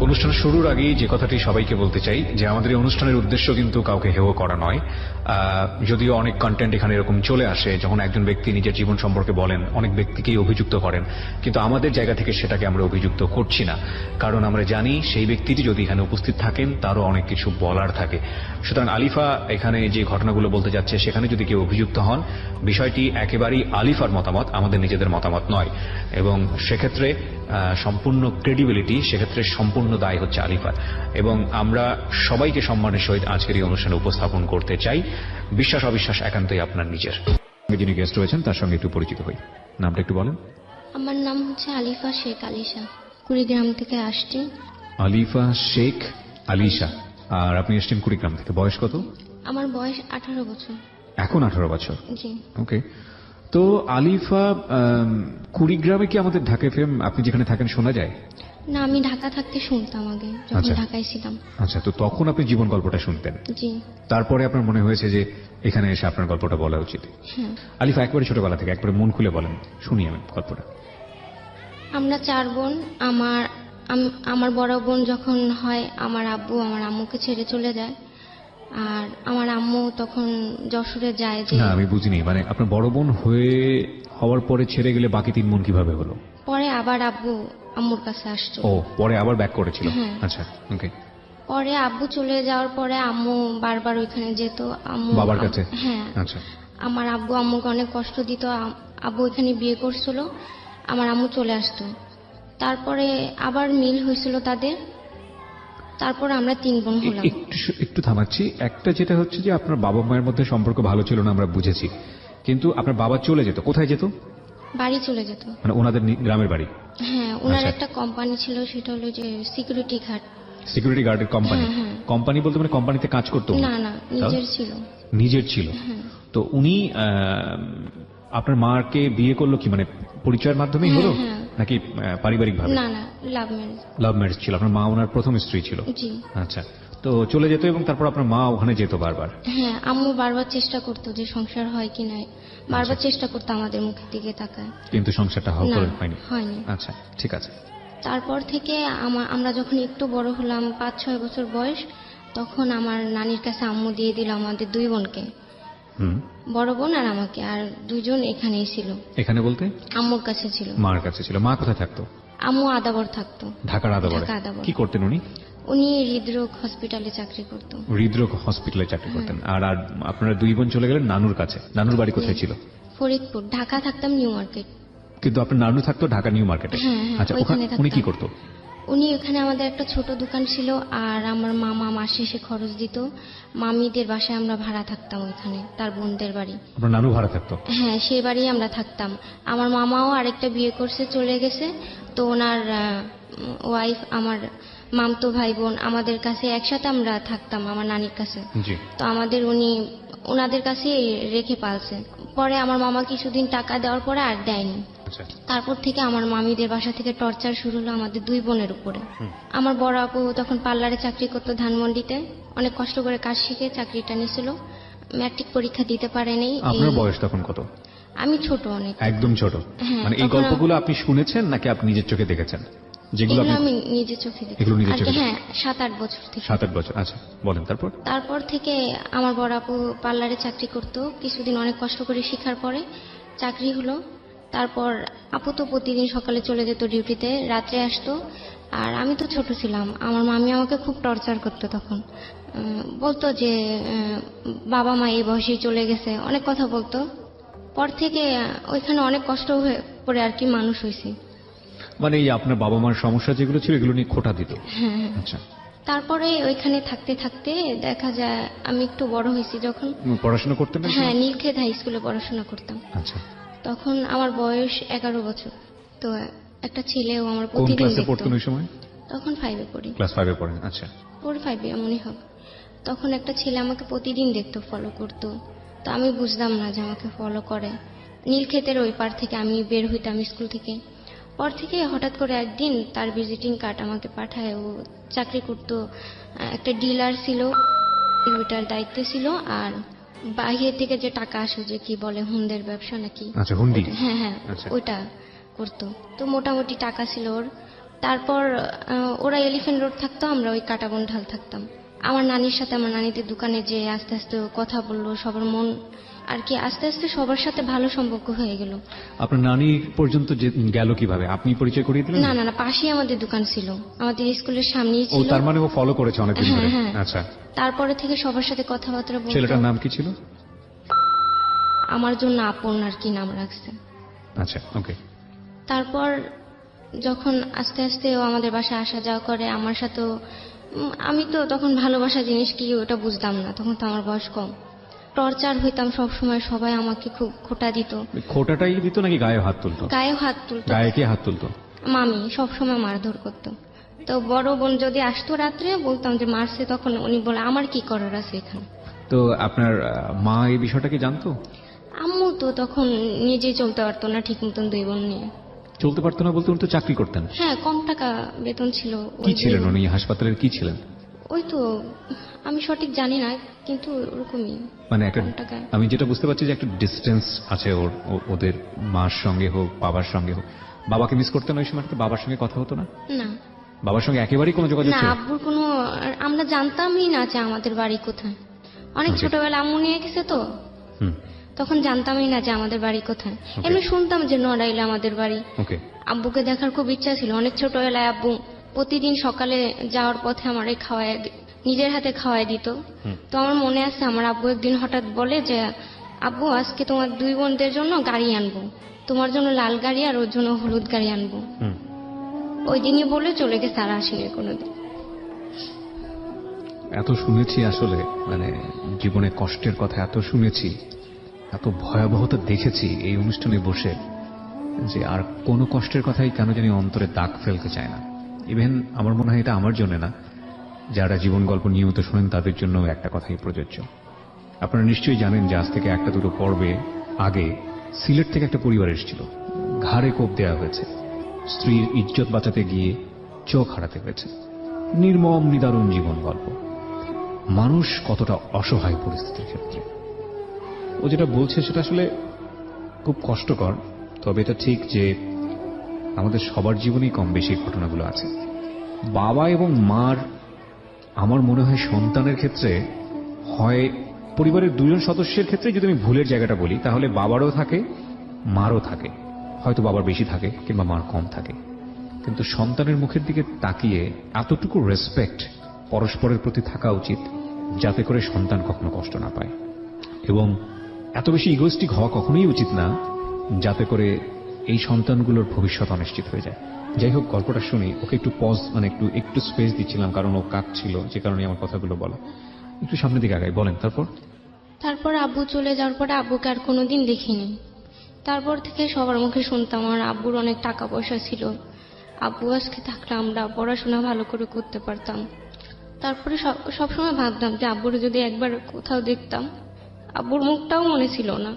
অনুষ্ঠান শুরুর আগেই যে কথাটি সবাইকে বলতে চাই যে আমাদের এই অনুষ্ঠানের উদ্দেশ্য কিন্তু কাউকে হেয় করা নয়। যদিও অনেক কন্টেন্ট এখানে এরকম চলে আসে, যখন একজন ব্যক্তি নিজের জীবন সম্পর্কে বলেন অনেক ব্যক্তিকেই অভিযুক্ত করেন, কিন্তু আমাদের জায়গা থেকে সেটাকে আমরা অভিযুক্ত করছি না, কারণ আমরা জানি সেই ব্যক্তিটি যদি এখানে উপস্থিত থাকেন তারও অনেক কিছু বলার থাকে। সুতরাং আলিফা এখানে যে ঘটনাগুলো বলতে যাচ্ছে সেখানে যদি কেউ অভিযুক্ত হন, বিষয়টি একেবারেই আলিফার মতামত, আমাদের নিজেদের মতামত নয়, এবং সেক্ষেত্রে সম্পূর্ণ ক্রেডিবিলিটি, সেক্ষেত্রে সম্পূর্ণ দায় হচ্ছে আলিফার। এবং আমরা সবাইকে সম্মানের সহিত আজকের এই অনুষ্ঠানে উপস্থাপন করতে চাই। বিশ্বাস অবিশ্বাস একান্তই আপনার নিজের। যিনি গেস্ট রয়েছেন তার সঙ্গে একটু পরিচিত হই। নামটা একটু বলেন। আমার নাম হচ্ছে আলিফা শেখ আলিশা, কুড়িগ্রাম থেকে আসছি। আলিফা শেখ আলিশা, আর আপনি এসছেন কুড়িগ্রাম থেকে। বয়স কত? আমার বয়স 18 বছর। এখন 18 বছর। জি। ওকে। তো আলিফা, কুড়িগ্রামে কি আমাদের ঢাকা এফএম আপনি যেখানে থাকেন শোনা যায়? না, আমি ঢাকা থাকতে শুনতাম আগে, যখন আচ্ছা। ঢাকায় ছিলাম। আচ্ছা, তো তখন আপনি জীবন গল্পটা শুনতেন, জি। তারপরে আপনার মনে হয়েছে যে এখানে এসে আপনার গল্পটা বলা উচিত। হ্যাঁ। আলিফা, একবারে ছোটবেলা থেকে একবারে মন খুলে বলেন, শুনি আমি গল্পটা। আমরা 4 বোন। আমার বড় বোন যখন হয়, আমার আব্বু আমার আম্মুকে ছেড়ে চলে যায়, আর আমার আম্মু তখন যশোরে যায়। যে না, আমি বুঝিনি, মানে আপনার বড় বোন হওয়ার পরে ছেড়ে গেলে বাকি 3 বোন কিভাবে হলো? পরে আবার আব্বু আম্মুর কাছে আসতো। ও, পরে আবার ব্যাক করেছিল। হ্যাঁ। আচ্ছা, ওকে। পরে আব্বু চলে যাওয়ার পরে আম্মু বারবার ওইখানে যেত। আম্মু বাবার কাছে? হ্যাঁ। আচ্ছা। আমার আব্বু আম্মুকে অনেক কষ্ট দিত। আব্বু এখানে বিয়ে করছিল, আমার আম্মু চলে আসতো। তারপরে আবার মিল হয়েছিল তাদের, তারপর আমরা 3 বোন হলাম। একটু থামাচ্ছি। একটা যেটা হচ্ছে যে আপনার বাবা মায়ের মধ্যে সম্পর্ক ভালো ছিল না, আমরা বুঝেছি, কিন্তু আপনার বাবা চলে যেত, কোথায় যেত? বাড়ি চলে যেত। মানে ওনাদের গ্রামের বাড়ি? হ্যাঁ, ওনার আচ্ছা। একটা কোম্পানি ছিল, সেটা হলো যে সিকিউরিটি গার্ড। সিকিউরিটি গার্ডের কোম্পানি? হ্যাঁ, হ্যাঁ। কোম্পানি বলতে মানে কোম্পানিতে কাজ করতো? না না, নিজের ছিল। নিজের ছিল। হ্যাঁ। তো উনি আপনার মাকে বিয়ে করলো কি, মানে পরিচয়ের মাধ্যমেই হলো, হ্যাঁ, হ্যাঁ। নাকি পারিবারিক ভাবে? না না, লাভ ম্যারেজ। লাভ ম্যারেজ ছিল। আপনার মা ওনার প্রথম স্ত্রী ছিল? জি। আচ্ছা। তো চলে যেত এবং তারপর আপনার মা ওখানে যেত বারবার? হ্যাঁ, আম্মু বারবার চেষ্টা করতো যে সংসার হয় কি না, বারবার আচ্ছা। চেষ্টা করতো আমাদের মুখের দিকে তাকায়, কিন্তু সংসারটা না, হয়নি। আচ্ছা, ঠিক আছে। তারপর থেকে আমরা যখন একটু বড় হলাম, 5-6 বছর বয়স, তখন আমার নানির কাছে আম্মু দিয়ে দিল আমাদের 2 বোনকে, বড় বোন আর আমাকে, আর 2 জন এখানেই ছিল। এখানে বলতে? আম্মুর কাছে ছিল। মার কাছে ছিল। মা কোথায় থাকতো? আম্মু আদাবর থাকতো। ঢাকার আদাবরে? ঢাকা আদাবর। কি করতেন উনি? উনি হৃদরোগ হসপিটালে চাকরি করতো। হৃদরোগ হসপিটালে চাকরি করতেন। আর আর আপনারা 2 বোন চলে গেলেন নানুর কাছে। নানুর বাড়ি কোথায় ছিল? ফরিদপুর। ঢাকা থাকতাম নিউ মার্কেট। কিন্তু আপনার নানু থাকতো ঢাকা নিউ মার্কেটে? হ্যাঁ, হ্যাঁ, আচ্ছা, ওইখানে উনি কি থাকতাম। করতো? উনি ওখানে আমাদের একটা ছোট দোকান ছিল, আর আমার মামা মাস শেষে খরচ দিত। মামিদের বাসায় আমরা ভাড়া থাকতাম, ওইখানে তার বোনদের বাড়ি। আপনার নানু ভাড়া থাকতো? হ্যাঁ, সেই বাড়ি আমরা থাকতাম। আমার মামাও আরেকটা বিয়ে করছে, চলে গেছে। তো ওনার ওয়াইফ, আমার মামতো ভাই বোন, আমাদের কাছে একসাথে আমরা থাকতাম, আমার নানির কাছে। জি। তো আমাদের উনি ওনাদের কাছে রেখে পালছে। পরে আমার মামা কিছুদিন টাকা দেওয়ার পরে আর দেয়নি। আচ্ছা। তারপর থেকে আমার মামিদের বাসা থেকে টর্চার শুরু হলো আমাদের 2 বোনের উপরে। আমার বড় আপু তখন পার্লারে চাকরি করতো ধানমন্ডিতে, অনেক কষ্ট করে কাজ শিখে চাকরিটা নিয়েছিল। ম্যাট্রিক পরীক্ষা দিতে পারেনি। আপনার বয়স তখন কত? আমি ছোট অনেক। একদম ছোট? হ্যাঁ, মানে এই তখন গল্পগুলো আপনি শুনেছেন নাকি আপনি নিজের চোখে দেখেছেন? যেগুলো এগুলো আপনি? আমি নিজে চোখে দেখি। এগুলো নিজের চোখে? হ্যাঁ, 7-8 বছর থেকে। 7-8 বছর। আচ্ছা, বলেন তারপর। তারপর থেকে আমার বড় আপু পার্লারে চাকরি করতো, কিছুদিন অনেক কষ্ট করে শেখার পরে চাকরি হলো। তারপর আপু তো প্রতিদিন সকালে চলে যেত ডিউটিতে, রাত্রে আসতো। আর আমি তো ছোট ছিলাম, আমার মামি আমাকে খুব টর্চার করতো তখন। বলতো যে বাবা মা এই বয়সেই চলে গেছে, অনেক কথা বলতো। পর থেকে ওইখানে অনেক কষ্ট হয়ে পড়ে আর কি মানুষ হয়েছি। মানে এই আপনার বাবা মার সমস্যা যেগুলো ছিল এগুলো নিয়ে খোঁটা দিত? হ্যাঁ। আচ্ছা। তারপরে ওইখানে থাকতে থাকতে দেখা যায় আমি একটু বড় হয়েছি যখন। পড়াশোনা করতেন না? হ্যাঁ, নীলক্ষেত হাই স্কুলে পড়াশোনা করতাম। আচ্ছা। তখন আমার বয়স 11 বছর। তো একটা ছেলেও আমার কোন প্রতিদিন ক্লাসে দেখতো। পড়তেন ওই সময়? তখন 5-এ পড়ি। ক্লাস 5-এ পড়েন? আচ্ছা। 4-5 এমনই হবে। তখন একটা ছেলে আমাকে প্রতিদিন দেখতো, ফলো করতো। তো আমি বুঝতাম না যে আমাকে ফলো করে। নীলক্ষেতের ওই পার থেকে আমি বের হইতাম স্কুল থেকে। পর থেকে হঠাৎ করে একদিন তার ভিজিটিং কার্ড আমাকে পাঠায়। ও চাকরি করতো, একটা ডিলার ছিল, ওইটার দায়িত্বে ছিল। আর বাইরে থেকে যে টাকা আসে, যে কি বলে হুন্ডের ব্যবসা নাকি? আচ্ছা, হুন্ডি। হ্যাঁ হ্যাঁ, আচ্ছা। ওইটা করতো। তো মোটামুটি টাকা ছিল ওর। তারপর ওরা এলিফ্যান্ট রোড থাকতো, আমরা ওই কাটাবন ঢাল থাকতাম। আমার নানির সাথে আমার নানিদের দোকানে যে আস্তে আস্তে ও কথা বললো, সবার মন আর কি আস্তে আস্তে সবার সাথে ভালো সম্পর্ক হয়ে গেল। আপনার নানি পর্যন্ত গেল কিভাবে? আপনি পরিচয় করিয়ে দিলেন? না না না, পাশেই আমাদের দোকান ছিল, আমাদের স্কুলের সামনেই ও, ছিল। তার মানে ও ফলো করেছে অনেকদিন হ্যাঁ, ধরে। হ্যাঁ। আচ্ছা, তারপরে থেকে সবার সাথে কথাবার্তা বলতো। ছেলেটার নাম কি ছিল? আমার জন্য আপন আর কি নাম রাখছে। আচ্ছা, ওকে। তারপর যখন আস্তে আস্তে ও আমাদের বাসায় আসা যাওয়া করে আমার সাথেও, আমি তো তখন ভালোবাসা জিনিস কি ওটা বুঝতাম না, তখন তো আমার বয়স কম। টর্চার হইতাম সব সময়, সবাই আমাকে খুব খোঁটা দিত। খোটাটাই দিত নাকি গায়ে হাত তুলতো? গায়ে হাত তুলতো, গায়ে কে হাত তুলতো? মামি সব সময় মারধর করতো। তো বড় বোন যদি আসতো রাত্রে, বলতাম যে মারছে, তখন উনি বলে আমার কি করার আছে এখানে। তো আপনার মা এই বিষয়টা কি জানতো? আম্মু তো তখন নিজেই চলতে পারতো না ঠিক মতন, 2 বোন নিয়ে। চলতে পারতো না বলতে উনি তো চাকরি করতেন। হ্যাঁ, কম টাকা বেতন ছিল। কি ওই ছিলেন দুই- উনি হাসপাতালের? কি ছিলেন? ওই তো আমি সঠিক জানি না, কিন্তু ওরকমই মানে একটা, কম টাকায়। আমি যেটা বুঝতে পারছি যে একটা ডিস্টেন্স আছে ওদের মার সঙ্গে হোক বাবার সঙ্গে হোক। বাবাকে মিস করতেন ওই সময়টাতে? বাবার সঙ্গে কথা হতো না? না বাবার সঙ্গে একেবারেই কোনো যোগাযোগ না, ছিল? আব্বুর কোনো, আমরা জানতামই না যে আমাদের বাড়ি কোথায়। অনেক Okay. ছোটবেলা আম্মু নিয়ে গেছে তো, হুম, তখন জানতামই না যে আমাদের বাড়ি কোথায়। Okay. এমনি শুনতাম যে নড়াইলে আমাদের বাড়ি। ওকে। আব্বুকে দেখার খুব ইচ্ছা ছিল অনেক ছোটবেলায়। আব্বু প্রতিদিন সকালে যাওয়ার পথে আমারে নিজের হাতে খাওয়াই দিত। হুম। তো আমার মনে আছে আমার আব্বু একদিন হঠাৎ বলে যে, আব্বু আজকে তোমার 2 বোনদের জন্য গাড়ি আনবো, তোমার জন্য লাল গাড়ি আর ওর জন্য হলুদ গাড়ি আনবো। হুম। ওই দিনই বলে চলে গেছে, আর আসেনি কোনোদিন। এত শুনেছি আসলে, মানে জীবনে কষ্টের কথা এত শুনেছি, এত ভয়াবহতা দেখেছি এই অনুষ্ঠানে বসে, যে আর কোনো কষ্টের কথাই কেন জানি অন্তরে দাগ ফেলতে চায় না। ইভেন আমার মনে হয় এটা আমার জন্য না, যারা জীবন গল্প নিয়মিত শোনেন তাদের জন্য একটা কথাই প্রযোজ্য। আপনারা নিশ্চয়ই জানেন যে আজ থেকে 1-2 পর্বে আগে সিলেট থেকে একটা পরিবার এসেছিল, ঘাড়ে কোপ দেওয়া হয়েছে, স্ত্রীর ইজ্জত বাঁচাতে গিয়ে চোখ হারাতে হয়েছে। নির্মম নিদারুণ জীবন গল্প। মানুষ কতটা অসহায় পরিস্থিতির ক্ষেত্রে। ও যেটা বলছে সেটা আসলে খুব কষ্টকর, তবে এটা ঠিক যে আমাদের সবার জীবনেই কম বেশি ঘটনাগুলো আছে। বাবা এবং মার, আমার মনে হয় সন্তানের ক্ষেত্রে হয় পরিবারের 2 জন সদস্যের ক্ষেত্রে যদি আমি ভুলের জায়গাটা বলি, তাহলে বাবারও থাকে মারও থাকে, হয়তো বাবার বেশি থাকে কিংবা মার কম থাকে। কিন্তু সন্তানের মুখের দিকে তাকিয়ে এতটুকু রেসপেক্ট পরস্পরের প্রতি থাকা উচিত যাতে করে সন্তান কখনো কষ্ট না পায়, এবং এত বেশি ইগোইস্টিক হওয়া কখনোই উচিত না যাতে করে এই সন্তানগুলোর ভবিষ্যৎ অনিশ্চিত হয়ে যায়। যাই হোক, গল্পটা শুনি। ওকে একটু পজ, মানে একটু স্পেস দিচ্ছিলাম কারণ ও কাঁদছিল, যে কারণে আমার কথাগুলো বলা। একটু সামনের দিকে আগাই, বলেন। তারপর আব্বু চলে যাওয়ার পরে আব্বুকে আর কোনোদিন দেখিনি। তারপর থেকে সবার মুখে শুনতাম আমার আব্বুর অনেক টাকা পয়সা ছিল, আব্বু আজকে থাকলে আমরা পড়াশোনা ভালো করে করতে পারতাম। তারপরে সবসময় ভাবতাম যে আব্বুর যদি একবার কোথাও দেখতাম। আব্বুর মুখটাও মনে ছিল না।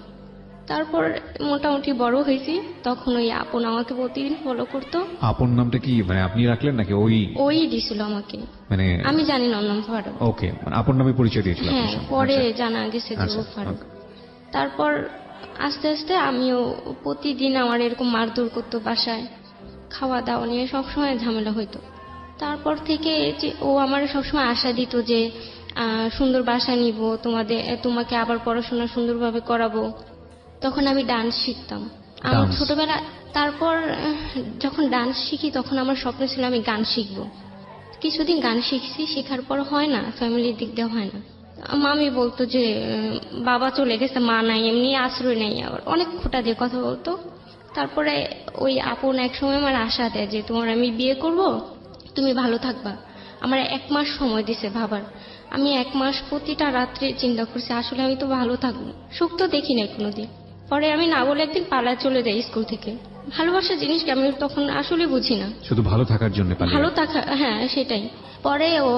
তারপর মোটামুটি বড় হয়েছি, তখন ওই আপন আমাকে প্রতিদিন ফলো করতো। আপন নামটা কি মানে আপনি রাখলেন নাকি ওই দিছিল আমাকে, মানে? আমি জানি না ওর নাম ফারুক। ওকে, মানে আপন নামে পরিচয় দিয়েছিল হ্যাঁ, আপনার সঙ্গে? পরে আচ্ছা। জানা গেছে যে ও আচ্ছা, ফারুক। okay. তারপর আস্তে আস্তে আমিও প্রতিদিন আমার এরকম মারধর করতো, বাসায় খাওয়া দাওয়া নিয়ে সবসময় ঝামেলা হইতো। তারপর থেকে যে ও আমার সবসময় আশা দিত যে সুন্দর বাসা নিব, তোমাকে আবার পড়াশোনা সুন্দরভাবে করাবো। তখন আমি ডান্স শিখতাম আমার Dance? ছোটবেলা। তারপর যখন ডান্স শিখি তখন আমার স্বপ্ন ছিল আমি গান শিখবো। কিছুদিন গান শিখছি, শেখার পর হয় না, ফ্যামিলির দিক দিয়ে হয় না। মামি বলতো যে বাবা চলে গেছে, মা নাই, এমনি আশ্রয় নেই, আবার অনেক খোঁটা দিয়ে কথা বলতো। তারপরে ওই আপন এক সময় আমার আশা দেয় যে তোমার আমি বিয়ে করব, তুমি ভালো থাকবা। আমার 1 মাস সময় দিছে ভাবার। আমি 1 মাস প্রতিটা রাত্রে চিন্তা করছি আসলে আমি তো ভালো থাকবো, সুখ তো দেখি নাই কোনোদিন। পরে আমি না বলে একদিন পালায় চলে যাই স্কুল থেকে। ভালোবাসা জিনিসকে আমি তখন আসলে বুঝি না। শুধু ভালো থাকার জন্য পালিয়ে ভালো গেলেন? থাকা, হ্যাঁ সেটাই। পরে ও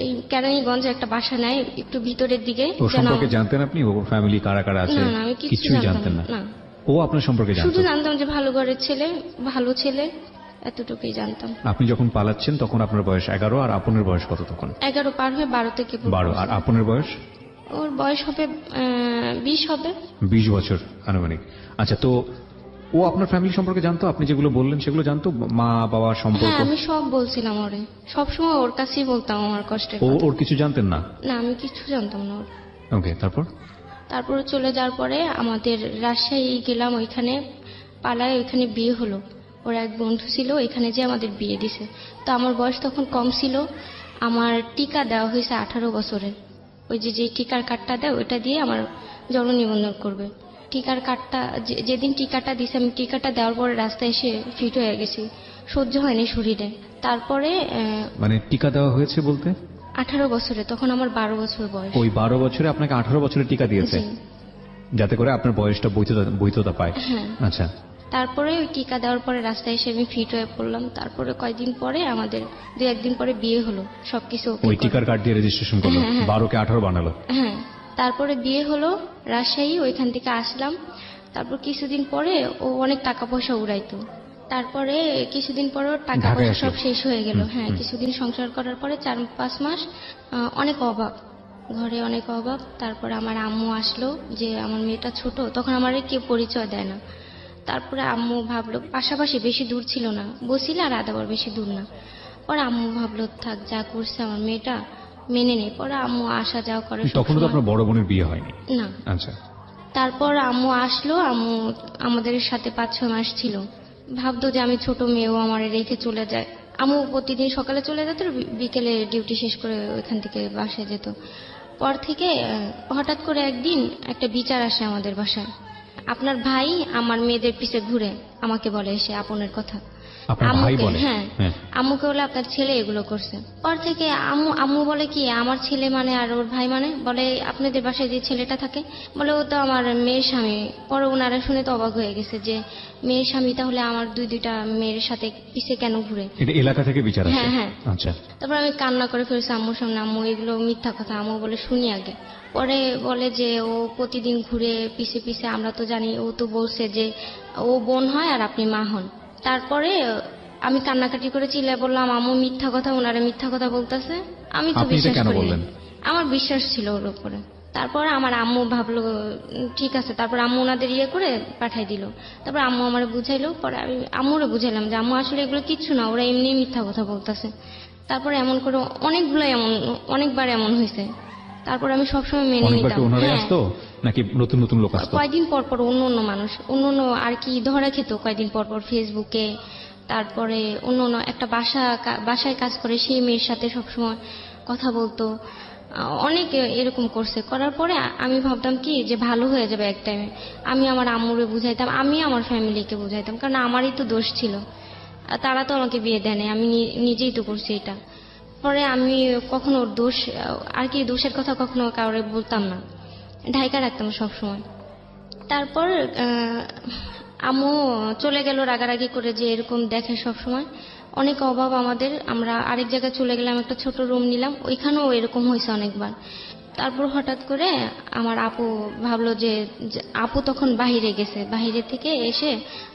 এই কেরানীগঞ্জে একটা বাসা নেয় একটু ভিতরের দিকে। ও যেন সম্পর্কে জানতেন আপনি? ওর ফ্যামিলি কারা কারা আছে? না, না, আমি কিছুই কিছুই জানতাম জানতেন না? না। ও আপনার সম্পর্কে শুধু জানতো? জানতাম যে ভালো ঘরের ছেলে, ভালো ছেলে, এতটুকুই জানতাম। আপনি যখন পালাচ্ছেন তখন আপনার বয়স 11, আর আপনের বয়স কত তখন? 11 পার হয়ে 12 থেকে 12। আর আপনের বয়স? ওর বয়স হবে 20 হবে। 20 বছর আনুমানিক। আচ্ছা, তো ও আপনার ফ্যামিলি সম্পর্কে জানতো? আপনি যেগুলো বললেন সেগুলো জানতো? মা বাবা সম্পর্ক? হ্যাঁ, আমি সব বলছিলাম ওরে, সবসময় ওর কাছেই বলতাম আমার কষ্টের ও কথা। ওর কিছু জানতেন না? না, আমি কিছু জানতাম না ওর। ওকে, তারপর? তারপরে চলে যাওয়ার পরে আমাদের রাজশাহী গেলাম, ওইখানে পালায়, ওইখানে বিয়ে হলো। ওর এক বন্ধু ছিল, এখানে যে আমাদের বিয়ে দিছে। তো আমার বয়স তখন কম ছিল, আমার টিকা দেওয়া হয়েছে 18 বছরের। ওই যে যে টিকার কার্ডটা দেয় ওইটা দিয়ে আমার জন্ম নিবন্ধন করবে। টিকার কার্ডটা যেদিন টিকাটা দিছে, আমি টিকাটা দেওয়ার পরে রাস্তায় এসে ফিট হয়ে গেছি, সহ্য হয়নি শরীরে। তারপরে মানে টিকা দেওয়া হয়েছে বলতে? 18 বছরে, তখন আমার 12 বছর বয়স। ওই 12 বছরে আপনাকে 18 বছরের টিকা দিয়েছে, জি। যাতে করে আপনার বয়সটা বৈধতা পায়। হ্যাঁ। আচ্ছা, তারপরে ওই টিকা দেওয়ার পরে রাস্তায় এসে আমি ফিট হয়ে পড়লাম। তারপরে কয়েকদিন পরে আমাদের 2-1 দিন পরে বিয়ে হলো, সবকিছু ওকে ওই করে। টিকার কার্ড দিয়ে রেজিস্ট্রেশন করলো, হ্যাঁ, হ্যাঁ। 12কে 18 বানালো। হ্যাঁ, তারপরে বিয়ে হলো রাজশাহী, ওইখান থেকে আসলাম। তারপর কিছুদিন পরে ও অনেক টাকা পয়সা উড়াইতো। তারপরে কিছুদিন পরে ওর টাকা ঢাকায় পয়সা আসলো। সব শেষ হয়ে গেল। হুম, হ্যাঁ, হুম। কিছুদিন সংসার করার পরে 4-5 মাস অনেক অভাব, ঘরে অনেক অভাব। তারপরে আমার আম্মু আসলো, যে আমার মেয়েটা ছোট, তখন আমার কেউ পরিচয় দেয় না। তারপরে আম্মু ভাবলো, পাশাপাশি বেশি দূর ছিল না, বসিলা আর আদাবার বেশি দূর না। পরে আম্মু ভাবলো থাক, যা করছে আমার মেয়েটা মেনে নেই। পরে আম্মু আসা যাওয়া করে তখন তো সবসময়। আপনার বড় বোনের বিয়ে হয়নি? না। আচ্ছা, তারপর আম্মু আসলো, আম্মু আমাদের সাথে 5-6 মাস ছিল। ভাবতো যে আমি ছোট মেয়েও আমার রেখে চলে যায়। আম্মু প্রতিদিন সকালে চলে যেত, বিকেলে ডিউটি শেষ করে ওইখান থেকে বাসায় যেত। পর থেকে হঠাৎ করে একদিন একটা বিচার আসে আমাদের বাসায়। আপনার ভাই আমার মেয়েদের পিছে ঘুরে আমাকে বলে এসে আপনের কথা। আপনার ভাই আম্মুকে, বলে? হ্যাঁ, হ্যাঁ। আম্মুকে বলে আপনার ছেলে এগুলো করছে। পর থেকে আম্মু বলে কি আমার ছেলে মানে আর ওর ভাই মানে? বলে আপনাদের বাসায় যে ছেলেটা থাকে, বলে ও তো আমার মেয়ের স্বামী। পরে ওনারা শুনে তো অবাক হয়ে গেছে যে মেয়ের স্বামী তাহলে আমার দুইটা মেয়ের সাথে পিছে কেন ঘুরে? এটা এলাকা থেকে বিচার আসে? হ্যাঁ, হ্যাঁ। আচ্ছা, তারপর আমি কান্না করে ফেলেছি আম্মুর সামনে, আম্মু এগুলো মিথ্যা কথা। আম্মু বলে শুনি আগে। পরে বলে যে ও প্রতিদিন ঘুরে পিছে পিছে, আমরা তো জানি, ও তো বলছে যে ও বোন হয় আর আপনি মা হন। তারপরে আমি কান্নাকাটি করে চিল্লায় বললাম আম্মু মিথ্যা কথা, ওনারা মিথ্যা কথা বলতেছে। আমি তো আপনি এটা বিশ্বাস কেন করি বললেন? আমার বিশ্বাস ছিল ওর উপরে। তারপর আমার আম্মু ভাবলো ঠিক আছে, তারপর আম্মু ওনাদের ইয়ে করে পাঠাই দিল। তারপর আম্মু আমার বুঝাইলো, পরে আমি আম্মুরে বুঝাইলাম যে আম্মু আসলে এগুলো কিচ্ছু না, ওরা এমনি মিথ্যা কথা বলতেছে। তারপরে এমন করে অনেকবার এমন হয়েছে। তারপর আমি সবসময় মেনে অনেকবার কি নিতাম। ওনারাই হ্যাঁ, আসতো নাকি নতুন নতুন লোক আসতো? কয়দিন পর পর অন্য মানুষ, অন্য আর কি ধরা খেত কয়দিন পর পর ফেসবুকে। তারপরে অন্য একটা বাসায় কাজ করে সেই মেয়ের সাথে সবসময় কথা বলতো। অনেক এরকম করছে। করার পরে আমি ভাবতাম কি যে ভালো হয়ে যাবে এক টাইমে। আমি আমার আম্মুরে বুঝাইতাম, আমি আমার ফ্যামিলিকে বুঝাইতাম, কারণ আমারই তো দোষ ছিল। তারা তো আমাকে বিয়ে দেয়নি, আমি নিজেই তো করছি এটা। পরে আমি কখনো ওর দোষ আর কি দোষের কথা কখনো কাউরে বলতাম না, ঢাইকা রাখতাম সবসময়। তারপর আম্মু চলে গেল রাগারাগি করে, যে এরকম দেখে সব সময়। অনেক অভাব আমাদের, আমরা আরেক জায়গায় চলে গেলাম, একটা ছোট রুম নিলাম, ওইখানেও এরকম হয়েছে অনেকবার। তারপর হঠাৎ করে আমার আপু ভাবলো যে আপু তখন বাহিরে গেছে, বাহিরে থেকে এসে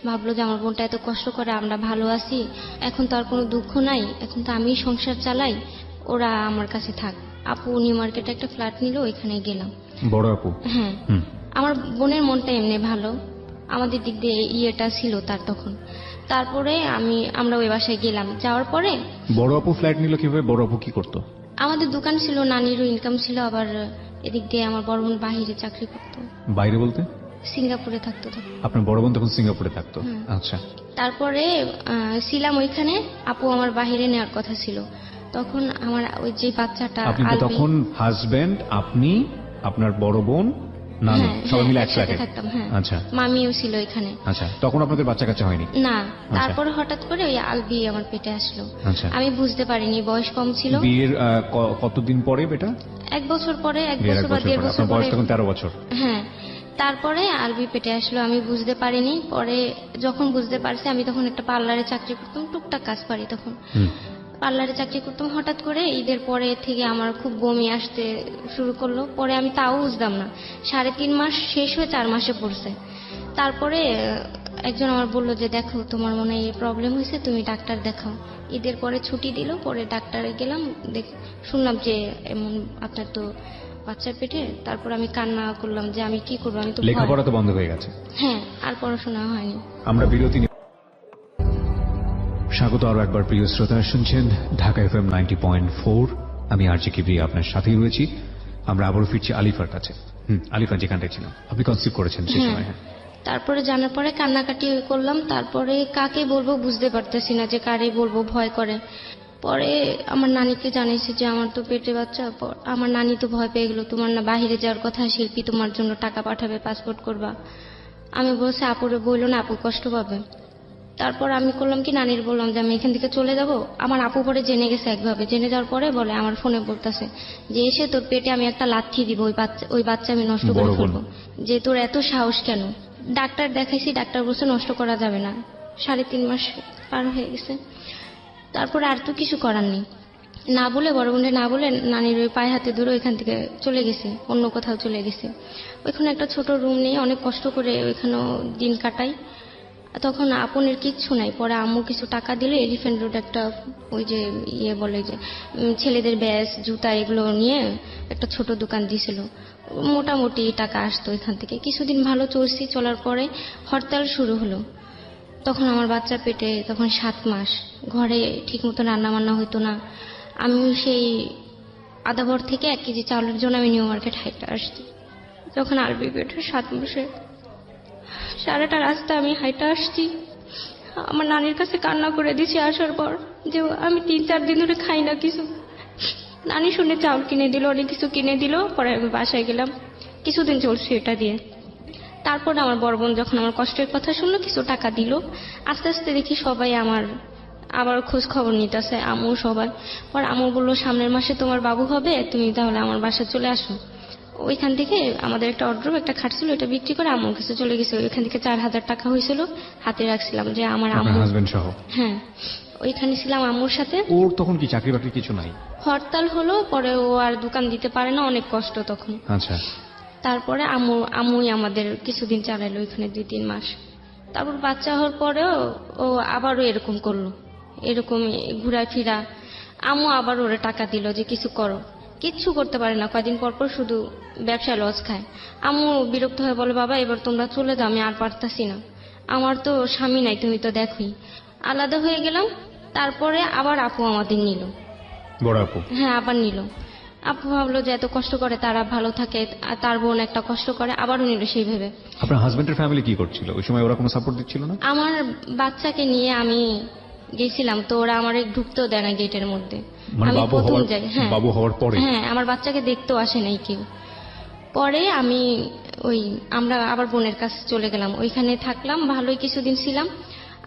ভাবলো যে আমার বোনটা এত কষ্ট করে, আমরা ভালো আছি, এখন তো আর কোনো দুঃখ নাই, এখন তো আমি সংসার চালাই, ওরা আমার কাছে থাক। আপু নিউ মার্কেটে একটা ফ্ল্যাট নিল, ওইখানে গেলাম। বড় আপু? হ্যাঁ, হুম। আমার বোনের মনটা এমনি ভালো, আমাদের দিক দিয়ে ইয়েটা ছিল তার তখন। তারপরে আমরা ওই বাসায় গেলাম, যাওয়ার পরে বড় আপু ফ্ল্যাট নিল কিভাবে? বড় আপু কি করতো? আমাদের দোকান ছিল, নানিরও ইনকাম ছিল, আবার এদিক দিয়ে আমার বড় বোন বাহিরে চাকরি করতো, বাইরে বলতে? সিঙ্গাপুরে থাকতো তখন। আপনার বড় বোন তখন সিঙ্গাপুরে থাকতো? হুম। আচ্ছা, তারপরে ছিলাম ওইখানে, আপু আমার বাহিরে নেওয়ার কথা ছিল। তখন আমার ওই যে বাচ্চাটা আপনি তো আলবি, তখন হাজবেন্ড, আপনি, আপনার বড় বোন, নানু, হ্যাঁ, সবাই মিলে এক একসাথে ফ্ল্যাটে থাকতাম। হ্যাঁ, আচ্ছা, মামিও ছিল এখানে। আচ্ছা। তখন আপনাদের বাচ্চা কাচ্চা হয়নি? না, তারপরে হঠাৎ করে ওই আলবি আমার পেটে আসলো। আচ্ছা। আমি বুঝতে পারিনি, বয়স কম ছিল। বিয়ের কতদিন পরে বেটা? 1 বছর পরে, 1 বিয়ের 1 বছর বা বছর 1.5 পরে। বছর আপনার বয়স পরে। তখন 13 বছর? হ্যাঁ, তারপরে আলবি পেটে আসলো, আমি বুঝতে পারিনি। পরে যখন বুঝতে পারছি, আমি তখন একটা পার্লারে চাকরি করতাম, টুকটাক কাজ পারি তখন। হুম। পার্লারে চাকরি করতাম। হঠাৎ করে ঈদের পরে থেকে আমার খুব বমি আসতে শুরু করলো। পরে আমি তাও বুঝতাম না, 3.5 মাস শেষ হয়ে 4 মাসে পড়ছে। তারপরে একজন আমার বললো যে দেখো তোমার মনে হয় এই প্রবলেম হয়েছে, তুমি ডাক্তার দেখাও। ঈদের পরে ছুটি দিল, পরে ডাক্তারে গেলাম, শুনলাম যে এমন আপনার তো বাচ্চার পেটে। তারপর আমি কান্না করলাম যে আমি কি করবো, আমি তো ভয়। লেখাপড়া তো বন্ধ হয়ে গেছে। হ্যাঁ, আর পড়াশোনা হয়নি। আমরা বিরতি নিয়ে স্বাগত আরো একবার প্রিয় শ্রোতা, শুনছেন ঢাকা FM 90.4। আমি আরজে কিবরিয়া আপনার সাথেই রয়েছি। আমরা আবারও ফিরছি আলিফার কাছে। আলিফা যেখানটায় ছিলাম, আপনি কনসিভ করেছেন সেই হ্যাঁ। সময়। হ্যাঁ, তারপরে জানার পরে কান্নাকাটি করলাম। তারপরে কাকে বলবো বুঝতে পারতেছি না, যে কারে বলবো, ভয় করে। পরে আমার নানিকে জানিয়েছি যে আমার তো পেটে বাচ্চা। আমার নানি তো ভয় পেয়ে গেলো, তোমার না বাহিরে যাওয়ার কথা, শিল্পী তোমার জন্য টাকা পাঠাবে, পাসপোর্ট করবা। আমি বলছি আপুরে বললো না, আপু কষ্ট পাবে। তারপর আমি করলাম কি, নানির বললাম যে আমি এখান থেকে চলে যাব। আমার আপু পরে জেনে গেছে একভাবে, জেনে যাওয়ার পরে বলে আমার ফোনে বলতেছে যে এসে তোর পেটে আমি একটা লাথি দিব, ওই বাচ্চা আমি নষ্ট করে বড় বোন। ফেলবো, যে তোর এত সাহস কেন। ডাক্তার দেখাইছি, ডাক্তার বলছে নষ্ট করা যাবে না। 3.5 মাস পার হয়ে গেছে। তারপর আর তো কিছু করার নেই। না বলে, বড় বোনকে না বলে, নানির ওই পায়ে হাতে ধরে ওইখান থেকে চলে গেছে, অন্য কোথাও চলে গেছে। ওইখানে একটা ছোট রুম নিয়ে অনেক কষ্ট করে ওইখানেও দিন কাটাই। তখন আপনের কিচ্ছু নাই। পরে আম্মু কিছু টাকা দিলে এলিফ্যান্ট রোড একটা ওই যে বলে যে ছেলেদের ব্যাস, জুতা, এগুলো নিয়ে একটা ছোট দোকান দিয়েছিল। মোটামুটি টাকা আসতো এখান থেকে। কিছুদিন ভালো চলছি, চলার পরে হরতাল শুরু হলো। তখন আমার বাচ্চা পেটে, তখন 7 মাস। ঘরে ঠিক মতো রান্না বান্না হতো না। আমি সেই আদাবর থেকে 1 কেজি চাউলের জন্য আমি নিউ মার্কেট হাইটে আসছি। যখন আরবি পেটে 7 মাসে সারাটা রাস্তা আমি হাইটা আসছি। আমার নানির কাছে কান্না করে দিছি আসার পর, যে আমি 3-4 দিন ধরে খাই না কিছু। নানি শুনে চাউল কিনে দিল, অনেক কিছু কিনে দিল। পরে আমি বাসায় গেলাম, কিছুদিন চলছে এটা দিয়ে। তারপর আমার বড় বোন যখন আমার কষ্টের কথা শুনলো, কিছু টাকা দিল। আস্তে আস্তে দেখি সবাই আমার আবার খোঁজ খবর নিতেছে, আম্মু সবাই। পর আম্মু বললো সামনের মাসে তোমার বাবু হবে, তুমি তাহলে আমার বাসায় চলে আসো। ওইখান থেকে আমাদের একটা অর্ডার, একটা খাট ছিল, এটা বিক্রি করে আম্মুর কাছে চলে গেছে। ওইখান থেকে 4,000 টাকা হয়েছিল, হাতে রাখছিলাম যে আমার আপনার আম্মু। হাজবেন্ড সহ? হ্যাঁ, ওইখানে ছিলাম আম্মুর সাথে। ওর তখন কি চাকরি বাকরি কিছু নাই? হরতাল হলো, পরে ও আর দোকান দিতে পারে না, অনেক কষ্ট তখন। আচ্ছা। তারপরে আম্মুই আমাদের কিছুদিন চালাইলো ওইখানে 2-3 মাস। তারপর বাচ্চা হওয়ার পরেও ও আবারও এরকম করলো, এরকম ঘুরায় ফিরা। আম্মু আবার ওরে টাকা দিল যে কিছু করো, কিচ্ছু করতে পারে না। কয়দিন পর পর শুধু ব্যবসায় লস খায়। আম্মু বিরক্ত হয়ে বলে, বাবা এবার তোমরা চলে যাও, আমি আর পারতাছি না, আমার তো স্বামী নাই, তুমি তো দেখোই। আলাদা হয়ে গেলাম। তারপরে আবার আপু আমাদের নিল। বড় আপু? হ্যাঁ, আবার নিল। আপু ভাবলো যে এত কষ্ট করে তারা ভালো থাকে, আর তার বোন একটা কষ্ট করে, আবারও নিল সেই ভেবে। আপনার হাজবেন্ডের ফ্যামিলি কি করছিল ওই সময়? ওরা কোনো সাপোর্ট দিচ্ছিল না? আমার বাচ্চাকে নিয়ে আমি গেছিলাম, তো ওরা আমার ঢুকতেও দেয় না গেটের মধ্যে। মানে আমি বাবু প্রথম হওয়ার- যাই। হ্যাঁ, বাবু হওয়ার পরে? হ্যাঁ, আমার বাচ্চাকে দেখতেও আসে নাই কেউ। পরে আমি আমরা আবার বোনের কাছে চলে গেলাম, ওইখানে থাকলাম, ভালোই কিছুদিন ছিলাম।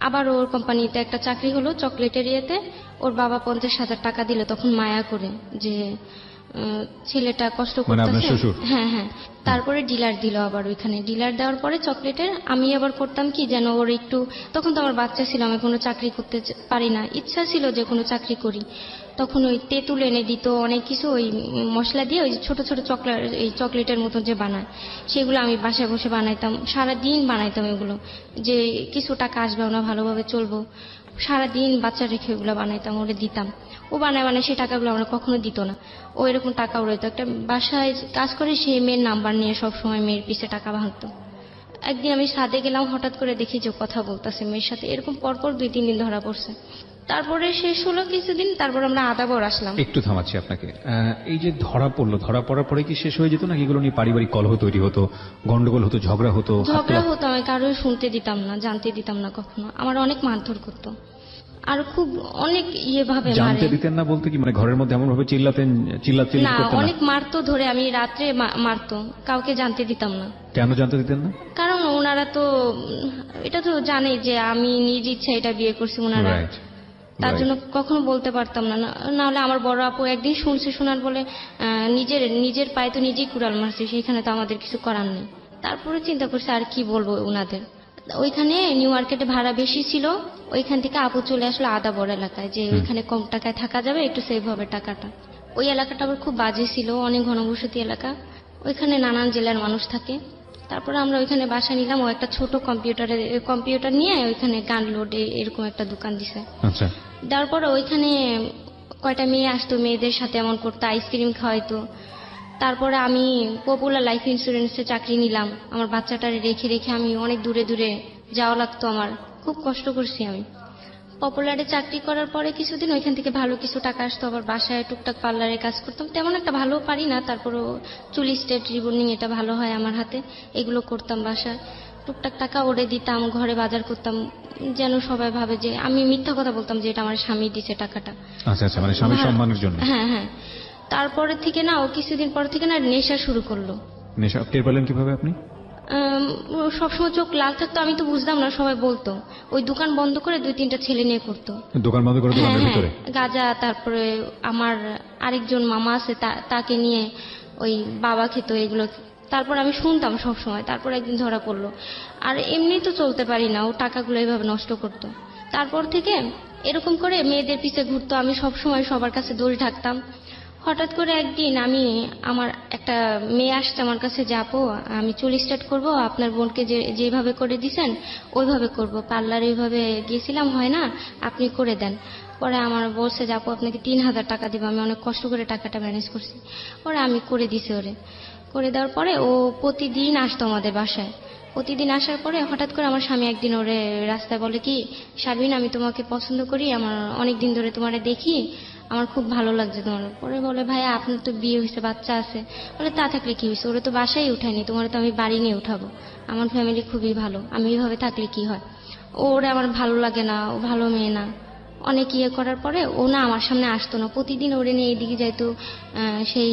আবার ওর কোম্পানিতে একটা চাকরি হলো, চকলেটের ইয়েতে। ওর বাবা 50,000 টাকা দিল তখন মায়া করে, যে ছেলেটা কষ্ট মানে আপনার করতেছে। শ্বশুর? হ্যাঁ হ্যাঁ। তারপরে ডিলার দিল আবার ওইখানে। ডিলার দেওয়ার পরে চকলেটের আমি আবার করতাম কি, যেন ওর একটু, তখন তো আমার বাচ্চা ছিল, আমি কোনো চাকরি করতে পারি না, ইচ্ছা ছিল যে কোনো চাকরি করি। তখন ওই তেঁতুল এনে দিত, অনেক কিছু ওই মশলা দিয়ে, ওই ছোট ছোট চকলেটের মতো যে বানায়, সেগুলো আমি বাসায় বসে বানাইতাম, সারাদিন বানাইতাম এগুলো, যে কিছু টাকা আসবে, না ভালোভাবে চলবো। সারাদিন বাচ্চা রেখে ওগুলো বানাইতাম, ওরে দিতাম। ও বানায় সেই টাকাগুলো আমরা কখনো দিত না। ও এরকম টাকা উড়াইতো। একটা বাসায় কাজ করে, সে মেয়ের নাম্বার নিয়ে সব সময় মেয়ের পিছে টাকা ভাঙতো। একদিন আমি ছাদে গেলাম, হঠাৎ করে দেখি যে ও কথা বলতেছে মেয়ের সাথে। এরকম পরপর 2-3 দিন ধরা পড়ছে। তারপরে শেষ হলো কিছুদিন, তারপর আমরা আদাবর আসলাম। একটু থামাচ্ছি আপনাকে। এই যে ধরা পড়লো, ধরা পড়ার পরে কি শেষ হয়ে যেত নাকি এগুলো নিয়ে পারিবারিক কলহ তৈরি হতো, গন্ডগোল হতো, ঝগড়া হতো? ঝগড়া হতো, আমি কারোর শুনতে দিতাম না, জানতে দিতাম না কখনো। আমার অনেক মারধর করতো, আর খুব অনেক ভাবে জানতে মারে। দিতেন না বলতে কি, মানে ঘরের মধ্যে এমন ভাবে চিল্লাচিল্লি না, করতেন না? অনেক মারতো, ধরে আমি রাত্রে মারতো, কাউকে জানতে দিতাম না। কেন জানতে দিতেন না? কারণ ওনারা তো এটা তো জানে যে আমি নিজ ইচ্ছা এটা বিয়ে করছি ওনারা। Right. তার Right. জন্য কখনো বলতে পারতাম না। না হলে আমার বড় আপু একদিন শুনছে, শোনার বলে নিজের পায়ে তো নিজেই কুড়াল মারছে, সেইখানে তো আমাদের কিছু করার নেই। তারপরে চিন্তা করছে আর কি বলবো ওনাদের। ওইখানে নিউ মার্কেটে ভাড়া বেশি ছিল, ওইখান থেকে আপু চলে আসলো আদাবর এলাকায়, যে ওইখানে কম টাকায় থাকা যাবে, একটু সেভ হবে টাকাটা। ওই এলাকাটা আবার খুব বাজে ছিল, অনেক ঘনবসতি এলাকা, ওইখানে নানান জেলার মানুষ থাকে। তারপরে আমরা ওইখানে বাসা নিলাম। ও একটা ছোট কম্পিউটার নিয়ে ওইখানে গান লোড এরকম একটা দোকান দিছে। আচ্ছা। দেওয়ার পরে ওইখানে কয়টা মেয়ে আসতো, মেয়েদের সাথে এমন করতো, আইসক্রিম খাওয়াইতো। তারপরে আমি পপুলার লাইফ ইন্স্যুরেন্সে চাকরি নিলাম। আমার বাচ্চাটারে রেখে রেখে আমি অনেক দূরে দূরে যাওয়া লাগতো, আমার খুব কষ্ট করছি আমি। পপুলারে চাকরি করার পরে কিছুদিন ওইখান থেকে ভালো কিছু টাকা আসতো, আবার বাসায় টুকটাক পার্লারে কাজ করতাম, তেমন একটা ভালো পারি না, তারপরও চুলি স্টেট রিবন্ডিং এটা ভালো হয় আমার হাতে, এগুলো করতাম বাসায়, টুকটাক টাকা ওরে দিতাম, ঘরে বাজার করতাম, যেন সবাই ভাবে যে আমি মিথ্যা কথা বলতাম যে এটা আমার স্বামী দিছে টাকাটা। আচ্ছা আচ্ছা, মানে স্বামী সম্মানের জন্য। হ্যাঁ হ্যাঁ। তারপরে থেকে না ও কিছুদিন পর থেকে না নেশা শুরু করলো। নেশা টের পেলেন কিভাবে আপনি? ও সবসময় চোখ লাল থাকতো, আমি তো বুঝতাম না, সবাই বলতো ওই দোকান বন্ধ করে 2-3টা ছেলে নিয়ে করতো। দোকান বন্ধ করে দোকানের ভিতরে গাঁজা, তারপরে আমার আরেকজন মামা আছে তাকে নিয়ে ওই বাবা খেত এগুলো। তারপর আমি শুনতাম সব সময়, তারপর একদিন ধরা পড়লো। আর এমনি তো চলতে পারি না, ও টাকাগুলো এইভাবে নষ্ট করতো। তারপর থেকে এরকম করে মেয়েদের পিছে ঘুরতো, আমি সব সময় সবার কাছে দোষ ঢাকতাম। হঠাৎ করে একদিন আমার একটা মেয়ে আসছে আমার কাছে, যে আপু আমি চুল স্টার্ট করবো, আপনার বোনকে যেভাবে করে দিছেন ওইভাবে করব, পার্লার ওইভাবে গিয়েছিলাম, হয় না, আপনি করে দেন। পরে আমার বলছে যে আপু আপনাকে 3000 টাকা দিব, আমি অনেক কষ্ট করে টাকাটা ম্যানেজ করছি। পরে আমি করে দিছি ওরে। করে দেওয়ার পরে ও প্রতিদিন আসতো আমাদের বাসায়। প্রতিদিন আসার পরে হঠাৎ করে আমার স্বামী একদিন ওরে রাস্তায় বলে কি, শারমিন আমি তোমাকে পছন্দ করি, আমার অনেক দিন ধরে তোমারে দেখি, আমার খুব ভালো লাগছে তোমার। পরে বলে ভাইয়া আপনার তো বিয়ে হয়েছে, বাচ্চা আছে। বলে তা থাকলে কি হয়েছে, ওরে তো বাসায় উঠায়নি, তোমার তো আমি বাড়ি নিয়ে উঠাবো, আমার ফ্যামিলি খুবই ভালো, আমি এইভাবে থাকলে কি হয়, ওরে আমার ভালো লাগে না, ও ভালো মেয়ে না। অনেক ইয়ে করার পরে ও না আমার সামনে আসতো না, প্রতিদিন ওরে নিয়ে এদিকে যাইতো, সেই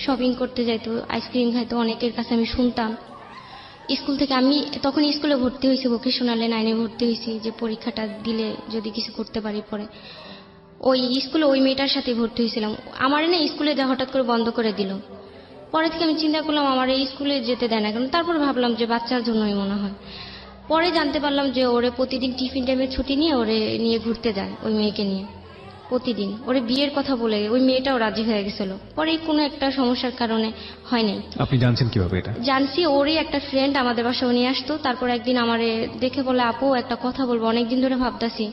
শপিং করতে যাইতো, আইসক্রিম খাইতো, অনেকের কাছে আমি শুনতাম। স্কুল থেকে আমি তখন স্কুলে ভর্তি হয়েছি, ভোকেশনালে 9-এ ভর্তি হয়েছি, যে পরীক্ষাটা দিলে যদি কিছু করতে পারি। পরে ওই স্কুলে ওই মেয়েটার সাথে ভর্তি হয়েছিলাম। আমার না স্কুলে যা হঠাৎ করে বন্ধ করে দিল। পরে থেকে আমি চিন্তা করলাম আমার এই স্কুলে যেতে দেয় না কেন। তারপর ভাবলাম যে বাচ্চার জন্যই মনে হয়। পরে জানতে পারলাম যে ওরে প্রতিদিন টিফিন টাইমে ছুটি নিয়ে ওরে নিয়ে ঘুরতে যায়, ওই মেয়েকে নিয়ে প্রতিদিন। ওরে বিয়ের কথা বলে ওই মেয়েটাও রাজি হয়ে গেছিল। পরে কোনো একটা সমস্যার কারণে হয় নাই। আপনি জানছেন কিভাবে এটা? জানছি ওরই একটা ফ্রেন্ড আমাদের বাসায় নিয়ে আসতো। তারপর একদিন আমারে দেখে বলে আপু একটা কথা বলবো, অনেকদিন ধরে ভাবতাছি,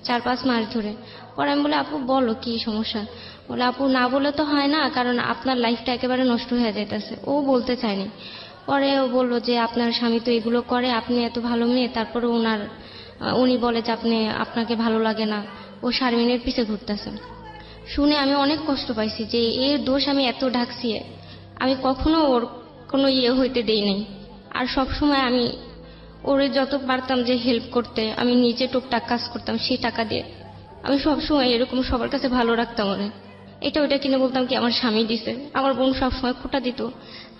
4-5 মাস ধরে। পরে আমি বলে আপু বলো কি সমস্যা। বলে আপু না বলে তো হয় না, কারণ আপনার লাইফটা একেবারে নষ্ট হয়ে যাইতেছে। ও বলতে চায়নি। পরে ও বললো যে আপনার স্বামী তো এগুলো করে, আপনি এত ভালো মেয়ে, তারপরে উনি বলে যে আপনাকে ভালো লাগে না, ও শারমিনের পিছে ঘুরতেছে। শুনে আমি অনেক কষ্ট পাইছি যে এর দোষ আমি এত ঢাকছি, আমি কখনো ওর কোনো ইয়ে হইতে দেই নাই। আর সব সময় আমি ওরে যত পারতাম যে হেল্প করতে, আমি নিজে টুকটাক কাজ করতাম সেই টাকা দিয়ে। আমি সব সময় এরকম সবার কাছে ভালো রাখতাম ওরে। এটা ওইটা কিনে বলতাম কি আমার স্বামী দিছে। আমার বোন সব সময় খোটা দিত,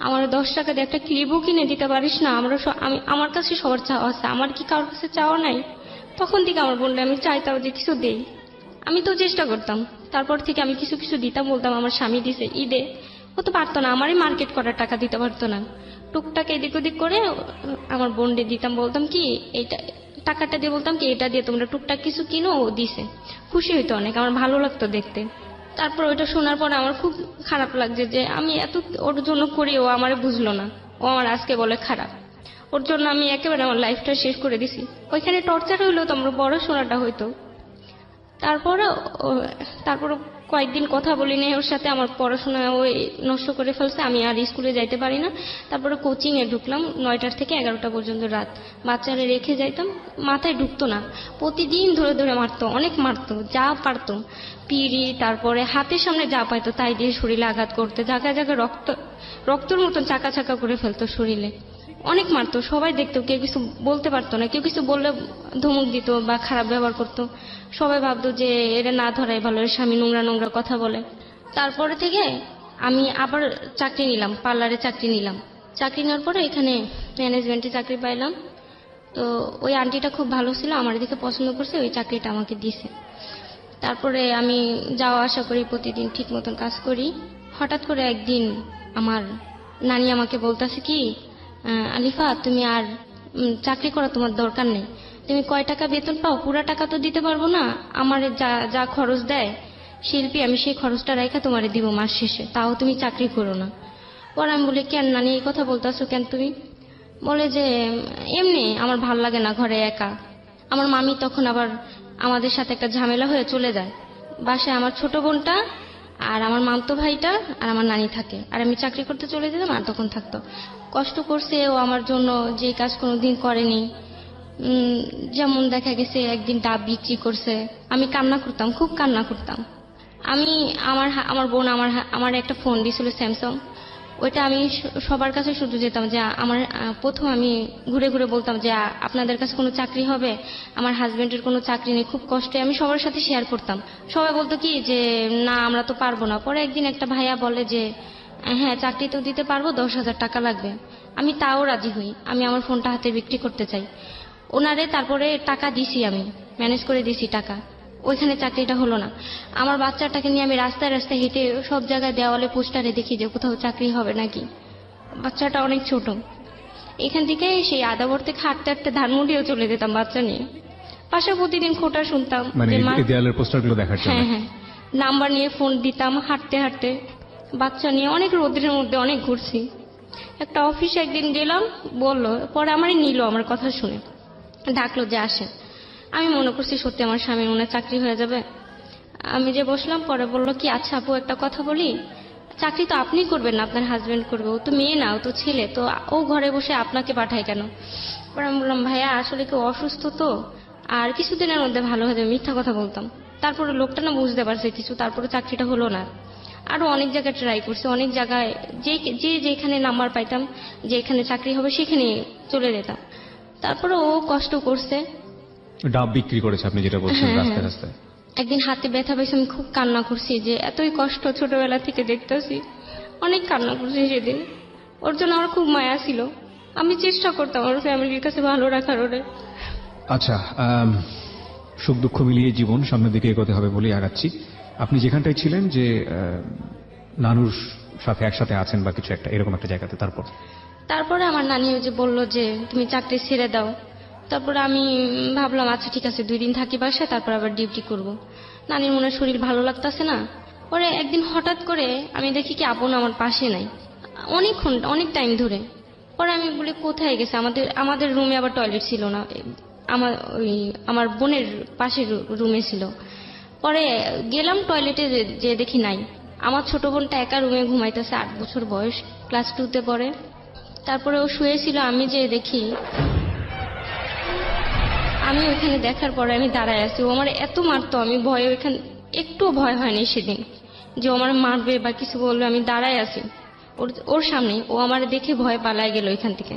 আমার 10 টাকা দিয়ে একটা ক্লিপও কিনে দিতে পারিস না, আমার কাছে সবার চাওয়া আছে, আমার কি কারোর কাছে চাওয়া নাই? তখন থেকে আমার বোনটা আমি চাইতাম যে কিছু দেই, আমি তো চেষ্টা করতাম। তারপর থেকে আমি কিছু কিছু দিতাম, বলতাম আমার স্বামী দিছে, ঈদে। ও তো পারতো না, আমারই মার্কেট করার টাকা দিতে পারতো না। টুকটাক এদিক ওদিক করে আমার বোনকে দিতাম, বলতাম কি এইটা টাকাটা দিয়ে, বলতাম কি এটা দিয়ে তোমরা টুকটাক কিছু কিনো। ও দিছে, খুশি হইতো অনেক, আমার ভালো লাগতো দেখতে। তারপর ওইটা শোনার পর আমার খুব খারাপ লাগছে যে আমি এত ওর জন্য করি, ও আমারে বুঝলো না, ও আমার আজকে বলে খারাপ। ওর জন্য আমি একেবারে আমার লাইফটা শেষ করে দিছি। ওইখানে টর্চার হইলেও তো আমার পড়াশোনাটা হইতো। তারপর কয়েকদিন কথা বলিনি ওর সাথে, আমার পড়াশোনা ওই নষ্ট করে ফেলছে, আমি আর স্কুলে যাইতে পারি না। তারপরে কোচিং এ ঢুকলাম 9টা থেকে 11টা পর্যন্ত রাত। বাচ্চারা রেখে যাইতাম, মাথায় ঢুকতো না, প্রতিদিন ধরে ধরে মারতো, অনেক মারতো, যা পারতো পিড়ি, তারপরে হাতের সামনে যা পাইতো তাই দিয়ে শরীরে আঘাত করতে, জায়গায় জায়গায় রক্তর মতন চাকা চাকা করে ফেলতো শরীরে, অনেক মারতো। সবাই দেখতো, কেউ কিছু বলতে পারতো না, কেউ কিছু বললে ধমক দিত বা খারাপ ব্যবহার করতো। সবাই ভাবতো যে এরা না ধরাই ভালো, এর স্বামী নোংরা নোংরা কথা বলে। তারপরে থেকে আমি আবার চাকরি নিলাম, পার্লারে চাকরি নিলাম। চাকরি নেওয়ার পরে এখানে ম্যানেজমেন্টে চাকরি পাইলাম। তো ওই আন্টিটা খুব ভালো ছিল, আমার দিকে পছন্দ করছে, ওই চাকরিটা আমাকে দিছে। তারপরে আমি যাওয়া আসা করি, প্রতিদিন ঠিক মতন কাজ করি। হঠাৎ করে একদিন আমার নানি আমাকে বলতেছে কি, আলিফা তুমি আর চাকরি করা তোমার দরকার নেই, তুমি কয় টাকা বেতন পাও, পুরা টাকা তো দিতে পারবো না, আমার যা খরচ দেয় শিল্পী, আমি সেই খরচটা রেখা তোমারে দিব মাস শেষে, তাও তুমি চাকরি করো না। পরে আমি বলি কেন নানি এই কথা বলতেছো কেন তুমি? বলে যে এমনি আমার ভাল লাগে না ঘরে একা। আমার মামি তখন আবার আমাদের সাথে একটা ঝামেলা হয়ে চলে যায় বাসায়। আমার ছোট বোনটা আর আমার মামতো ভাইটা আর আমার নানি থাকে, আর আমি চাকরি করতে চলে যেতাম আর তখন থাকতো। কষ্ট করছে ও আমার জন্য, যে কাজ কোনোদিন করেনি। যেমন দেখা গেছে একদিন ডাব বিক্রি করছে, আমি কান্না করতাম, খুব কান্না করতাম। আমি আমার বোন আমার একটা ফোন দিয়েছিল স্যামসাং, ওইটা আমি সবার কাছে শুধু যেতাম যে আমার প্রথম আমি ঘুরে ঘুরে বলতাম যে আপনাদের কাছে কোনো চাকরি হবে, আমার হাজবেন্ডের কোনো চাকরি নেই, খুব কষ্টে। আমি সবার সাথে শেয়ার করতাম। সবাই বলতো কি যে না আমরা তো পারবো না। পরে একদিন একটা ভাইয়া বলে যে হ্যাঁ চাকরি তো দিতে পারবো, 10,000 টাকা লাগবে। আমি তাও রাজি হই, আমি আমার ফোনটা হাতে বিক্রি করতে চাই ওনারে। তারপরে টাকা দিছি, আমি ম্যানেজ করে দিছি টাকা। ওইখানে চাকরিটা হলো না। আমার বাচ্চাটাকে নিয়ে আমি রাস্তায় রাস্তায় হেঁটে সব জায়গায় দেওয়ালে পোস্টারে দেখি যে কোথাও চাকরি হবে নাকি। বাচ্চাটা অনেক ছোট। এখান থেকে সেই আদাবর থেকে হাঁটতে হাঁটতে ধানমন্ডিও চলে যেতাম বাচ্চা নিয়ে। পাশে প্রতিদিন খোঁটা শুনতাম মানে যে এই দেয়ালের পোস্টারগুলো দেখার জন্য? হ্যাঁ হ্যাঁ, নাম্বার নিয়ে ফোন দিতাম হাঁটতে হাঁটতে। বাচ্চা নিয়ে অনেক রোদ্রের মধ্যে অনেক ঘুরছি। একটা অফিসে একদিন গেলাম, বললো, পরে আমারই নিল, আমার কথা শুনে ডাকলো যে আসে। আমি মনে করছি সত্যি আমার স্বামীর মনে হয় চাকরি হয়ে যাবে। আমি যে বসলাম, পরে বললো কি আচ্ছা আপু একটা কথা বলি, চাকরি তো আপনি করবেন না, আপনার হাজবেন্ড করবে, ও তো মেয়ে না, ও তো ছেলে, তো ও ঘরে বসে আপনাকে পাঠায় কেন? পরে আমি বললাম ভাইয়া আসলে কেউ অসুস্থ তো, আর কিছুদিনের মধ্যে ভালো হয়ে যাবে, মিথ্যা কথা বলতাম। তারপরে লোকটা না বুঝতে পারছে কিছু, তারপরে চাকরিটা হলো না। আরো অনেক জায়গায় ট্রাই করছে, অনেক জায়গায় যেখানে নাম্বার পাইতাম যে এখানে চাকরি হবে সেখানে চলে যেতাম। তারপরে ও কষ্ট করছে। ডাব বিক্রি করেছে আপনি যেটা বলছেন, হ্যাঁ, রাস্তায় হ্যাঁ। রাস্তায়। একদিন হাতে ব্যথা পেয়েছে, আমি খুব কান্না করছি যে এতই কষ্ট ছোটবেলা থেকে দেখতেছি। অনেক কান্না করছি সেদিন। ওর জন্য আমার খুব মায়া ছিল। আমি চেষ্টা করতাম ওর ফ্যামিলির কাছে ভালো রাখার ওরে। আচ্ছা, সুখ দুঃখ মিলিয়ে জীবন সামনের দিকে এগোতে হবে বলেই আগাচ্ছি। আপনি যেখানটায় ছিলেন যে নানুর সাথে একসাথে আছেন বা কিছু একটা এরকম একটা জায়গাতে, তারপরে আমার নানি ওই যে বললো যে তুমি চাকরি ছেড়ে দাও। তারপরে আমি ভাবলাম আচ্ছা ঠিক আছে 2 দিন থাকি বাসায়, তারপর আবার ডিউটি করব। নানির মনে হয় শরীর ভালো লাগতেছে না। পরে একদিন হঠাৎ করে আমি দেখি কি আপন আমার পাশে নাই, অনেকক্ষণ অনেক টাইম ধরে। পরে আমি বলি কোথায় গেছে, আমাদের রুমে আবার টয়লেট ছিল না, আমার বোনের পাশের রুমে ছিল। পরে গেলাম টয়লেটে, যে দেখি নাই। আমার ছোট বোনটা একা রুমে ঘুমাইতেছে, 8 বছর বয়স, ক্লাস 2-তে পড়ে। তারপরে ও শুয়েছিল, আমি যে দেখি, আমি ওখানে দেখার পরে আমি দাঁড়ায় আছি। ও আমার এত মারতো, আমি ভয়ে ওইখানে একটুও ভয় হয়নি সেদিন যে ও আমার মারবে বা কিছু বলবে। আমি দাঁড়ায় আছি ওর সামনে, ও আমার দেখে ভয় পালায় গেল এখান থেকে।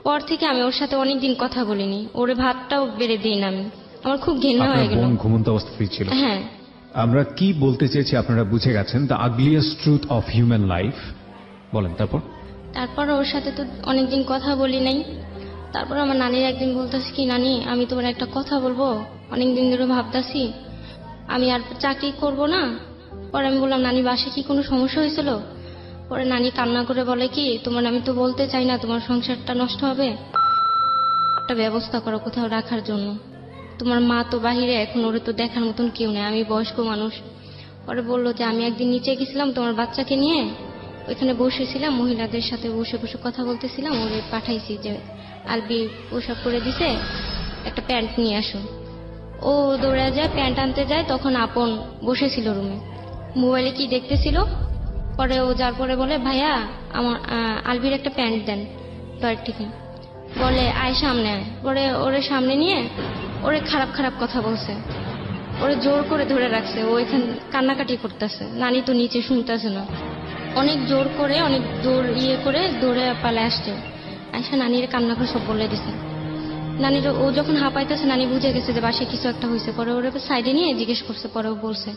পর থেকে আমি ওর সাথে অনেকদিন কথা বলিনি, ওরে ভাতটাও বেড়ে দিই না আমি। আমার খুব ঘৃণা হয়ে গেল। বোন ঘুমন্ত অবস্থাতেই ছিল? হ্যাঁ। আমরা কি বলতে চেয়েছি আপনারা বুঝে গেছেন, the ugliest truth of human life. বলেন তারপর ওর সাথে তো অনেকদিন কথা বলি নাই। তারপর আমার নানির একদিন বলতেছি কি নানি আমি তোমার একটা কথা বলবো, অনেকদিন ধরে ভাবতাছি আমি আর চাকরি করব না। পরে আমি বললাম নানি বাসে কি কোনো সমস্যা হয়েছিল? পরে নানি কান্না করে বলে কি তোমার আমি তো বলতে চাই না, তোমার সংসারটা নষ্ট হবে, একটা ব্যবস্থা করো কোথাও রাখার জন্য। তোমার মা তো বাহিরে, এখন ওরে তো দেখার মতন কেউ নেই, আমি বয়স্ক মানুষ। পরে বললো যে আমি একদিন নিচে গেছিলাম তোমার বাচ্চাকে নিয়ে, ওইখানে বসেছিলাম, মহিলাদের সাথে বসে বসে কথা বলতেছিলাম, ওরে পাঠাইছি যে আলবি পোশাক করে দিছে, একটা প্যান্ট নিয়ে আসো। ও দৌড়ে যায় প্যান্ট আনতে যায়, তখন আপন বসেছিল রুমে, মোবাইলে কি দেখতেছিল। পরে ও যার পরে বলে ভাইয়া আমার আলবির একটা প্যান্ট দেন টয়লেট থেকে। বলে আয় সামনে আয়। পরে ওরে সামনে নিয়ে ওরে খারাপ খারাপ কথা বলছে, ওরে জোর করে ধরে রাখছে। ও এখানে কান্নাকাটি করতেছে, নানি তো নিচে শুনতেছে না। অনেক জোর করে অনেক করে দৌড়ে পালে আসছে, আয়সা নানির কান্না করে সব বলে দিছে। নানির ও যখন হাঁপাইতেছে নানি বুঝে গেছে যে বাসায় কিছু একটা হয়েছে। পরে ওরে সাইডে নিয়ে জিজ্ঞেস করছে, পরে ও বলছে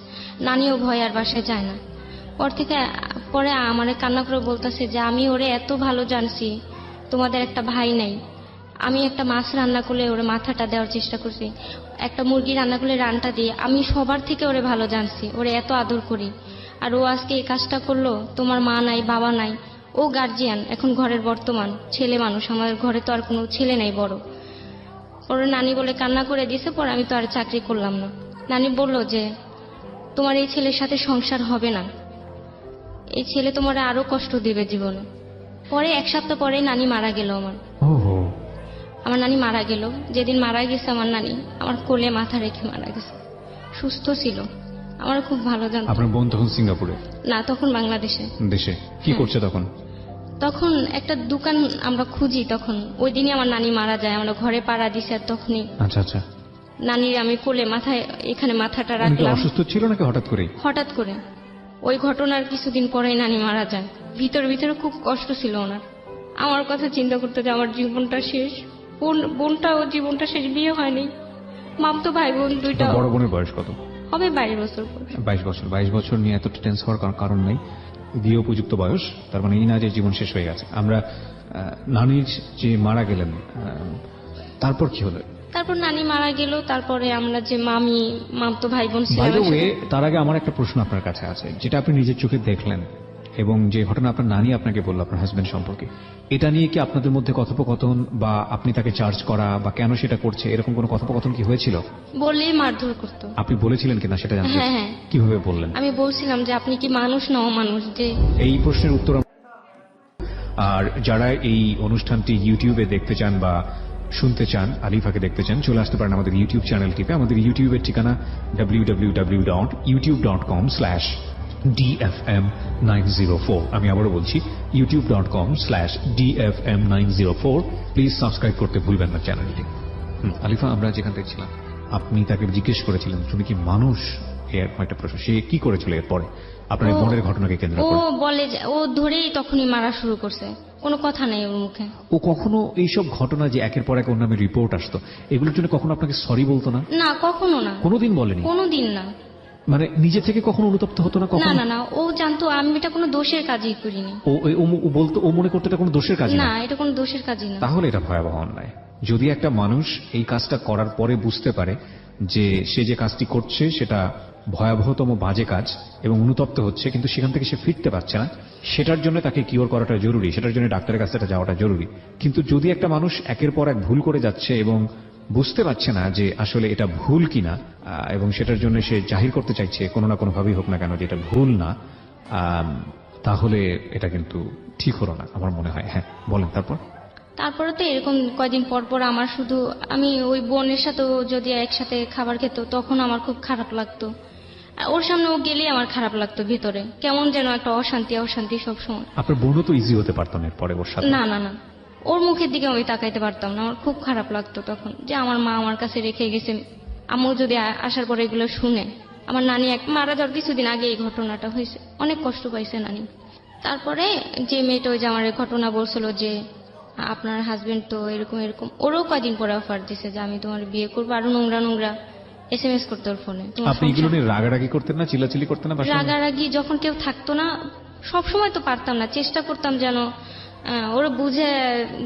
নানিও ভয় আর বাসায় যায় না। পরে আমার কান্না করে বলতেছে যে আমি ওরে এত ভালো জানছি, তোমাদের একটা ভাই নাই। আমি একটা মাছ রান্না করলে ওরে মাথাটা দেওয়ার চেষ্টা করছি, একটা মুরগি রান্না করলে রানটা দিয়ে, আমি সবার থেকে ওরে ভালো জানছি, ওরে এত আদর করি। আর ও আজকে এই কাজটা করলো, তোমার মা নাই বাবা নাই, ও গার্জিয়ান, এখন ঘরের বর্তমান ছেলে মানুষ, আমার ঘরে তো আর কোনো ছেলে নাই বড়। পরে নানি বলে কান্না করে দিয়েছে। পরে আমি তো আর চাকরি করলাম না। নানি বলল যে তোমার এই ছেলের সাথে সংসার হবে না, এই ছেলে তোমার আরো কষ্ট দিবে জীবনে। পরে 1 সপ্তাহ পরে নানি মারা গেল। আমার নানি মারা গেল। যেদিন মারা গেছে আমার নানি আমার কোলে মাথা রেখে মারা গেছে, সুস্থ ছিল। আমার খুব ভালো জানতো। আপনার বোন তখন সিঙ্গাপুরে? না, তখন বাংলাদেশে। দেশে কি করছে তখন? তখন একটা দোকান আমরা খুঁজি, তখন ওই দিনই আমার নানি মারা যায়, আমরা ঘরে পাড়া দিছে, আর তখনই আচ্ছা আচ্ছা। নানির আমি কোলে মাথায় এখানে মাথাটা উনি কি রাখলাম। অসুস্থ ছিল নাকি হঠাৎ করেই? হঠাৎ করে ওই ঘটনার কিছুদিন পরেই নানি মারা যায়। ভিতরে ভিতরে খুব কষ্ট ছিল ওনার। আমার কথা চিন্তা করতে যে আমার জীবনটা শেষ, বোনটাও জীবনটা শেষ, বিয়ে হয়নি, মামতো ভাই বোন দুইটা। বড় বোনের বয়স কত? হবে 22 বছর পর। 22 বছর। 22 বছর নিয়ে এত টেন্স হওয়ার কারণ নেই। বিয়ে উপযুক্ত বয়স, তার মানে এই না যে জীবন শেষ হয়ে গেছে। আমরা নানির যে মারা গেলেন, তারপর কি হলো? তারপর নানি মারা গেল, তারপরে আমরা যে মামতো ভাই বোন বাই ছিলাম দ্য ওয়ে, একসাথে। তার আগে আমার একটা প্রশ্ন আপনার কাছে আছে, যেটা আপনি নিজের চোখে দেখলেন এবং যে ঘটনা আপনার নানি আপনাকে বলল আপনার হাজবেন্ড সম্পর্কে, এটা নিয়ে কি আপনাদের মধ্যে কথোপকথন বা আপনি তাকে চার্জ করা বা কেন সেটা করছে এরকম কোনো কথোপকথন কি হয়েছিল? বললেই মারধর করতো। আপনি বলেছিলেন কিনা সেটা জানতে চাই। হ্যাঁ, হ্যাঁ। কিভাবে বললেন? আমি বলছিলাম যে আপনি কি মানুষ না অমানুষ, যে এই প্রশ্নের উত্তর আর যারা এই অনুষ্ঠানটি ইউটিউবে দেখতে চান বা শুনতে চান, আলিফাকে দেখতে চান, চলে আসতে পারেন আমাদের ইউটিউব চ্যানেলটিতে। আমাদের ইউটিউবের ঠিকানা www.youtube.com/dfm904। আমি আবারও বলছি, youtube.com/dfm904। প্লিজ সাবস্ক্রাইব করতে ভুলবেন না চ্যানেলটি। আলিফা, আমরা যেখান থেকে ছিলাম, আপনি তাকে জিজ্ঞেস করেছিলেন তুমি কি মানুষ, এরকম একটা প্রশ্ন। সে কি করেছিল এরপরে আপনার এই বোনের ঘটনাকে কেন্দ্র ও করে? বলে যে ও ধরেই তখনই মারা শুরু করছে, কোনো কথা নেই ওর মুখে। ও কখনো এইসব ঘটনা যে একের পর এক ওর নামে রিপোর্ট আসতো, এগুলোর জন্য কখনো আপনাকে সরি বলতো না? না, কখনো না, কোনোদিন বলেনি? কোনোদিন না। মানে নিজে থেকে কখনো অনুতপ্ত হতো না না কখনো? না না, ও জানতো আমি এটা কোনো দোষের কাজই করিনি। ও বলতো, ও মনে করতো এটা কোনো দোষের কাজ না, না? এটা কোনো দোষের কাজই না। তাহলে এটা ভয়াবহ অন্যায়। যদি একটা মানুষ এই কাজটা করার পরে বুঝতে পারে যে সে যে কাজটি করছে সেটা ভয়াবহতম বাজে কাজ এবং অনুতপ্ত হচ্ছে, কিন্তু সেখান থেকে সে ফিরতে পারছে না, সেটার জন্য তাকে কিওর করাটা জরুরি, সেটার জন্য ডাক্তারের কাছে যাওয়াটা জরুরি। কিন্তু যদি একটা মানুষ একের পর এক ভুল করে যাচ্ছে এবং বুঝতে পারছে না যে আসলে এটা ভুল কিনা, এবং সেটার জন্য সে জাহির করতে চাইছে কোনো না কোনো ভাবেই হোক না কেন যে এটা ভুল না, তাহলে এটা কিন্তু ঠিক হলো না আমার মনে হয়। হ্যাঁ, বলেন তারপর। তারপরে তো এরকম কয়দিন পর পর আমার শুধু, আমি ওই বোনের সাথে যদি একসাথে খাবার খেত তখন আমার খুব খারাপ লাগতো। আর ওর সামনে ও গেলেই আমার খারাপ লাগতো, ভিতরে কেমন যেন একটা অশান্তি অশান্তি সবসময়। আপনার বোনও তো ইজি হতে পারতো না এরপরে ওর সাথে? না না না, ওর মুখের দিকে আমি তাকাইতে পারতাম না, আমার খুব খারাপ লাগতো তখন যে আমার মা আমার কাছে রেখে গেছে। আম্মু যদি আসার পরে এগুলো শুনে, আমার নানি মারা যাওয়ার কিছুদিন আগে এই ঘটনাটা হয়েছে, অনেক কষ্ট পাইছে নানি। তারপরে যে মেয়েটা ওই যে আমার এই ঘটনা বলছিল যে আপনার হাজবেন্ড তো এরকম এরকম, ওরও কয়দিন পরে অফার দিছে যে আমি তোমার বিয়ে করবো, আরো নোংরা নোংরা SMS করতে ওর ফোনে। আপনি এগুলো নিয়ে রাগারাগি করতেন না, চিল্লাচিল্লি করতেন না? রাগারাগি যখন কেউ থাকতো না, সব সময় তো পারতাম না, চেষ্টা করতাম যেন ওরা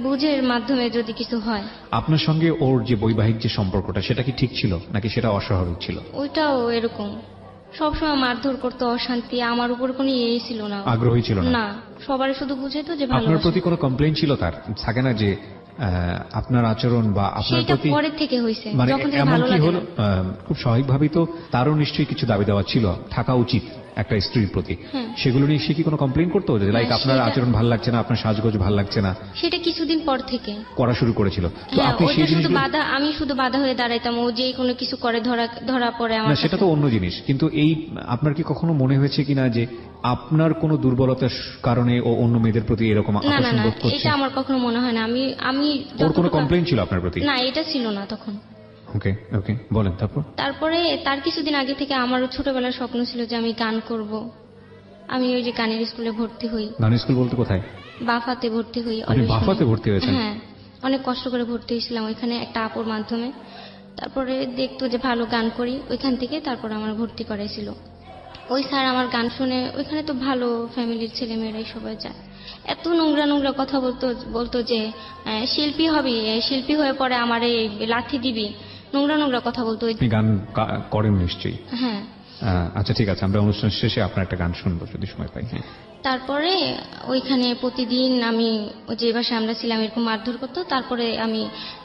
বুঝের মাধ্যমে যদি কিছু হয়। আপনার সঙ্গে ওর যে বৈবাহিক যে সম্পর্কটা, সেটা কি ঠিক ছিল নাকি সেটা অস্বাভাবিক ছিল? ওইটাও এরকম সবসময় মারধর করতো, অশান্তি, আমার উপর কোনো ইয়েই ছিল না, আগ্রহী ছিল না? না, সবার শুধু বুঝাইতো যে ভালো। আপনার প্রতি কোনো কমপ্লেইন ছিল তার? থাকে না যে আপনার আচরণ বা আপনার সেটা প্রতি, পরের থেকে হয়েছে, মানে যখন থেকে এমন ভালো কি লাগে হলো? না। খুব স্বাভাবিকভাবেই তো তারও নিশ্চয়ই কিছু দাবি দেওয়া ছিল, থাকা উচিত একটা স্ত্রীর প্রতি। হ্যাঁ। সেগুলো নিয়ে সে কি কোনো কমপ্লেইন করতো যে লাইক হ্যাঁ, আপনার সেটা- আচরণ ভালো লাগছে না, আপনার সাজগোজ ভালো লাগছে না, সেটা কিছুদিন পর থেকে করা শুরু করেছিল? তো হ্যাঁ, আপনি ওইটা সেই শুধু জিনিসগুলো, বাধা, আমি শুধু বাধা হয়ে দাঁড়াইতাম, ও যে কোনো কিছু করে ধরা পড়ে আমার না সেটা তো কাছে। অন্য জিনিস, কিন্তু এই আপনার কি কখনো মনে হয়েছে কিনা যে আপনার কোনো দুর্বলতার কারণে ও অন্য মেয়েদের প্রতি এরকম না না আকর্ষণ না, বোধ করছে? এটা আমার কখনো মনে হয় না। আমি ওর কোনো যতটুকু- কমপ্লেইন ছিল আপনার প্রতি? না, এটা ছিল না তখন। ওকে ওকে, বলেন তারপর। তারপরে তার কিছুদিন আগে থেকে আমারও ছোটবেলার স্বপ্ন ছিল যে আমি গান করব। আমি ওই যে গানের স্কুলে ভর্তি হই, গান স্কুল বলতে কোথায়? বাফাতে ভর্তি হই। আপনি অলস বাফাতে শুনে। ভর্তি হয়েছেন? হ্যাঁ, অনেক কষ্ট করে ভর্তি হয়েছিলাম ওইখানে একটা আপুর মাধ্যমে। তারপরে দেখতো যে ভালো গান করি, ওইখান থেকে তারপর আমার ভর্তি করাইছিল। ওই স্যার আমার গান শুনে, ওইখানে তো ভালো ফ্যামিলির ছেলেমেয়েরাই সবাই যায়, এত নোংরা নোংরা কথা বলতো যে শিল্পী হবি, শিল্পী হয়ে পরে আমার এই লাথি দিবি, নোংরা নোংরা কথা বলতো। আপনি গান করেন নিশ্চয়ই? হ্যাঁ। আচ্ছা ঠিক আছে, আমরা অনুষ্ঠান শেষে আপনার একটা গান শুনবো যদি সময় পাই। হ্যাঁ। তারপরে ওইখানে প্রতিদিন আমি যে বাসায় আমরা ছিলাম এরকম মারধর করতো। তারপরে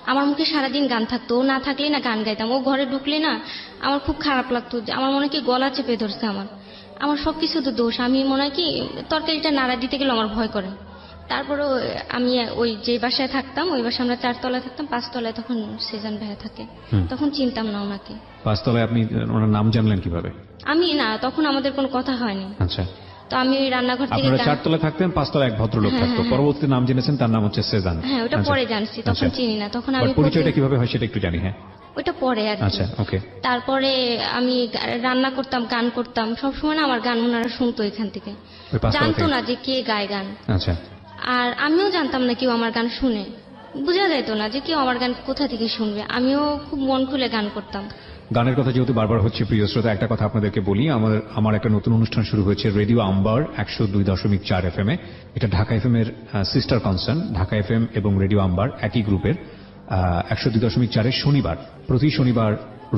আমার মুখে সারাদিন গান থাকতো, ও না থাকলেই না গান গাইতাম, ও ঘরে ঢুকলে না আমার খুব খারাপ লাগতো, যে আমার মনে হয় কি গলা চেপে ধরছে আমার সবকিছু তো দোষ। আমি মনে হয় কি তরকারিটা নাড়া দিতে গেলে আমার ভয় করে, তারপরেও আমি ওই যে বাসায় থাকতাম ওই বাসায় আমরা 4 তলায় থাকতাম, 5 তলায় তখন সেজান ভাইয়া থাকে। তখন চিনতাম না ওনাকে। 5 তলায় আপনি ওনার নাম জানলেন কিভাবে? আমি না, তখন আমাদের কোনো কথা হয়নি। আচ্ছা, তো আমি ওই রান্নাঘর থেকে আপনারা 4 তলায় থাকতেন, 5 তলায় এক ভদ্রলোক থাকতো, পরবর্তীতে নাম জেনেছেন তার নাম হচ্ছে সেজান। হ্যাঁ, ওটা পরে জানছি, তখন চিনি না। তখন আমি পরিচয়টা কিভাবে হয় সেটা একটু জানি। হ্যাঁ, ওটা পরে আর কি। আচ্ছা, ওকে। তারপরে আমি রান্না করতাম, গান করতাম, সবসময় না আমার গান ওনারা শুনতো এখান থেকে, জানতো না যে কে গায় গান। আচ্ছা। আর আমিও জানতাম না কেউ আমার গান শুনে, বোঝা যাইতো না যে কেউ আমার গান কোথা থেকে শুনবে। আমিও খুব মন খুলে গান করতাম। গানের কথা যেহেতু বারবার হচ্ছে, প্রিয় শ্রোতা, একটা কথা আপনাদেরকে বলি, আমার একটা নতুন অনুষ্ঠান শুরু হয়েছে রেডিও আম্বার 102.4 FM-এ। এটা ঢাকা FM এর সিস্টার কনসার্ন। ঢাকা FM এবং রেডিও আম্বার একই গ্রুপের। 102.4 শনিবার, প্রতি শনিবার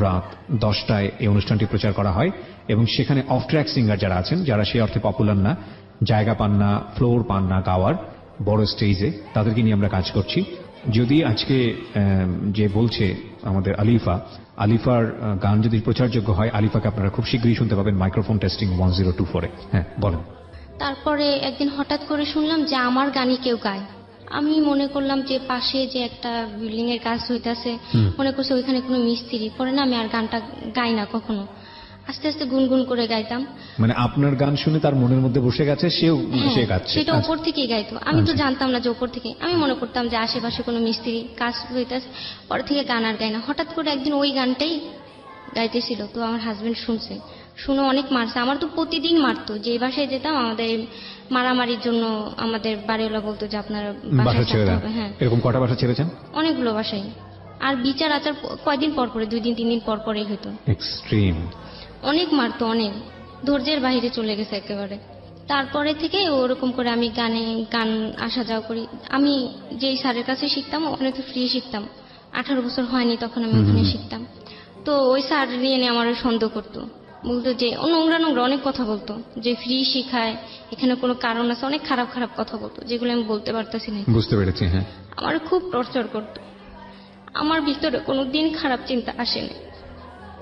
রাত 10টায় এই অনুষ্ঠানটি প্রচার করা হয় এবং সেখানে অফ ট্র্যাক সিঙ্গার যারা আছেন, যারা সেই অর্থে পপুলার না, জায়গা পান না, ফ্লোর পান না গাওয়ার বড় স্টেজে, তাদেরকে নিয়ে আমরা কাজ করছি। যদি আজকে যে বলছে আমাদের আলিফার গান যদি প্রচারযোগ্য হয়, আলিফাকে আপনারা খুব শীঘ্রই শুনতে পাবেন মাইক্রোফোন টেস্টিং 1024-এ। হ্যাঁ, বলেন। তারপরে একদিন হঠাৎ করে শুনলাম যে আমার গানই কেউ গায়। আমি মনে করলাম যে পাশে যে একটা বিল্ডিং এর কাজ হইতাছে, মনে করছে ওইখানে কোনো মিস্ত্রি। পরে না আমি আর গানটা গাই না কখনো, আস্তে আস্তে গুনগুন করে গাইতাম। মানে আপনার গান শুনে তার মনের মধ্যে বসে গেছে, সে গাচ্ছে, সেটা উপর থেকেই গাইতো। আমি তো জানতাম না যে উপর থেকে, আমি মনে করতাম যে আশেপাশে কোনো মিস্ত্রি কাজ হইতাছে, পরে থেকে গান আর গাই না। হঠাৎ করে একদিন ওই গানটাই গাইতেছিল, তো আমার হাজবেন্ড শুনছে, শুনে অনেক মারছে। আমার তো প্রতিদিন মারতো, যে বাসায় যেতাম আমাদের মারামারির জন্য আমাদের বাড়িওয়ালা বলতো যে আপনার বাসা ছেড়ে হবে। হ্যাঁ, এরকম কটা বাসা ছেড়েছেন? অনেকগুলো বাসায়। আর বিচার আচার কয়দিন পর পরে, 2 দিন 3 দিন পর পরেই হইতো। এক্সট্রিম। অনেক মারতো, অনেক ধৈর্যের বাইরে চলে গেছে একেবারে। তারপরে থেকে ওরকম করে আমি গান আসা যাওয়া করি। আমি যেই স্যারের কাছে শিখতাম অনেক ফ্রি শিখতাম, 18 বছর হয়নি তখন আমি ওখানে শিখতাম। তো ওই স্যার নিয়ে আমার সন্দেহ করতো, বলতো যে নোংরা নোংরা অনেক কথা বলতো, যে ফ্রি শিখায়, এখানে কোনো কারণ আছে, অনেক খারাপ খারাপ কথা বলতো, যেগুলো আমি বলতে পারতাছি না। বুঝতে পেরেছি। হ্যাঁ, আমার খুব টর্চার করতো। আমার ভিতরে কোনো দিন খারাপ চিন্তা আসেনি।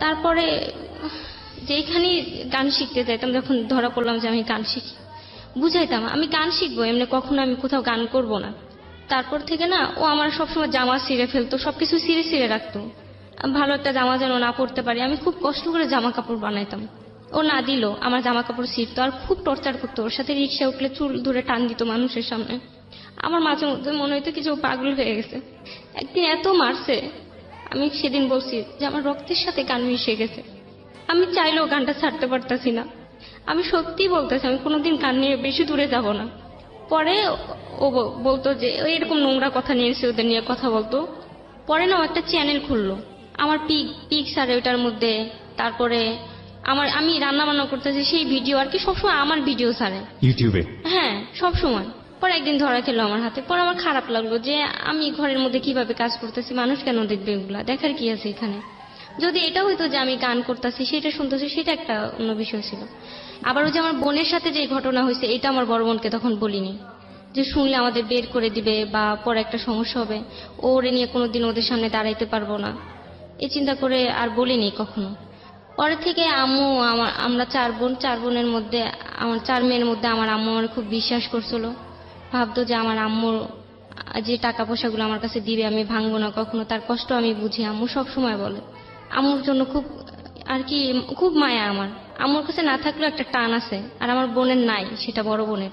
তারপরে যেখানে গান শিখতে যাইতাম, যখন ধরা পড়লাম যে আমি গান শিখি, বুঝাইতাম আমি গান শিখবো, এমনি কখনো আমি কোথাও গান করব না। তারপর থেকে না ও আমার সবসময় জামা ছিঁড়ে ফেলতো, সবকিছু ছিঁড়ে ছিঁড়ে রাখতো। ভালো একটা জামা যেন না পড়তে পারি, আমি খুব কষ্ট করে জামা কাপড় বানাইতাম। ও না দিল আমার জামা কাপড় ছিঁড়তো, আর খুব টর্চার করতো। ওর সাথে রিক্সা উঠলে চুল ধরে টান দিত মানুষের সামনে। আমার মাঝে মধ্যে মনে হইতো কি যে ও পাগল হয়ে গেছে। একদিন এত মারছে, আমি সেদিন বলছি যে আমার রক্তের সাথে গান মিশে গেছে, আমি চাইলেও গানটা ছাড়তে পারতাছি না। আমি সত্যি বলতেছি, আমি কোনোদিন গান নিয়ে বেশি দূরে যাব না। পরে ও বলতো যে এরকম নোংরা কথা নিয়ে এসে ওদের নিয়ে কথা বলতো। পরে না একটা চ্যানেল খুললো আমার পিক স্যার, ওইটার মধ্যে তারপরে আমি রান্না বান্না করতেছি সেই ভিডিও আর কি, সবসময় আমার ভিডিও ছাড়ে ইউটিউবে। হ্যাঁ, সবসময়। পরে একদিন ধরা খেলো আমার হাতে। পরে আমার খারাপ লাগলো যে আমি ঘরের মধ্যে কিভাবে কাজ করতেছি, মানুষ কেন দেখবে, এগুলা দেখার কি আছে এখানে। যদি এটা হইতো যে আমি গান করতেছি, সেটা শুনতেছি, সেটা একটা অন্য বিষয় ছিল। আবার ওই যে আমার বোনের সাথে যে ঘটনা হয়েছে, এটা আমার বড় বোনকে তখন বলিনি, যে শুনলে আমাদের বের করে দিবে বা পরে একটা সমস্যা হবে, ওরে নিয়ে কোনোদিন ওদের সামনে দাঁড়াইতে পারবো না, এই চিন্তা করে আর বলিনি কখনো। পরে থেকে আম্মু আমরা 4 বোন, 4 বোনের মধ্যে আমার 4 মেয়ের মধ্যে আমার আম্মু আমার খুব বিশ্বাস করছিল, ভাবতো যে আমার আম্মুর যে টাকা পয়সাগুলো আমার কাছে দিবে আমি ভাঙবো না কখনো, তার কষ্ট আমি বুঝি। আম্মু সব সময় বলে আম্মুর জন্য খুব আর কি খুব মায়া আমার। আম্মুর কাছে না থাকলেও একটা টান আছে, আর আমার বোনের নাই, সেটা বড় বোনের।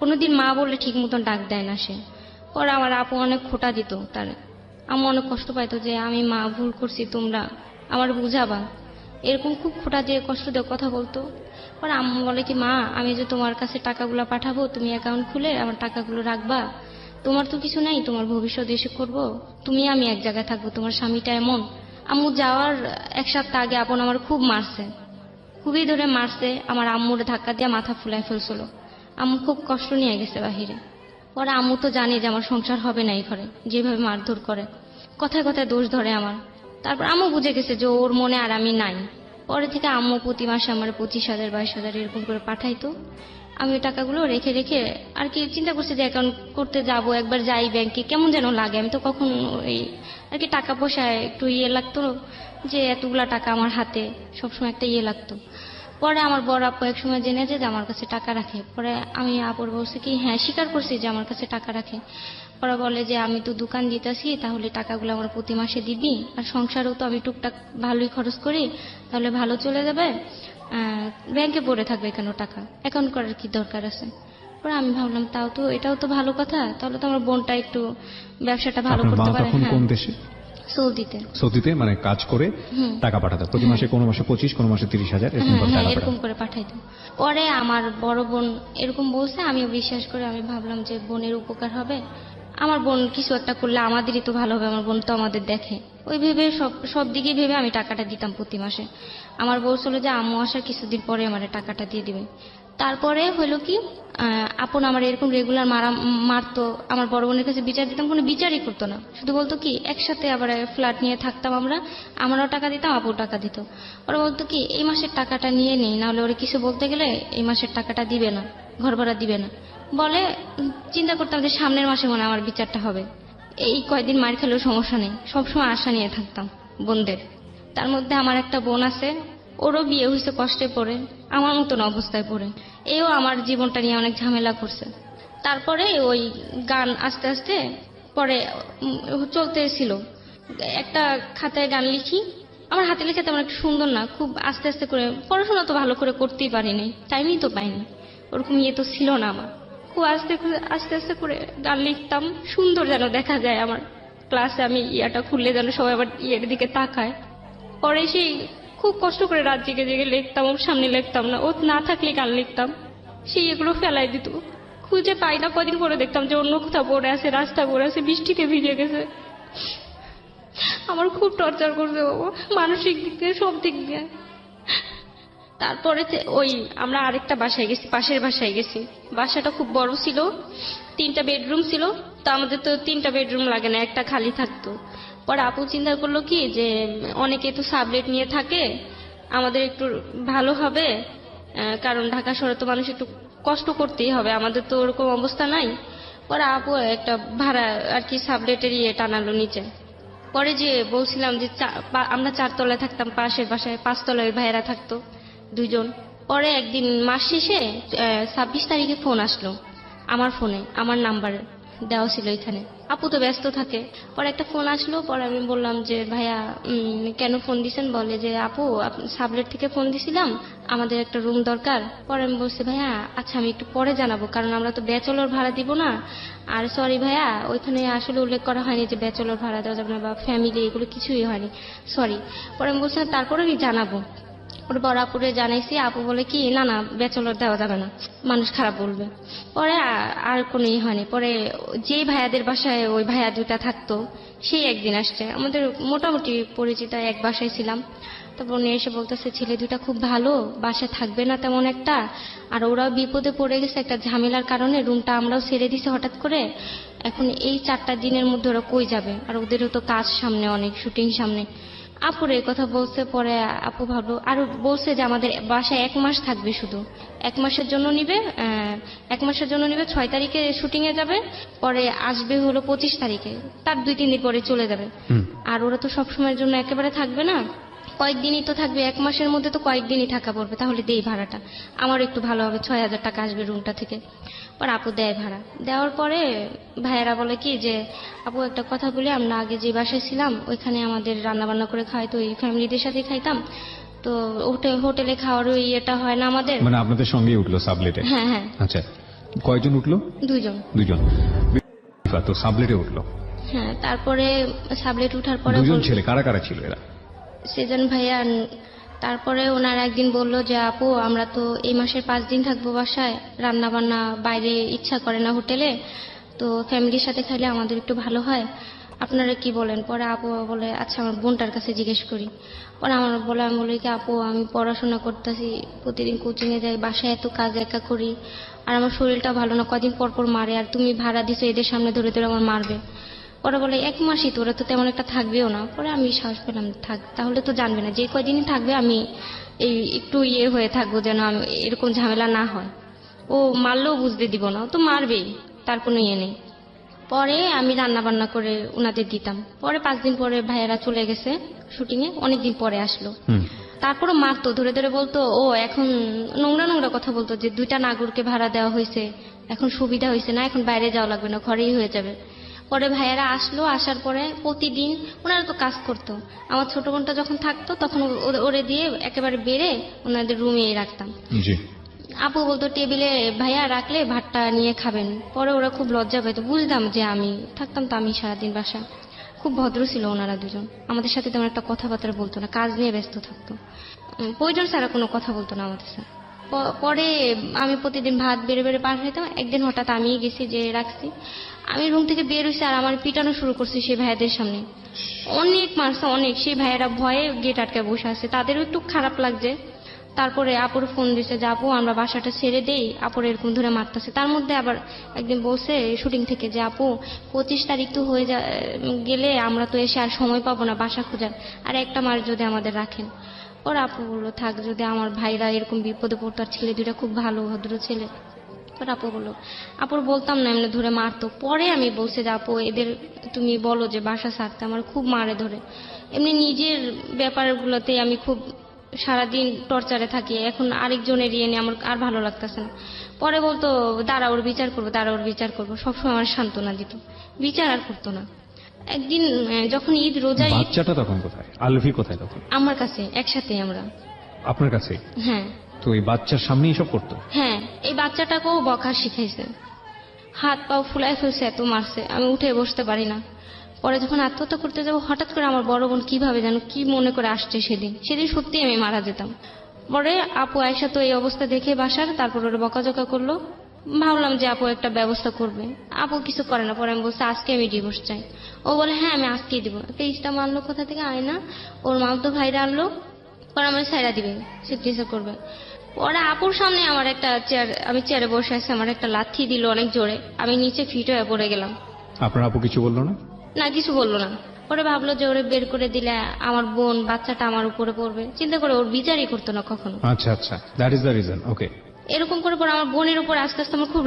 কোনোদিন মা বললে ঠিক মতন ডাক দেয় না সে। পরে আমার আপু অনেক খোঁটা দিত তার, আম্মু অনেক কষ্ট পাইতো যে আমি মা ভুল করছি, তোমরা আমার বুঝাবা, এরকম খুব খোঁটা দিয়ে কষ্ট দিয়ে কথা বলতো। পরে আম্মু বলে কি মা, আমি যে তোমার কাছে টাকাগুলো পাঠাবো, তুমি অ্যাকাউন্ট খুলে আমার টাকাগুলো রাখবা, তোমার তো কিছু নাই, তোমার ভবিষ্যৎ এসে করবো, তুমি আমি এক জায়গায় থাকবো, তোমার স্বামীটা এমন। আম্মু যাওয়ার 1 সপ্তাহ আগে আপন আমার খুব মারছে, খুবই ধরে মারছে। আমার আম্মুর ধাক্কা দিয়ে মাথা ফুলায় ফেলছিল। আম্মু খুব কষ্ট নিয়ে গেছে বাহিরে। পরে আম্মু তো জানে যে আমার সংসার হবে না এই ঘরে, যেভাবে মারধর করে, কথায় কথায় দোষ ধরে আমার। তারপর আম্মু বুঝে গেছে যে ওর মনে আর আমি নাই। পরে থেকে আম্মু প্রতি মাসে আমার 25,000 22,000 এরকম করে পাঠাইতো। আমি ওই টাকাগুলো রেখে রেখে আর কি চিন্তা করছি যে অ্যাকাউন্ট করতে যাব, একবার যাই ব্যাংকে, কেমন যেন লাগে। আমি তো কখন ওই আর কি টাকা পয়সায় একটু লাগতো, যে এতগুলা টাকা আমার হাতে, সবসময় একটা লাগতো। পরে আমার বড় আপু এক সময় জেনে যে আমার কাছে টাকা রাখে। পরে আমি আপুর বলছি কি হ্যাঁ স্বীকার করছি যে আমার কাছে টাকা রাখে। পরে বলে যে আমি তো দোকান দিতেছি, তাহলে টাকাগুলো আমার প্রতি মাসে দিবি, আর সংসারেও তো আমি টুকটাক ভালোই খরচ করি, তাহলে ভালো চলে যাবে, ব্যাংকে পড়ে থাকবে কেন টাকা, অ্যাকাউন্ট করার কি দরকার আছে। পরে আমি ভাবলাম তাও তো এটাও তো ভালো কথা, তাহলে তো আমার বোনটা একটু ব্যবসাটা ভালো আপনার করতে মা পারে। তখন হ্যাঁ, কোন দেশে? সৌদিতে। সৌদিতে, মানে কাজ করে টাকা পাঠাতো প্রতি মাসে, কোনো মাসে 25, কোনো মাসে 30,000 এরকম হ্যাঁ করে হ্যাঁ টাকা এরকম পাঠাতো। করে পাঠাইতো। পরে আমার বড় বোন এরকম বলছে, আমিও বিশ্বাস করে আমি ভাবলাম যে বোনের উপকার হবে, আমার বোন কিছু একটা করলে আমাদেরই তো ভালো হবে, আমার বোন তো আমাদের দেখে, ওই ভেবে সব দিকে ভেবে আমি টাকাটা দিতাম প্রতি মাসে। আমার বলছিল যে আম্মু আসার কিছুদিন পরে আমার টাকাটা দিয়ে দিবে। তারপরে হলো কি, আপন আমার এরকম রেগুলার মারতো, আমার বড় বোনের কাছে বিচার দিতাম, কোনো বিচারই করতো না, শুধু বলতো কি একসাথে আবার ফ্ল্যাট নিয়ে থাকতাম আমরা, আমারও টাকা দিতাম, আপুও টাকা দিত। ওরা বলতো কি এই মাসের টাকাটা নিয়ে নেই, নাহলে ওরা কিছু বলতে গেলে এই মাসের টাকাটা দিবে না, ঘর ভাড়া দিবে না বলে। চিন্তা করতাম যে সামনের মাসে মনে হয় আমার বিচারটা হবে, এই কয়দিন মার খেলেও সমস্যা নেই, সবসময় আশা নিয়ে থাকতাম বোনদের। তার মধ্যে আমার একটা বোন আছে, ওরও বিয়ে হয়েছে কষ্টে পড়ে, আমার মতন অবস্থায় পড়ে, এও আমার জীবনটা নিয়ে অনেক ঝামেলা করছে। তারপরে ওই গান আস্তে আস্তে পরে চলতেছিল, একটা খাতায় গান লিখি, আমার হাতে লেখা তেমন একটা সুন্দর না, খুব আস্তে আস্তে করে, পড়াশোনা তো ভালো করে করতেই পারিনি, টাইমই তো পাইনি, ওরকম ইয়ে তো ছিল না আমার, খুব আস্তে আস্তে করে গান লিখতাম, সুন্দর যেন দেখা যায় আমার ক্লাসে, আমি ইয়াটা খুললে যেন সবাই আবার ইয়ের দিকে তাকায়। পরে সেই খুব কষ্ট করে রাত জেগে জেগে লিখতাম, ওর সামনে লিখতাম না, ও না থাকলে গান লিখতাম, সেই এগুলো ফেলাই দিত, খুঁজে পাই না, কদিন পরে দেখতাম যে অন্য কোথাও পড়ে আছে, রাস্তা পড়ে আছে, বৃষ্টিতে ভিজে গেছে। আমার খুব টর্চার করছে বাবা, মানসিক দিক দিয়ে সব দিক দিয়ে। তারপরে ওই আমরা আরেকটা বাসায় গেছি, পাশের বাসায় গেছি, বাসাটা খুব বড় ছিল, 3টা বেডরুম ছিল, তো আমাদের তো 3টা বেডরুম লাগে না, একটা খালি থাকতো। পরে আপু চিন্তা করলো কি যে অনেকে তো সাবলেট নিয়ে থাকে, আমাদের একটু ভালো হবে, কারণ ঢাকা শহরে তো মানুষ একটু কষ্ট করতেই হবে, আমাদের তো ওরকম অবস্থা নাই। পরে আপু একটা ভাড়া আর কি সাবলেটের ইয়ে টানালো নিচে। পরে যে বলছিলাম যে আমরা 4 তলায় থাকতাম, পাশের বাসায় 5 তলায় ভাইয়েরা থাকতো 2 জন। পরে একদিন মাস শেষে 26 তারিখে ফোন আসলো আমার ফোনে, আমার নাম্বার দেওয়া ছিল এখানে, আপু তো ব্যস্ত থাকে। পরে একটা ফোন আসলো, পরে আমি বললাম যে ভাইয়া কেন ফোন দিছেন, বলে যে আপু সাবলেট থেকে ফোন দিছিলাম, আমাদের একটা রুম দরকার। পরে আমি বলছি ভাইয়া আচ্ছা আমি একটু পরে জানাবো, কারণ আমরা তো ব্যাচেলর ভাড়া দিব না, আর সরি ভাইয়া ওইখানে আসলে উল্লেখ করা হয়নি যে ব্যাচেলর ভাড়া দেওয়া যাবে না বা ফ্যামিলি, এগুলো কিছুই হয়নি, সরি। পরে আমি বলছিলাম তারপরে আমি জানাবো, ওর বড় আপুরে জানাইছি, আপু বলে কি না না ব্যাচেলর দেওয়া যাবে না, মানুষ খারাপ বলবে। পরে আর কোনো ই হয়নি। পরে যে ভাইয়াদের বাসায় ওই ভাইয়া 2টা থাকতো, সেই একদিন আসছে, আমাদের মোটামুটি পরিচিত, এক বাসায় ছিলাম। তারপর উনি এসে বলতেছে ছেলে 2টা খুব ভালো, বাসায় থাকবে না তেমন একটা, আর ওরাও বিপদে পড়ে গেছে একটা ঝামেলার কারণে, রুমটা আমরাও ছেড়ে দিছি হঠাৎ করে, এখন এই 4টা দিনের মধ্যে ওরা কই যাবে, আর ওদেরও তো কাজ সামনে, অনেক শুটিং সামনে। আপুর এই কথা বলছে, পরে আপু ভাবলো, আর বলছে যে আমাদের বাসায় 1 মাস থাকবে, শুধু 1 মাসের জন্য নিবে, 1 মাসের জন্য নিবে, 6 তারিখে শুটিং এ যাবে, পরে আসবে হলো 25 তারিখে, তার 2-3 দিন পরে চলে যাবে। আর ওরা তো সবসময়ের জন্য একেবারে থাকবে না, কয়েকদিনই তো থাকবে, 1 মাসের মধ্যে তো কয়েকদিনই থাকা পড়বে, তাহলে দেই ভাড়াটা, আমার একটু ভালো হবে, 6,000 টাকা আসবে রুমটা থেকে। পর আপু দেয় ভাড়া, দেওয়ার পরে ভাইয়েরা বলে কি যে আপু একটা কথা বলি, আমরা আগে যে বাসায় ছিলাম ওইখানে আমাদের রান্না বান্না করে খাইতো, ওই ফ্যামিলিদের সাথে খাইতাম, তো হোটেলে খাওয়ার ওই ইয়েটা হয় না আমাদের। মানে আপনাদের সঙ্গেই উঠলো সাবলেটে? হ্যাঁ হ্যাঁ। আচ্ছা, কয়জন উঠলো? 2 জন। 2 জন তো সাবলেটে উঠলো? হ্যাঁ, তারপরে সাবলেট উঠার পরে 2 জন ছেলে, কারা কারা ছিল এরা? সেজন ভাইয়া। তারপরে ওনার একদিন বললো যে আপু আমরা তো এই মাসের 5 দিন থাকবো বাসায়, রান্না বান্না বাইরে ইচ্ছা করে না হোটেলে, তো ফ্যামিলির সাথে খাইলে আমাদের একটু ভালো হয়, আপনারা কি বলেন? পরে আপু বলে আচ্ছা আমার বোনটার কাছে জিজ্ঞেস করি। পরে আমি বলি কি আপু আমি পড়াশোনা করতেছি, প্রতিদিন কোচিং এ যাই, বাসায় এত কাজ একা করি, আর আমার শরীরটা ভালো না, কদিন পর পর মারে, আর তুমি ভাড়া দিছো, এদের সামনে ধরে ধরে আমার মারবে। পরে বলে 1 মাসই তোরা তো তেমন একটা থাকবেও না। পরে আমি সাহস পেলাম, থাক তাহলে তো জানবে না, যে কয়দিনই থাকবে আমি এই একটু ইয়ে হয়ে থাকবো, যেন আমি এরকম ঝামেলা না হয়, ও মারলেও বুঝতে দিব না, ও তো মারবেই, তার কোনো ইয়ে নেই। পরে আমি রান্না বান্না করে ওনাদের দিতাম। পরে 5 দিন পরে ভাইয়েরা চলে গেছে শুটিং এ, অনেকদিন পরে আসলো। তারপরে মারতো, ধরে ধরে বলতো, ও এখন নোংরা নোংরা কথা বলতো যে 2টা নাগরকে ভাড়া দেওয়া হয়েছে, এখন সুবিধা হয়েছে না, এখন বাইরে যাওয়া লাগবে না, ঘরেই হয়ে যাবে। পরে ভাইয়ারা আসলো, আসার পরে প্রতিদিন ওনারা তো কাজ করতো। আমার ছোট বোনটা যখন থাকতো তখন ওরে দিয়ে একেবারে বেড়ে ওনাদের রুমে রাখতাম। জি। আপু বলতো টেবিলে ভাইয়া রাখলে ভাতটা নিয়ে খাবেন। পরে ওরা খুব লজ্জা পেত, বুঝতাম যে আমি থাকতাম তো আমি সারাদিন বাসা। খুব ভদ্র ছিল ওনারা দুজন, আমাদের সাথে তেমন একটা কথাবার্তা বলতো না, কাজ নিয়ে ব্যস্ত থাকতো। প্রয়োজন ছাড়া কোনো কথা বলতো না আমাদের সাথে। পরে আমি প্রতিদিন ভাত বেড়ে বেড়ে পার হইতাম। একদিন হঠাৎ আমি গেছি যে রাখছি, আমি রুম থেকে বের হয়েছি আর আমার পিটানো শুরু করছি সেই ভাইয়াদের সামনে। অনেক মারছে, অনেক। সেই ভাইয়েরা ভয়ে গেট আটকে বসে আছে, তাদেরও একটু খারাপ লাগছে। তারপরে আপুর ফোন দিছে যে আপু আমরা বাসাটা ছেড়ে দেই, আপুর এরকম ধরে মারতেছে। তার মধ্যে আবার একদিন বলছে শুটিং থেকে যে আপু 25 তারিখ তো হয়ে গেলে আমরা তো এসে আর সময় পাবো না বাসা খোঁজার, আর একটা মাস যদি আমাদের রাখেন। ওর আপু বললো থাক, যদি আমার ভাইরা এরকম বিপদে পড়তো, আর ছেলে দুইটা খুব ভালো ভদ্র ছেলে। তোর আপু বললো, আপুর বলতাম না, এমনি ধরে মারতো। পরে আমি বলছি যে আপু এদের তুমি বলো যে বাসা ছাড়তে, আমার খুব মারে ধরে। এমনি নিজের ব্যাপারগুলোতে আমি খুব সারাদিন টর্চারে থাকি, এখন আরেকজনের ইয়ে নিয়ে আমার আর ভালো লাগতেছে না। পরে বলতো দাঁড়া ওর বিচার করবো, দাঁড়া ওর বিচার করবো, সবসময় আমার সান্ত্বনা দিত, বিচার আর করতো না। একদিন যখন ঈদ, রোজার ঈদ, বাচ্চাটা তখন কোথায়? আলভি কোথায় তখন? আমার কাছে একসাথে আমরা। আপনার কাছে? হ্যাঁ। তো এই বাচ্চার সামনে এসব করতো? হ্যাঁ, এই বাচ্চাটাকেও বকা শিখাইছে, হাত পাও ফুলাই ফেলছে, এত মারছে আমি উঠে বসতে পারি না। পরে যখন আত্মহত্যা করতে যাবো, হঠাৎ করে আমার বড় বোন কিভাবে যেন কি মনে করে আসছে, সেদিন সত্যি আমি মারা যেতাম। পরে আপু আয়সা তো এই অবস্থা দেখে বাসার, তারপর ওরা বকাঝকা করলো। ভাবলাম যে আপু একটা ব্যবস্থা করবে, আপু কিছু করে না। পরে আমি বলছি আজকে আমি ডিভোর্স চাই। ও বলে হ্যাঁ আমি আজকেই দিব। একটা ইস্টাম আনলো কোথা থেকে, আয়না, ওর মামতো ভাইরা আনলো। পরে আমার সাইরা দিবে, সিগনেচার করবে। পরে আপুর সামনে আমার একটা চেয়ার, আমি চেয়ারে বসে আছি, আমার একটা লাথি দিল অনেক জোরে, আমি নিচে ফিট হয়ে পড়ে গেলাম। আপনার আপু কিছু বললো না? না, কিছু বললো না। পরে ভাবলো যে ওরে বের করে দিলে আমার বোন বাচ্চাটা আমার উপরে পড়বে, চিন্তা করে ওর বিচারই করতো না কখনো। আচ্ছা আচ্ছা, দ্যাট ইজ দ্য রিজন। ওকে। এরকম করে পরে আমার বোনের উপর আস্তে আস্তে আমার খুব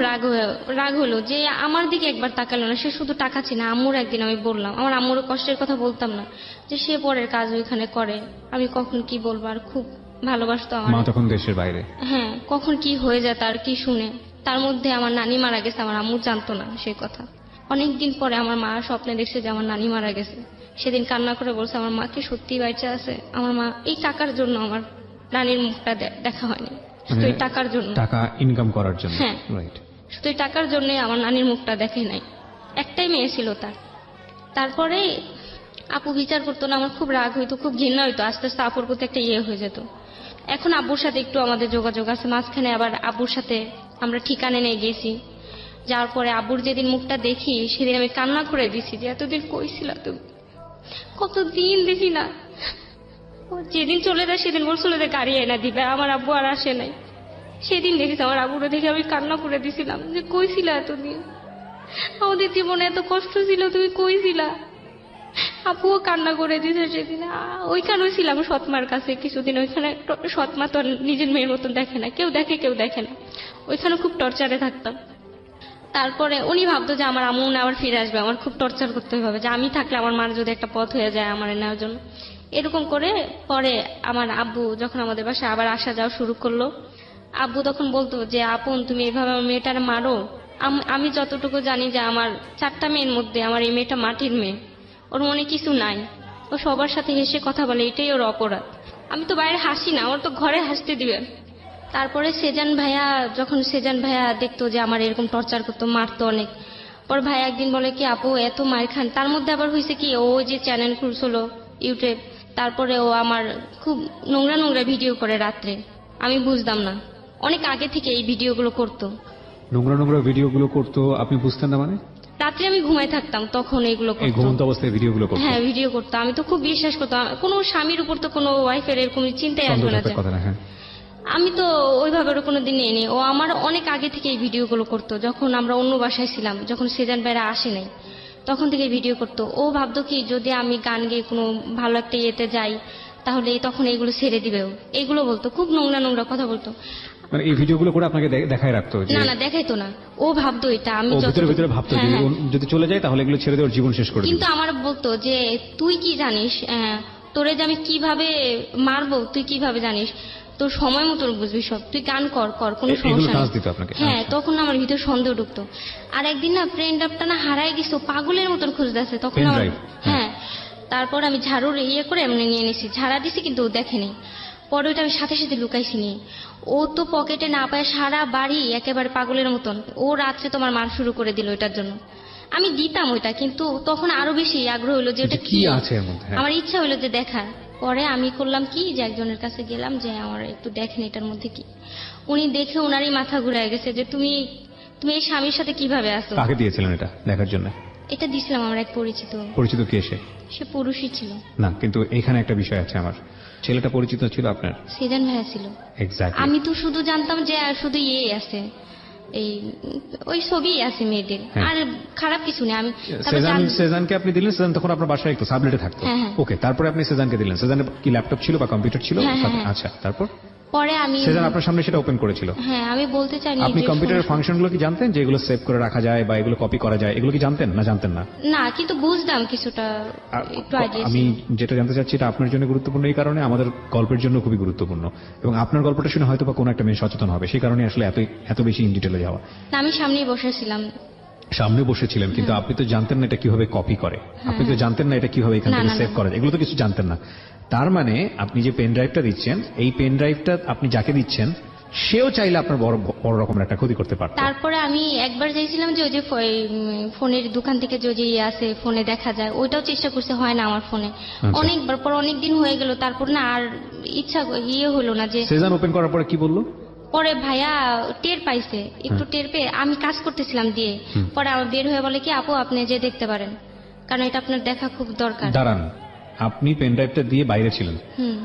রাগ হলো যে আমার দিকে একবার তাকালো না। সে শুধু টাকাচ্ছে না, আম্মুর একদিন আমি বললাম, আমার আম্মুর কষ্টের কথা বলতাম না, যে সে পরের কাজ ওইখানে করে, আমি কখন কি বলবো। আর খুব ভালোবাসতো আমার। মা তখন দেশের বাইরে? হ্যাঁ, কখন কি হয়ে যায় তার কি শুনে। তার মধ্যে আমার নানি মারা গেছে, আমার আম্মু জানতো না সেই কথা। অনেকদিন পরে আমার মা স্বপ্নে দেখছে যে আমার নানি মারা গেছে। সেদিন কান্না করে বলছে আমার মা কি সত্যি বাইচা আছে। আমার মা এই টাকার জন্য আমার নানির মুখটা দেখা হয়নি, শুধু এই টাকার জন্য, টাকা ইনকাম করার জন্য। হ্যাঁ, রাইট। শুধু এই টাকার জন্য আমার নানির মুখটা দেখে নাই। একটাই মেয়ে ছিল তার। তারপরে আপু বিচার করতো না, আমার খুব রাগ হইতো, খুব ঘৃণা হইতো। আস্তে আস্তে আপুর প্রতি একটা ইয়ে হয়ে যেত। এখন আব্বুর সাথে একটু আমাদের যোগাযোগ আছে। মাঝখানে আবার আব্বুর সাথে আমরা ঠিকানে নিয়ে গেছি। যাওয়ার পরে আব্বুর যেদিন মুখটা দেখি, সেদিন আমি কান্না করে দিছি যে এতদিন কইছিলা তুমি, কতদিন দেখি না। ও যেদিন চলে যায় সেদিন বলছিল যে গাড়ি এনে দিবে, আমার আব্বু আর আসে নাই। সেদিন দেখেছি আমার আব্বুরে দেখে আমি কান্না করে দিছিলাম যে কইছিলা এতদিন, আমাদের জীবনে এত কষ্ট ছিল, তুমি কইছিলা। আপুও কান্না করে দিয়েছে সেদিন। ওইখানেও ছিলাম সৎমার কাছে কিছুদিন। ওইখানে সৎমা তো নিজের মেয়ের মতন দেখে না, কেউ দেখে কেউ দেখে না। ওইখানে খুব টর্চারে থাকতাম। তারপরে উনি ভাবতো যে আমার আম্মু না আবার ফিরে আসবে, আমার খুব টর্চার করতে হবে, যে আমি থাকলে আমার মার যদি একটা পথ হয়ে যায় আমার নেওয়ার জন্য। এরকম করে পরে আমার আব্বু যখন আমাদের বাসায় আবার আসা যাওয়া শুরু করলো, আব্বু তখন বলতো যে আপন তুমি এভাবে আমার মেয়েটার মারো। আমি যতটুকু জানি যে আমার 4টা মেয়ের মধ্যে আমার এই মেয়েটা মাটির মেয়ে, ওর মনে কিছু নাই, ও সবার সাথে হেসে কথা বলে, এটাই ওর অপরাধ। আমি তো বাইরে হাসি না, ওর তো ঘরে হাসতে দিবে। তারপরে সেজান ভাইয়া দেখতো যে আমার এরকম টর্চার করতো, মারতো অনেক। পর ভাইয়া একদিন বলে কি আপু এত মার খান। তার মধ্যে আবার হয়েছে কি, ও যে চ্যানেল খুলছিল ইউটিউব, তারপরে ও আমার খুব নোংরা নোংরা ভিডিও করে রাত্রে। আমি বুঝতাম না, অনেক আগে থেকে এই ভিডিওগুলো করতো। নোংরা নোংরা ভিডিওগুলো করতো, আপনি বুঝতেন না মানে? রাত্রে আমি ঘুমায় থাকতাম তখন এইগুলো এই করতো। ঘুমন্ত অবস্থায় ভিডিওগুলো করতো? হ্যাঁ, ভিডিও করতো। আমি তো খুব বিশ্বাস করতাম, কোনো স্বামীর উপর তো কোনো ওয়াইফের এরকম চিন্তাই আসবে না। কথা না। হ্যাঁ, আমি তো ওইভাবে ওর কোনোদিন নিইনি। ও আমার অনেক আগে থেকে এই ভিডিওগুলো করতো, যখন আমরা অন্য বাসায় ছিলাম, যখন সেজান ভাইরা আসে নাই তখন থেকে ভিডিও করতো। ও ভাবতো কি যদি আমি গান গেয়ে কোনো ভালো একটা ইয়েতে যাই তাহলে তখন এইগুলো ছেড়ে দিবে। ও এইগুলো বলতো, খুব নোংরা নোংরা কথা বলতো। মানে এই ভিডিওগুলো করে আপনাকে দেখায় রাখতো? না না, দেখাইতো না, ও ভাবতো এটা আমি ভিতরে ভাবতো যে যদি চলে যায় তাহলে এগুলো ছেড়ে দেওয়ার জীবন শেষ করে দিবে। কিন্তু আমার বলতো যে তুই কি জানিস, তোরে যে আমি কিভাবে মারবো তুই কিভাবে জানিস, তোর সময় মতো বুঝবি সব, তুই গান কর কর, কোনো এগুলো সমস্যা কাজ নেই। দিত আপনাকে? হ্যাঁ, আচ্ছা। তখন আমার ভিতর সন্দেহ ঢুকতো। আর একদিন না ফ্রেন্ড আপটা না হারাই গেছে, ও পাগলের মতন খুঁজতেছে তখন Pen আমার। drive? হ্যাঁ, তারপর আমি ঝাড়ুর ইয়ে করে এমনি নিয়ে নিছি, ঝাড়া দিছি কিন্তু ও দেখেনি। পরে ওইটা আমি সাথে সাথে লুকাইছি নিয়ে। ও তো পকেটে না পায়, সারা বাড়ি একেবারে পাগলের মতন। ও রাত্রে তোমার মার শুরু করে দিল ওইটার জন্য। আমি দিতাম ওইটা, কিন্তু তখন আরো বেশি আগ্রহ হইলো যে ওটা কি আছে এর মধ্যে? হ্যাঁ। আমার ইচ্ছা হইলো যে দেখার। পরে আমি করলাম কি, যে একজনের কাছে গেলাম যে আমার একটু দেখেন এটার মধ্যে কি। উনি দেখে ওনারই মাথা ঘুরায় গেছে যে তুমি তুমি এই স্বামীর সাথে কিভাবে আসো। কাকে দিয়েছিলেন এটা দেখার জন্য? এটা দিছিলাম আমার এক পরিচিত, পরিচিত কে সে? সে পুরুষই ছিল। না, কিন্তু এখানে একটা বিষয় আছে আমার। ছেলেটা পরিচিত ছিল আপনার? সেজান ভাইয়া ছিল। এক্স্যাক্টলি। আমি তো শুধু জানতাম যে শুধু ইয়ে আছে, এই ওই ছবি আছে মেয়েদের, হ্যাঁ। আর খারাপ কিছু নেই। আমি তারপর সেজানকে আপনি দিলেন, সেজান তখন আপনার বাসায় একটু সাবলেটে থাকতো। হ্যাঁ, হ্যাঁ। ওকে, তারপরে আপনি সেজানকে দিলেন। সেজানের কি ল্যাপটপ ছিল বা কম্পিউটার ছিল? হ্যাঁ, হ্যাঁ, হ্যাঁ। আচ্ছা, তারপর পরে আমি সেজান আপনার সামনে সেটা ওপেন করেছিল। হ্যাঁ, আমি বলতে চাইনি আপনি যে কম্পিউটারের শুনুন। ফাংশনগুলো কি জানতেন, যে এগুলো সেভ করে রাখা যায় বা এগুলো কপি করা যায়, এগুলো কি জানতেন না জানতেন না? না, কিন্তু বুঝতাম কিছুটা, একটু আইডিয়া আমি ছিল। যেটা জানতে চাচ্ছি, এটা আপনার জন্য গুরুত্বপূর্ণ এই কারণে, আমাদের গল্পের জন্য খুবই গুরুত্বপূর্ণ, এবং আপনার গল্পটা শুনে হয়তো বা কোনো একটা মেয়ে সচেতন হবে, সেই কারণে আসলে এত বেশি ইন ডিটেলে যাওয়া। না, আমি সামনেই বসেছিলাম। সামনে বসেছিলেন, কিন্তু আপনি তো জানতেন না এটা কিভাবে কপি করে, আপনি তো জানতেন না এটা কিভাবে এখান না, থেকে না, সেভ না। করা যায়, এগুলো তো কিছু জানতেন না। তার মানে আপনি যে পেন ড্রাইভটা দিচ্ছেন, এই পেন ড্রাইভটা আপনি যাকে দিচ্ছেন সেও চাইলে আপনার বড় বড় রকমের একটা ক্ষতি করতে পারত। তারপরে আমি একবার চাইছিলাম যে ওই যে ফোনের দোকান থেকে যে ইয়ে আছে ফোনে দেখা যায়, ওইটাও চেষ্টা করতে হয় না আমার ফোনে। আচ্ছা। অনেকবার পর অনেক দিন হয়ে গেল, তারপর না আর ইচ্ছা ইয়ে হলো না যে। সেজান ওপেন করার পরে কি বললো? পরে ভাইয়া টের পাইছে, একটু টের পেয়ে আমি কাজ করতেছিলাম দিয়ে, পরে আমার বের হয়ে বলে কি আপু আপনি যে দেখতে পারেন, কারণ এটা আপনার দেখা খুব দরকার। দাঁড়ান, আপনি পেন ড্রাইভটা দিয়ে বাইরে ছিলেন, হুম,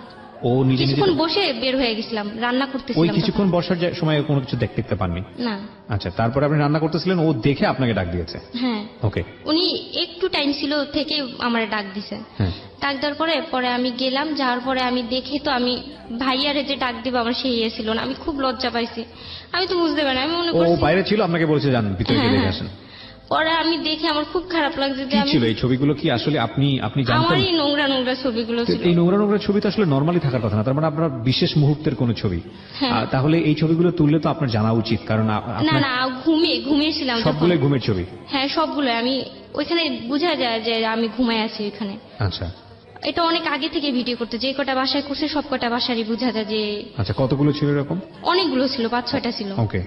ও নিজে নিজে কিছুক্ষণ বসে বের হয়ে গেছিলাম, রান্না ওই করতেছিলাম কিছুক্ষণ তখন। বসার সময় কোনো কিছু দেখতে পাননি? না। আচ্ছা, তারপরে আপনি রান্না করতেছিলেন, ও দেখে আপনাকে ডাক দিয়েছে? হ্যাঁ, ওকে। উনি একটু টাইম ছিল থেকে আমার ডাক দিছে। হ্যাঁ। ডাক দেওয়ার পরে পরে আমি গেলাম, যাওয়ার পরে আমি দেখি তো আমি ভাইয়ারে যে ডাক দিব আমার সেই ইয়ে ছিল না, আমি খুব লজ্জা পাইছি। আমি তো বুঝতে পারি না, আমি মনে ও করছি। বাইরে ছিল, আপনাকে বলেছে যান ভিতরে গিয়ে দেখে আসেন। পরে আমি দেখে আমার খুব খারাপ লাগছে যে কি আমি, ছিল এই ছবিগুলো? কি আসলে আপনি জানতেন? আমারই নোংরা নোংরা ছবিগুলো ছিল। এই নোংরা নোংরা ছবি তো আসলে নর্মালি থাকার কথা না, তার মানে আপনার বিশেষ মুহূর্তের কোনো ছবি। হ্যাঁ। তাহলে এই ছবিগুলো তুললে তো আপনার জানা উচিত, কারণ না আপনার না, ঘুমিয়েছিলাম যখন। সবগুলোই ঘুমের ছবি। হ্যাঁ, সবগুলো আমি ওইখানে বোঝা যায় যে আমি ঘুমায় আছি ওইখানে। আচ্ছা এটা অনেক আগে থেকে ভিডিও করতে, যে কটা বাসায় করছে সব কটা বাসারই বোঝা যায় যে। আচ্ছা, কতগুলো ছিল এরকম? অনেকগুলো ছিল, 5-6টা ছিল। ওকে,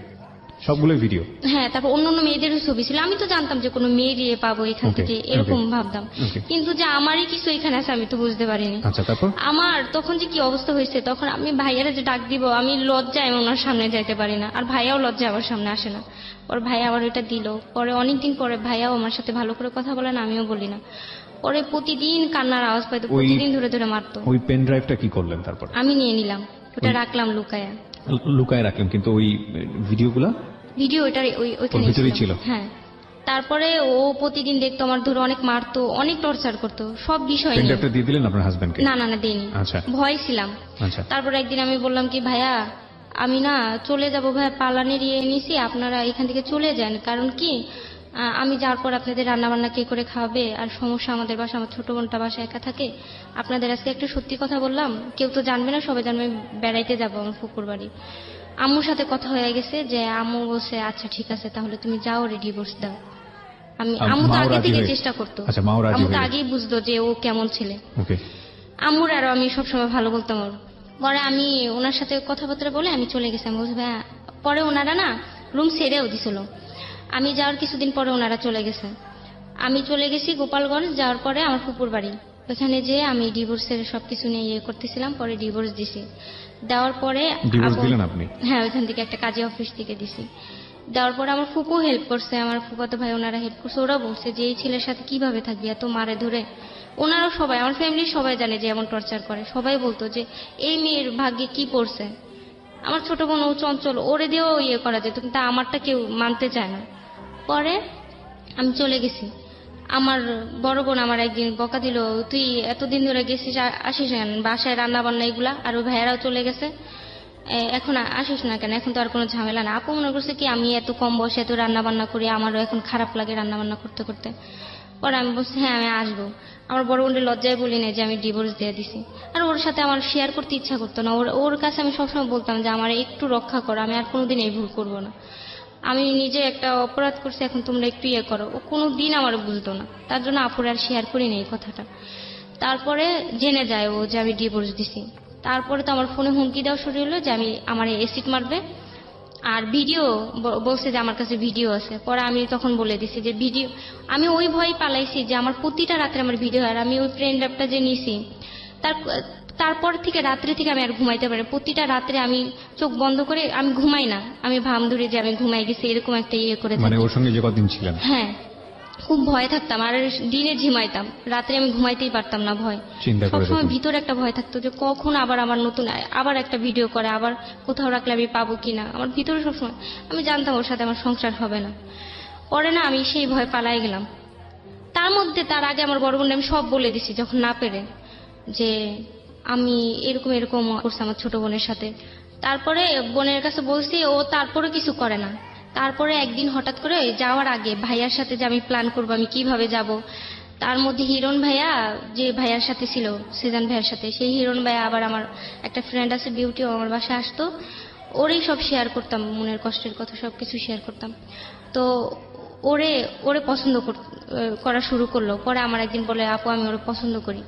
সবগুলোই ভিডিও? হ্যাঁ, তারপর অন্য অন্য মেয়েদেরও ছবি ছিল। আমি তো জানতাম যে কোনো মেয়ের ইয়ে পাবো এখান Okay, থেকে, এরকম okay, ভাবতাম। okay. কিন্তু যে আমারই কিছু এখানে আছে আমি তো বুঝতে পারিনি। আচ্ছা, তারপর? আমার তখন যে কি অবস্থা হয়েছে, তখন আমি ভাইয়ারে যে ডাক দিব, আমি লজ্জায় আমি ওনার সামনে যাইতে পারি না, আর ভাইয়াও লজ্জায় আমার সামনে আসে না। পরে ভাইয়া আবার ওইটা দিল। পরে অনেকদিন পরে ভাইয়াও আমার সাথে ভালো করে কথা বলে না, আমিও বলি না। পরে প্রতিদিন কান্নার আওয়াজ পাইতো, প্রতিদিন ধরে ধরে মারতো। ওই পেন ড্রাইভটা কি করলেন তারপর? আমি নিয়ে নিলাম, ওটা রাখলাম লুকায়া। লুকায় রাখলেন, কিন্তু ওই ভিডিওগুলো ভিডিও ওইটার ওইখানে ওর ভিতরেই ছিল? হ্যাঁ। তারপরে ও প্রতিদিন দেখতো আমার, ধরে অনেক মারতো, অনেক টর্চার করতো, সব বিষয় পেন নিয়ে। ড্রাইভটা দিয়ে দিলেন আপনার হাজবেন্ডকে? না না না, দেইনি। আচ্ছা। ভয় ছিলাম। আচ্ছা। তারপর একদিন আমি বললাম কি ভাইয়া আমি না চলে যাব ভাইয়া, পালানের ইয়ে নিছি, আপনারা এখান থেকে চলে যান, কারণ কি আমি যাওয়ার পর আপনাদের রান্না বান্না কে করে খাওয়াবে, আর সমস্যা আমাদের বাসা, আমার ছোট বোনটা বাসা একা থাকে। আপনাদের আজকে একটা সত্যি কথা বললাম, কেউ তো জানবে না, সবাই জানবে বেড়াইতে যাবো আমার ফুকুর বাড়ি। আম্মুর সাথে কথা হয়ে গেছে, যে আম্মু বলছে আচ্ছা ঠিক আছে তাহলে তুমি যাও, রে ডিভোর্স দাও। আম্মু তো মাও আগে রাজি থেকে হয়ে? চেষ্টা করতো। আচ্ছা, মাও রাজি আম্মু তো হয়ে? আগেই বুঝতো যে ও কেমন ছেলে। ওকে। আম্মুর আরো আমি সবসময় ভালো বলতাম ওর। পরে আমি ওনার সাথে কথাবার্তা বলে আমি চলে গেছি। আমি বলছি ভাইয়া, পরে ওনারা না রুম ছেড়েও দিছিল। আমি যাওয়ার কিছুদিন পরে ওনারা চলে গেছে। আমি চলে গেছি গোপালগঞ্জ, যাওয়ার পরে আমার ফুপুর বাড়ি, ওখানে যেয়ে আমি ডিভোর্সের সবকিছু নিয়ে ইয়ে করতেছিলাম। পরে ডিভোর্স দিছি, দেওয়ার পরে ডিভোর্স দিলেন আপনি? হ্যাঁ, ওইখান থেকে একটা কাজী অফিস থেকে দিছি। দেওয়ার পরে আমার ফুপু হেল্প করছে, আমার ফুফাতো ভাই ওনারা হেল্প করছে। ওরা বলছে যে এই ছেলের সাথে কিভাবে থাকবি, এত মারে ধরে। ওনারাও সবাই, আমার ফ্যামিলির সবাই জানে যে এমন টর্চার করে। সবাই বলতো যে এই মেয়ের ভাগ্যে কি পড়ছে। আমার ছোট বোন ও চঞ্চল, ওরে দিয়েও ইয়ে করা যেত, কিন্তু আমারটা কেউ মানতে চায় না। পরে আমি চলে গেছি। আমার বড় বোন আমার একদিন বকা দিল, তুই এতদিন ধরে গেছিস, আসিস কেন বাসায় রান্না বান্না এগুলা, আর ওই ভাইয়ারাও চলে গেছে, এখন আসিস না কেন, এখন তো আর কোনো ঝামেলা না। আপু মনে করছে কি আমি এত কম বয়সে এত রান্না বান্না করি, আমারও এখন খারাপ লাগে রান্না বান্না করতে করতে। পরে আমি বলছি হ্যাঁ আমি আসবো। আমার বড় বোনের লজ্জায় বলি না যে আমি ডিভোর্স দিয়ে দিছি। আর ওর সাথে আমার শেয়ার করতে ইচ্ছা করতো না। ওর কাছে আমি সবসময় বলতাম যে আমার একটু রক্ষা করো, আমি আর কোনোদিন এই ভুল করবো না। আমি নিজে একটা অপরাধ করছি, এখন তোমরা একটু ইয়ে করো। ও কোনো দিন আমার বুঝতো না, তার জন্য আপুর আর শেয়ার করিনি এই কথাটা। তারপরে জেনে যায় ও যে আমি ডিভোর্স দিছি। তারপরে তো আমার ফোনে হুমকি দেওয়া শুরু হলো যে আমার অ্যাসিড মারবে, আর ভিডিও বলছে যে আমার কাছে ভিডিও আছে। পরে আমি তখন বলে দিছি যে ভিডিও, আমি ওই ভয় পালাইছি যে আমার প্রতিটা রাত্রে আমার ভিডিও হয়। আর আমি ওই ফ্রেন্ড অ্যাপটা যে নিছি তারপর থেকে রাত্রে থেকে আমি আর ঘুমাইতে পারি। প্রতিটা রাত্রে আমি চোখ বন্ধ করে আমি ঘুমাই না, আমি ভাম ধরে যে আমি ঘুমাই গেছি, এরকম একটা ইয়ে করে মানে থাকি। ওর সঙ্গে যে কদিন ছিলেন? হ্যাঁ, খুব ভয় থাকতাম। আর দিনে ঝিমাইতাম, রাত্রে আমি ঘুমাইতেই পারতাম না ভয়। চিন্তা করে সবসময় দেখুন। ভিতরে একটা ভয় থাকতো যে কখন আবার আমার নতুন আবার একটা ভিডিও করে, আবার কোথাও রাখলে আমি পাবো কিনা। আমার ভিতরে সবসময়, আমি জানতাম ওর সাথে আমার সংসার হবে না। পরে না আমি সেই ভয় পালাই গেলাম। তার আগে আমার বড় বোন আমি সব বলে দিছি যখন না পেরে, যে আমি এরকম এরকম করছে আমার ছোট বোনের সাথে। তারপরে বোনের কাছে বলছি, ও তারপরে কিছু করে না। তারপরে একদিন হঠাৎ করে যাওয়ার আগে ভাইয়ার সাথে যে আমি প্ল্যান করবো আমি কিভাবে যাব, তার মধ্যে হিরণ ভাইয়া যে ভাইয়ার সাথে ছিল, সিজান ভাইয়ার সাথে, সেই হিরণ ভাইয়া আবার আমার একটা ফ্রেন্ড আছে বিউটিও আমার বাসায় আসতো। ওরেই সব শেয়ার করতাম, মনের কষ্টের কথা সবকিছু শেয়ার করতাম। তো ওরে পছন্দ করা শুরু করলো। পরে আমার একদিন বলে আপু আমি ওরে পছন্দ করি।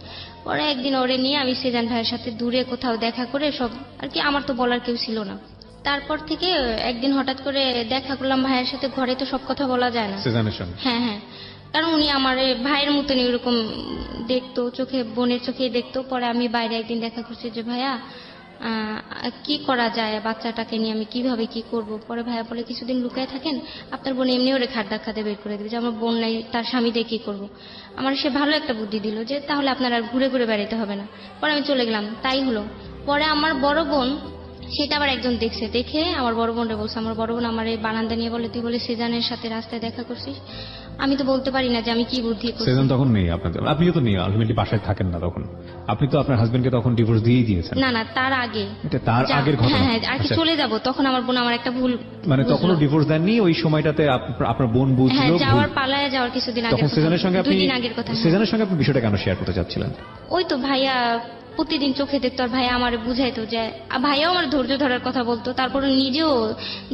পরে একদিন ওরে নিয়ে আমি সিজান ভাইয়ের সাথে দূরে কোথাও দেখা করে সব আর কি, আমার তো বলার কেউ ছিল না। তারপর থেকে একদিন হঠাৎ করে দেখা করলাম ভাইয়ের সাথে। ঘরে তো সব কথা বলা যায় না। সিজানের সঙ্গে? হ্যাঁ হ্যাঁ, কারণ উনি আমার ভাইয়ের মতনই ওরকম দেখতো, চোখে বোনের চোখেই দেখতো। পরে আমি বাইরে একদিন দেখা করছি যে ভাইয়া কি করা যায়, বাচ্চাটাকে নিয়ে আমি কিভাবে কি করব। পরে ভাইয়া বলে কিছুদিন লুকায় থাকেন, আপনার বোন এমনি ওরে খাট ধাক্কাতে বের করে দেবে, যে আমার বোন নাই তার স্বামী দিয়ে কি করবো। আমার সে ভালো একটা বুদ্ধি দিল যে তাহলে আপনার আর ঘুরে ঘুরে বেড়াতে হবে না। পরে আমি চলে গেলাম, তাই হলো। পরে আমার বড় বোন সেটা আবার একজন দেখছে, দেখে আমার বড় বোনরে বলছে। আমার বড় বোন আমার এই বারান্দা নিয়ে বলে তুই বলে সিজানের সাথে রাস্তায় দেখা করছিস। আমি তো বলতে পারি না যে আমি কি বুদ্ধি করছি। সিজন তখন নেই আপনাদের, আপনিও তো নেই, আলটিমেটলি বাসায় থাকেন না তখন। আপনি তো আপনার হাজবেন্ডকে তখন ডিভোর্স দিয়েই দিয়েছেন। না না, তার আগে। এটা তার আগের ঘটনা? হ্যাঁ, আর কি আচ্ছা। চলে যাব তখন আমার বোন আমার একটা ভুল মানে বুঝলো। তখনও ডিভোর্স দেননি, ওই সময়টাতে আপনার বোন বুঝলো হ্যাঁ, ভুল। যাওয়ার পালায় যাওয়ার কিছুদিন আগে, তখন সিজনের সঙ্গে আপনি 2 দিন আগের কথা। সিজনের সঙ্গে আপনি বিষয়টা কেন শেয়ার করতে চাচ্ছিলেন? ওই তো ভাইয়া প্রতিদিন চোখে দেখতো, আর ভাইয়া আমার বুঝাইতো যে ভাইয়াও আমার ধৈর্য ধরার কথা বলতো। তারপরে নিজেও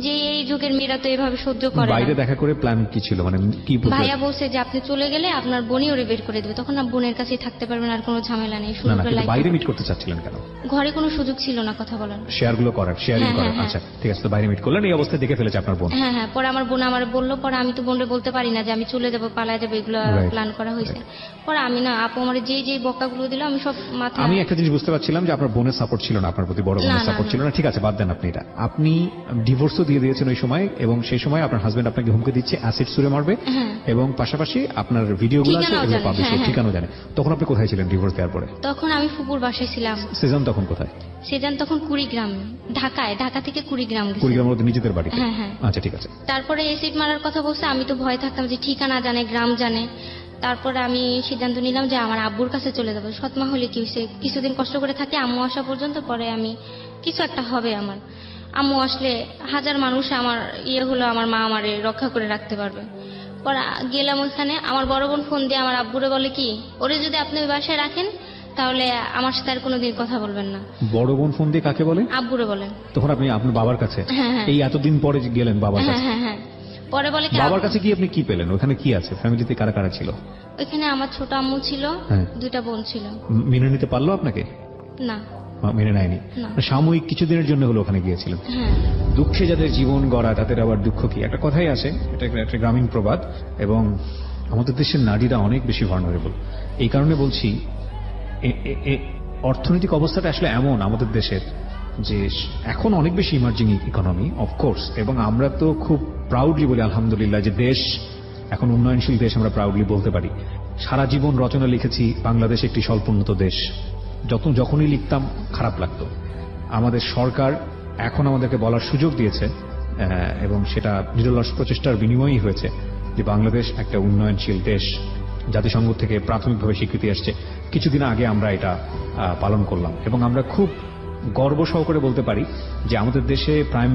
যে এই যুগের মেয়েরা তো এভাবে সহ্য করে না। বাইরে দেখা করে প্ল্যান কি ছিল, মানে কি বুঝলেন? ভাইয়া বলছে যে আপনি চলে গেলে আপনার বোনই ওরে বের করে দেবে, তখন বোনের কাছেই থাকতে পারবেন, আর কোনো ঝামেলা নেই। না শুরু না, করে কিন্তু বাইরে মিট করতে চাচ্ছিলেন কেন? ঘরে কোনো সুযোগ ছিল না কথা বলার, শেয়ারগুলো করার, শেয়ারিং হ্যাঁ, করার। হ্যাঁ, আচ্ছা ঠিক আছে, তো বাইরে মিট করলেন, এই অবস্থায় দেখে ফেলেছে আপনার বোন। হ্যাঁ হ্যাঁ। পরে আমার বোন আমার বললো, পরে আমি তো বোনরে বলতে পারি না যে আমি চলে যাবো পালায় যাবো, এগুলো Right. প্ল্যান করা হয়েছে। পরে আমি না, আপু আমার যেই বকাগুলো দিল আমি সব মাথায়। আমি একটা জিনিস বুঝতে পারছিলাম যে আপনার বোনের সাপোর্ট ছিল না আপনার প্রতি, বড় বোনের না, সাপোর্ট না। ছিল না। ঠিক আছে, বাদ দেন আপনি এটা। আপনি ডিভোর্সও দিয়ে দিয়েছেন ওই সময়, এবং সেই সময় আপনার হাজবেন্ড আপনাকে হুমকি দিচ্ছে অ্যাসিড ছুঁড়ে মারবে, হ্যাঁ। এবং পাশাপাশি আপনার ভিডিওগুলো আছে ঠিকানাও এগুলো জানে, পাবলিশ, হ্যাঁ, হ্যাঁ। ঠিকানাও জানে। তখন আপনি কোথায় ছিলেন ডিভোর্স দেওয়ার পরে? তখন আমি ফুপুর বাসায় ছিলাম। সিজন তখন কোথায়? সেজান তখন কুড়িগ্রাম, ঢাকা থেকে কুড়িগ্রাম গেছে। কুড়িগ্রামের মধ্যে নিজেদের বাড়িতে? হ্যাঁ, হ্যাঁ। আচ্ছা ঠিক আছে। তারপরে এসিড মারার কথা বলছে, আমি তো ভয় থাকতাম যে ঠিকানা জানে, গ্রাম জানে। তারপরে আমি সিদ্ধান্ত নিলাম যে আমার আব্বুর কাছে চলে যাবো। সৎমা হলে কি হয়েছে, কিছুদিন কষ্ট করে থাকি আম্মু আসা পর্যন্ত, পরে আমি কিছু একটা হবে আমার। আম্মু আসলে হাজার মানুষ আমার হলো, আমার মা আমারে রক্ষা করে রাখতে পারবে। পরে গেলাম ওইখানে, আমার বড় বোন ফোন দিয়ে আমার আব্বুরে বলে কি, ওরে যদি আপনি ওই বাসায় রাখেন তাহলে আমার সাথে আর কোনোদিন কথা বলবেন না। বড় বোন ফোন দিয়ে কাকে বলে? আব্বুরে বলেন। তখন আপনি আপনার বাবার কাছে? হ্যাঁ, হ্যাঁ। এই এতদিন পরে যে গেলেন বাবার হ্যাঁ কাছে, হ্যাঁ হ্যাঁ। পরে বলে কি, বাবার কাছে কি আপনি কি পেলেন? ওখানে কি আছে? ফ্যামিলিতে কারা কারা ছিল? ওইখানে আমার ছোট আম্মু ছিল, হ্যাঁ। 2টা বোন ছিল। মেনে নিতে পারলো আপনাকে? না। মেনে নেয়নি? না। সাময়িক কিছুদিনের জন্য হলো ওখানে গিয়েছিলেন। হ্যাঁ দুঃখে যাদের জীবন গড়া তাদের আবার দুঃখ কি, একটা কথাই আছে, এটা একটা গ্রামীণ প্রবাদ। এবং আমাদের দেশের নারীরা অনেক বেশি ভার্নারেবল। এই কারণে বলছি, অর্থনৈতিক অবস্থাটা আসলে এমন আমাদের দেশের যে এখন অনেক বেশি ইমার্জিং ইকোনমি অফকোর্স, এবং আমরা তো খুব প্রাউডলি বলি আলহামদুলিল্লাহ যে দেশ এখন উন্নয়নশীল দেশ, আমরা প্রাউডলি বলতে পারি। সারা জীবন রচনা লিখেছি বাংলাদেশ একটি স্বল্পোন্নত দেশ, যখনই লিখতাম খারাপ লাগতো। আমাদের সরকার এখন আমাদেরকে বলার সুযোগ দিয়েছে, এবং সেটা নিরলস প্রচেষ্টার বিনিময়ই হয়েছে, যে বাংলাদেশ একটা উন্নয়নশীল দেশ। জাতিসংঘ থেকে প্রাথমিকভাবে স্বীকৃতি আসছে, কিছুদিন আগে আমরা এটা পালন করলাম, এবং আমরা খুব গর্ব সহকারে বলতে পারি যে আমাদের দেশে প্রাইম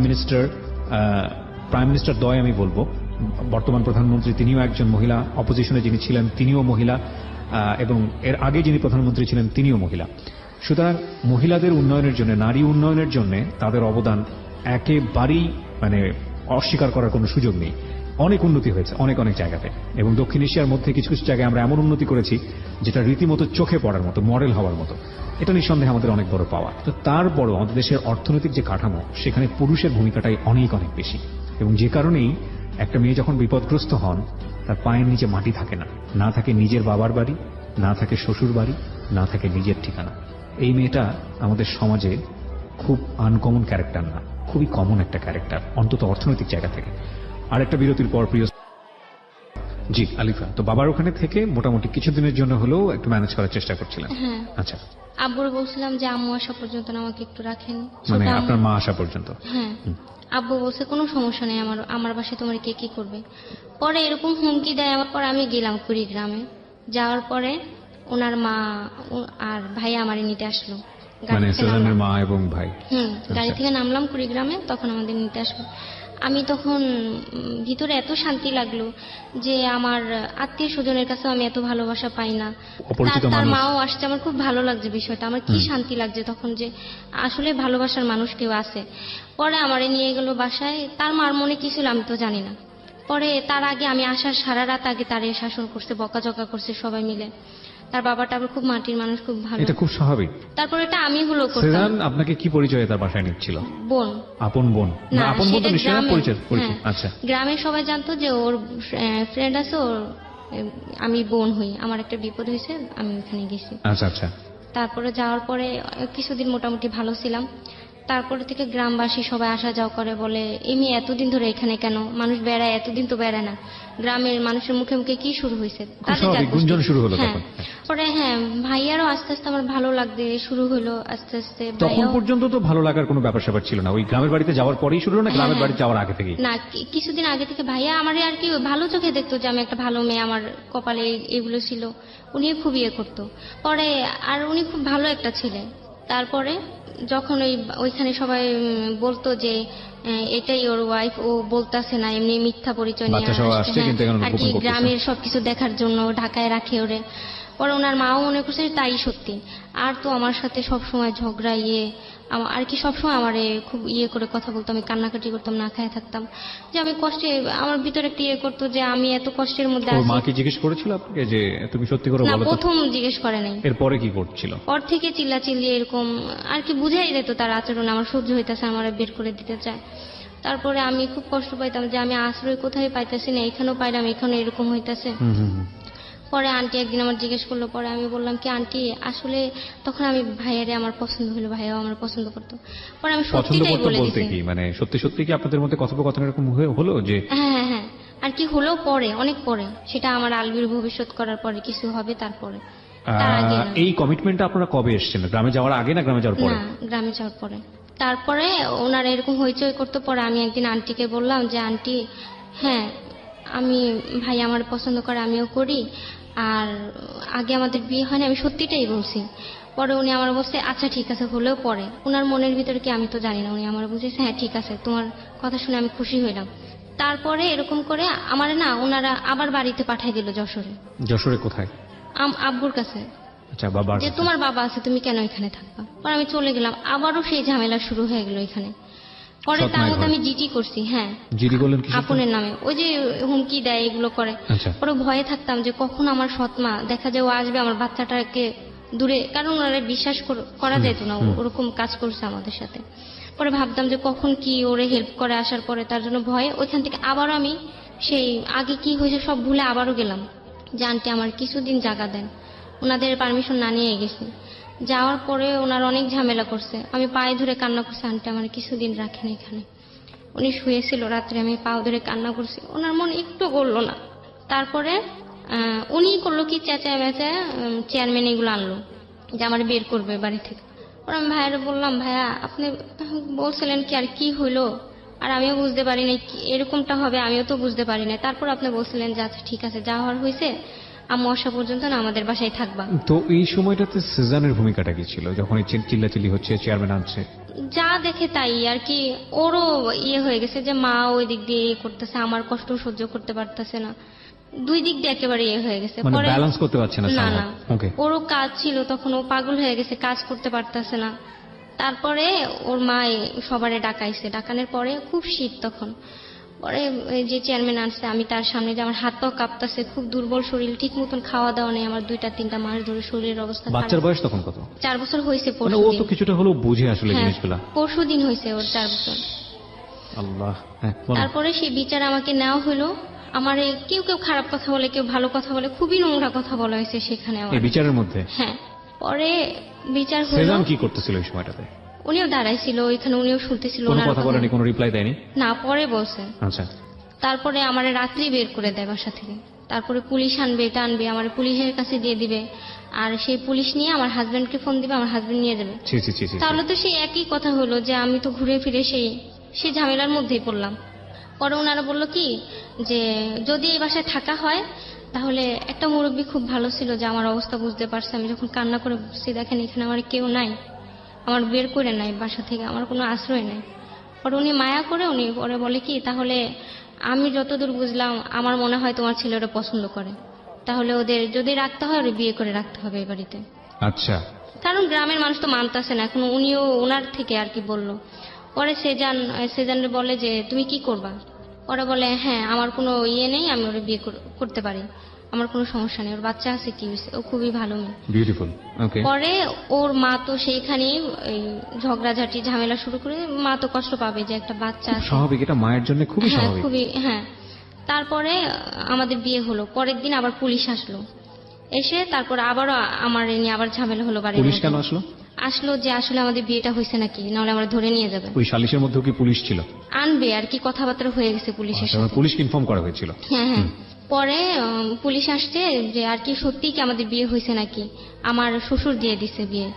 মিনিস্টার দ্বয় আমি বলবো, বর্তমান প্রধানমন্ত্রী তিনিও একজন মহিলা, অপোজিশনে যিনি ছিলেন তিনিও মহিলা, এবং এর আগে যিনি প্রধানমন্ত্রী ছিলেন তিনিও মহিলা। সুতরাং মহিলাদের উন্নয়নের জন্য, নারী উন্নয়নের জন্য তাদের অবদান একেবারেই মানে অস্বীকার করার কোনো সুযোগ নেই। অনেক উন্নতি হয়েছে অনেক অনেক জায়গাতে, এবং দক্ষিণ এশিয়ার মধ্যে কিছু কিছু জায়গায় আমরা এমন উন্নতি করেছি যেটা রীতিমতো চোখে পড়ার মতো, মডেল হওয়ার মতো। এটা নিঃসন্দেহে আমাদের অনেক বড় পাওয়া। তো তারপরও আমাদের দেশের অর্থনৈতিক যে কাঠামো, সেখানে পুরুষের ভূমিকাটাই অনেক অনেক বেশি, এবং যে কারণেই একটা মেয়ে যখন বিপদগ্রস্ত হন তার পায়ের নিচে মাটি থাকে না, না থাকে নিজের বাবার বাড়ি, না থাকে শ্বশুর বাড়ি, না থাকে নিজের ঠিকানা। এই মেয়েটা আমাদের সমাজে খুব আনকমন ক্যারেক্টার না, খুবই কমন একটা ক্যারেক্টার, অন্তত অর্থনৈতিক জায়গা থেকে। আর একটা বিরতির পর প্রিয় জি আলিফা, তো বাবার ওখানে থেকে মোটামুটি কিছুদিনের জন্য হলেও একটু ম্যানেজ করার চেষ্টা করছিলেন। হ্যাঁ, আচ্ছা, আব্বুর বলছিলাম যে আম্মু আসা পর্যন্ত না আমাকে একটু রাখেন। মানে ছোট আপনার আম্মু- মা আসা পর্যন্ত। হ্যাঁ, আব্বু বলছে কোনো সমস্যা নেই, আমার বাসায় তোমার কে কি করবে। পরে এরকম হুমকি দেয় আমার, পরে আমি গেলাম কুড়িগ্রামে। যাওয়ার পরে ওনার মা আর ভাই আমারে নিতে আসলো। গাড়ি মানে থেকে সেজানের নামলাম। মা এবং ভাই। গাড়ি থেকে নামলাম কুড়িগ্রামে, তখন আমাদের নিতে আসলো। আমি তখন ভিতরে এত শান্তি লাগলো যে আমার আত্মীয় স্বজনের কাছেও আমি এত ভালোবাসা পাই না। অপরিচিত তার মানুষ। মাও আসছে, আমার খুব ভালো লাগছে বিষয়টা, আমার কি শান্তি লাগছে তখন যে আসলে ভালোবাসার মানুষ কেউ আছে। পরে আমারে নিয়ে গেল বাসায়, তার মার মনে কি ছিল আমি তো জানি না। পরে তার আগে আমি আসার সারা রাত আগে তারে শাসন করছে, বকাঝকা করছে সবাই মিলে। তার বাবাটা আবার খুব মাটির মানুষ, খুব ভালো। এটা খুব স্বাভাবিক। তারপরে এটা আমি হলো করতাম। সেজান আপনাকে কি পরিচয়ে তার বাসায় নিচ্ছিল? বোন। আপন বোন? না, না, আপন বোন তো সেটা নিশ্চয়ই গ্রামে। পরিচয়। হ্যাঁ, আচ্ছা গ্রামে সবাই জানতো যে ওর ফ্রেন্ড আছে, ওর আমি বোন হই। আমার একটা বিপদ হয়েছে, আমি ওখানে গেছি। আচ্ছা আচ্ছা। তারপরে যাওয়ার পরে কিছুদিন মোটামুটি ভালো ছিলাম। তারপরে থেকে গ্রামবাসী সবাই আসা যাওয়া করে, বলে এমনি এতদিন ধরে এখানে কেন? মানুষ বেড়ায়, এতদিন তো বেড়ায় না। গ্রামের মানুষের মুখে মুখে কি শুরু হয়েছে? তাদের স্বাভাবিক, যা গোষ্ঠী- গুঞ্জন শুরু হলো হ্যাঁ। তখন। পরে হ্যাঁ, ভাইয়ারও আস্তে আস্তে আমার ভালো লাগতে শুরু হলো, আস্তে আস্তে তখন ভাইয়াও। পর্যন্ত তো ভালো লাগার কোনো ব্যাপার স্যাপার ছিল না, ওই গ্রামের বাড়িতে যাওয়ার পরেই শুরু হলো না গ্রামের হ্যাঁ, বাড়ি যাওয়ার আগে থেকেই? না, কিছুদিন আগে থেকে ভাইয়া আমারে আর কি ভালো চোখে দেখতো যে আমি একটা ভালো মেয়ে, আমার কপালে এগুলো ছিল। উনি খুব ইয়ে করতো। পরে আর উনি খুব ভালো একটা ছেলে। তারপরে যখন ওইখানে সবাই বলতো যে এটাই ওর ওয়াইফ, ও বলতাছে না, এমনি মিথ্যা পরিচয় নিয়ে বাচ্চা সহ আসছে, আসছে, হ্যাঁ, কিন্তু এখানে আর গোপন কি করতেছে। গ্রামের সবকিছু দেখার জন্য ঢাকায় রাখে ওরে। পরে ওনার মাও মনে করছে যে তাই সত্যি। আর তো আমার সাথে সব সময় ঝগড়া, আর কি সবসময় আমারে খুব করে কথা বলতো, আমি কান্নাকাটি করতাম, না খায় থাকতাম, যে আমি কষ্টে, আমার ভিতরে একটা করতো যে আমি এত কষ্টের মধ্যে ওর আছি। মা কি জিজ্ঞেস করেছিল আপনাকে যে তুমি সত্যি করে না, বলো তো? প্রথম জিজ্ঞেস করে নাই। এরপরে কি করছিল? পর থেকে চিল্লাচিল্লি এরকম আর কি বুঝাই যেত তার আচরণ, আমার সহ্য হইতেছে, আমার বের করে দিতে চায়। তারপরে আমি খুব কষ্ট পাইতাম যে আমি আশ্রয় কোথায় পাইতেছি না, এখানেও পাইলাম, এখানে এরকম হইতেছে। হুম হুম হুম। পরে আন্টি একদিন আমার জিজ্ঞেস করলো, পরে আমি বললাম কি আন্টি আসলে তখন আমি ভাইয়ারে আমার পছন্দ হলো, ভাইয়াও আমার পছন্দ করতো। পরে আমি পছন্দ সত্যিটাই করতে বলে বলতে দিছি। কি মানে সত্যি সত্যি কি আপনাদের মধ্যে কথোপকথন এরকম হলো যে? হ্যাঁ হ্যাঁ হ্যাঁ, আর কি হলেও পরে, অনেক পরে, সেটা আমার আলবির ভবিষ্যৎ করার পরে কিছু হবে, তারপরে, তার আগে না। এই কমিটমেন্টটা আপনারা কবে এসেছেন? গ্রামে যাওয়ার আগে না গ্রামে যাওয়ার পরে? না, গ্রামে যাওয়ার পরে। তারপরে ওনারা এরকম হইচই করতে, পরে আমি একদিন আন্টিকে বললাম যে আন্টি, হ্যাঁ আমি ভাই আমার পছন্দ করে, আমিও করি, আর আগে আমাদের বিয়ে হয়নি, আমি সত্যিটাই বলছি। পরে উনি আমার বলছে আচ্ছা ঠিক আছে, হলেও পরে। ওনার মনের ভিতরে কি আমি তো জানি না, উনি আমার বুঝেছে হ্যাঁ ঠিক আছে, তোমার কথা শুনে আমি খুশি হইলাম। তারপরে এরকম করে আমার না ওনারা আবার বাড়িতে পাঠাই দিল যশোরে। যশোরে কোথায়? আব্বুর কাছে, আচ্ছা, বাবার যে কাছে। তোমার বাবা আছে, তুমি কেন এখানে থাকবা? পরে আমি চলে গেলাম, আবারও সেই ঝামেলা শুরু হয়ে গেল এখানে। পরে সৎ তার মায়ের মধ্যে ঘরে? আমি জিটি করছি। হ্যাঁ, জিডি করলেন কি? আপনের নামে, ওই যে হুমকি দেয়, এগুলো করে। আচ্ছা। পরে ভয়ে থাকতাম যে কখন আমার সৎমা দেখা যায় ও আসবে আমার বাচ্চাটাকে দূরে, কারণ ওরা বিশ্বাস করা যেত না, ওরকম কাজ করছে আমাদের সাথে। পরে ভাবতাম যে কখন কি ওরে হেল্প করে আসার পরে, তার জন্য ভয়ে ওইখান থেকে আবার আমি সেই আগে কি হয়েছে সব ভুলে আবারও গেলাম যে আন্টি আমার কিছুদিন জায়গা দেন। ওনাদের পারমিশন না নিয়ে গেছি। যাওয়ার পরে ওনার অনেক ঝামেলা করছে, আমি পায়ে ধরে কান্না করছি, আন্টি আমার কিছুদিন রাখেন এখানে। উনি শুয়েছিল রাত্রে, আমি পাও ধরে কান্না করছি, ওনার মন একটু গড়লো না। তারপরে উনি করলো কি, চেঁচায় বেচায় চেয়ারম্যান এগুলো আনলো যে আমার বের করবে বাড়ি থেকে। পরে আমি ভাইয়ারে বললাম, ভাইয়া আপনি বলছিলেন কি, আর কি হইলো? আর আমিও বুঝতে পারি না এরকমটা হবে, আমিও তো বুঝতে পারি না। তারপর আপনি বলছিলেন যে আচ্ছা ঠিক আছে, যা হওয়ার হয়েছে, আম্মু আসা পর্যন্ত না আমাদের বাসায় থাকবা। তো এই সময়টাতে সেজানের ভূমিকাটা কি ছিল যখন এই চিল্লাচিল্লি হচ্ছে, চেয়ারম্যান আনছে? যা দেখে তাই আর কি, ওরও ইয়ে হয়ে গেছে যে মা ওই দিক দিয়ে ইয়ে করতেছে, আমার কষ্ট সহ্য করতে পারতেছে না, দুই দিক দিয়ে একেবারে ইয়ে হয়ে গেছে। মানে পরে ব্যালেন্স করতে পারছে না না somehow? না, ওকে, ওরও কাজ ছিল তখন, ও পাগল হয়ে গেছে, কাজ করতে পারতেছে না। তারপরে ওর মা সবারে ডাকাইছে, ডাকানোর পরে খুব শীত তখন, পরে এই যে চেয়ারম্যান আসছে, আমি তার সামনে যে আমার হাত পাও কাঁপতেছে, খুব দুর্বল শরীর, ঠিক মতন খাওয়া দাওয়া নেই আমার, 2-3 মাস ধরে শরীরের অবস্থা বাচ্চার বয়স তখন কত? 4 বছর হয়েছে মানে ও তো পরশুদিন। কিছুটা হলেও বুঝে আসলে হ্যাঁ, জিনিসগুলা। পরশুদিন হয়েছে ওর 4 বছর। আল্লাহ, হ্যাঁ বলো। তারপরে সেই বিচার আমাকে নেওয়া হলো, আমারে কেউ কেউ খারাপ কথা বলে, কেউ ভালো কথা বলে, খুবই নোংরা কথা বলা হয়েছে সেখানে আমার। এই বিচারের মধ্যে হ্যাঁ, পরে বিচার হলো, সেজান কি করতেছিল এই সময়টাতে? উনিও দাঁড়াইছিল ওইখানে, উনিও শুনতেছিল কোনো ওনার কথা বলেনি, কোনো রিপ্লাই দেয়নি? না, পরে বলছে। আচ্ছা, তারপরে আমারে রাত্রি বের করে দেয় বাসা থেকে, তারপরে পুলিশ আনবে, এটা আনবে, আমার পুলিশের কাছে দিয়ে দিবে, আর সেই পুলিশ নিয়ে আমার হাজবেন্ডকে ফোন দিবে, আমার হাজবেন্ড নিয়ে যাবে। ছি ছি ছি ছি। তাহলে তো সেই একই কথা হলো যে আমি তো ঘুরে ফিরে সেই ঝামেলার মধ্যেই পড়লাম। পরে ওনারা বললো কি যে যদি এই বাসায় থাকা হয় তাহলে, একটা মুরব্বী খুব ভালো ছিল যে আমার অবস্থা বুঝতে পারছে, আমি যখন কান্না করে বসছি, দেখেন এখানে আমার কেউ নাই, আমার বের করে নাই বাসা থেকে, আমার কোনো আশ্রয় নাই। পরে উনি মায়া করে উনি পরে বলে কি, তাহলে আমি যতদূর বুঝলাম আমার মনে হয় তোমার ছেলে ওরা পছন্দ করে, তাহলে ওদের যদি রাখতে হয় ওরা বিয়ে করে রাখতে হবে এই বাড়িতে। আচ্ছা, কারণ গ্রামের মানুষ তো মানতেছে না, এখন উনিও ওনার থেকে আর কি বলল। পরে সেজানরে বলে যে তুমি কি করবা? ওরা বলে হ্যাঁ আমার কোনো ইয়ে নেই, আমি ওরা বিয়ে করতে পারি, আমার কোনো সমস্যা নেই, ওর বাচ্চা আছে, কি হয়েছে, ও খুবই ভালো মেয়ে। বিউটিফুল। ওকে, পরে ওর মা তো সেইখানেই এই ঝগড়াঝাটি ঝামেলা শুরু করে, মা তো কষ্ট পাবে যে একটা বাচ্চা আছে। স্বাভাবিক, এটা মায়ের জন্য খুবই হ্যাঁ স্বাভাবিক। খুবই, হ্যাঁ। তারপরে আমাদের বিয়ে হলো, পরের দিন আবার পুলিশ আসলো, এসে তারপর আবারও আমার এ নিয়ে আবার ঝামেলা হলো বাড়ির পুলিশ মধ্যে। কেন আসলো? আসলো যে আসলে আমাদের বিয়েটা হয়েছে নাকি, নাহলে আমরা ধরে নিয়ে যাবে, ওই সালিশের মধ্যেও কি পুলিশ ছিল? আনবে আর কি, কথাবার্তা হয়ে গেছে পুলিশের আচ্ছা, সাথে। পুলিশকে ইনফর্ম করা হয়েছিল? হ্যাঁ হ্যাঁ। পরে পুলিশ আসছে যে আর কি সত্যিই কি আমাদের বিয়ে হয়েছে নাকি, আমার শ্বশুর দিয়ে দিছে বিয়ে।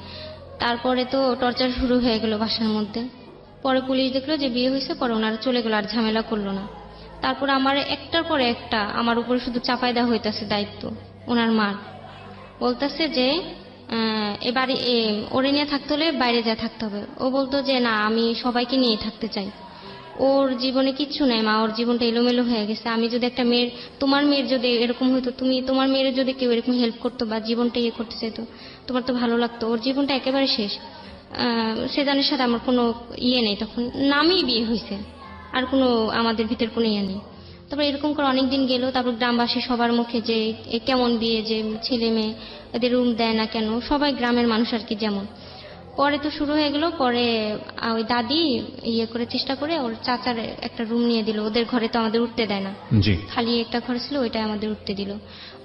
তারপরে তো টর্চার শুরু হয়ে গেল বাসার মধ্যে। পরে পুলিশ দেখলো যে বিয়ে হয়েছে, পরে ওনারা চলে গেল, আর ঝামেলা করলো না। তারপর আমার একটার পরে একটা আমার উপরে শুধু চাপাই দেওয়া হইতাছে দায়িত্ব ওনার মার, বলতেছে যে এবারে ওরে নিয়ে থাকতে হলে বাইরে যা থাকতে হবে। ও বলতো যে না, আমি সবাইকে নিয়ে থাকতে চাই, ওর জীবনে কিচ্ছু নাই মা, ওর জীবনটা এলোমেলো হয়ে গেছে। আমি যদি একটা মেয়ের, তোমার মেয়ের যদি এরকম হইতো, তুমি তোমার মেয়ের যদি কেউ এরকম হেল্প করতো বা জীবনটা ইয়ে করতে চাইতো, তোমার তো ভালো লাগতো। ওর জীবনটা একেবারে শেষ। সেজানের সাথে আমার কোনো ইয়ে নেই, তখন নামই বিয়ে হয়েছে, আর কোনো আমাদের ভিতর কোনো ইয়ে নেই। তারপর এরকম করে অনেকদিন গেল, তারপর গ্রামবাসী সবার মুখে যে এ কেমন বিয়ে, যে ছেলে মেয়ে এদের রুম দেয় না কেন, সবাই গ্রামের মানুষ আর কি যেমন। পরে তো শুরু হয়ে গেল, পরে ওই দাদি ইয়ে করে চেষ্টা করে ওর চাচার একটা রুম নিয়ে দিল, ওদের ঘরে তো আমাদের উঠতে দেয় না, জি। খালি একটা ঘর ছিল, ওইটাই আমাদের উঠতে দিল।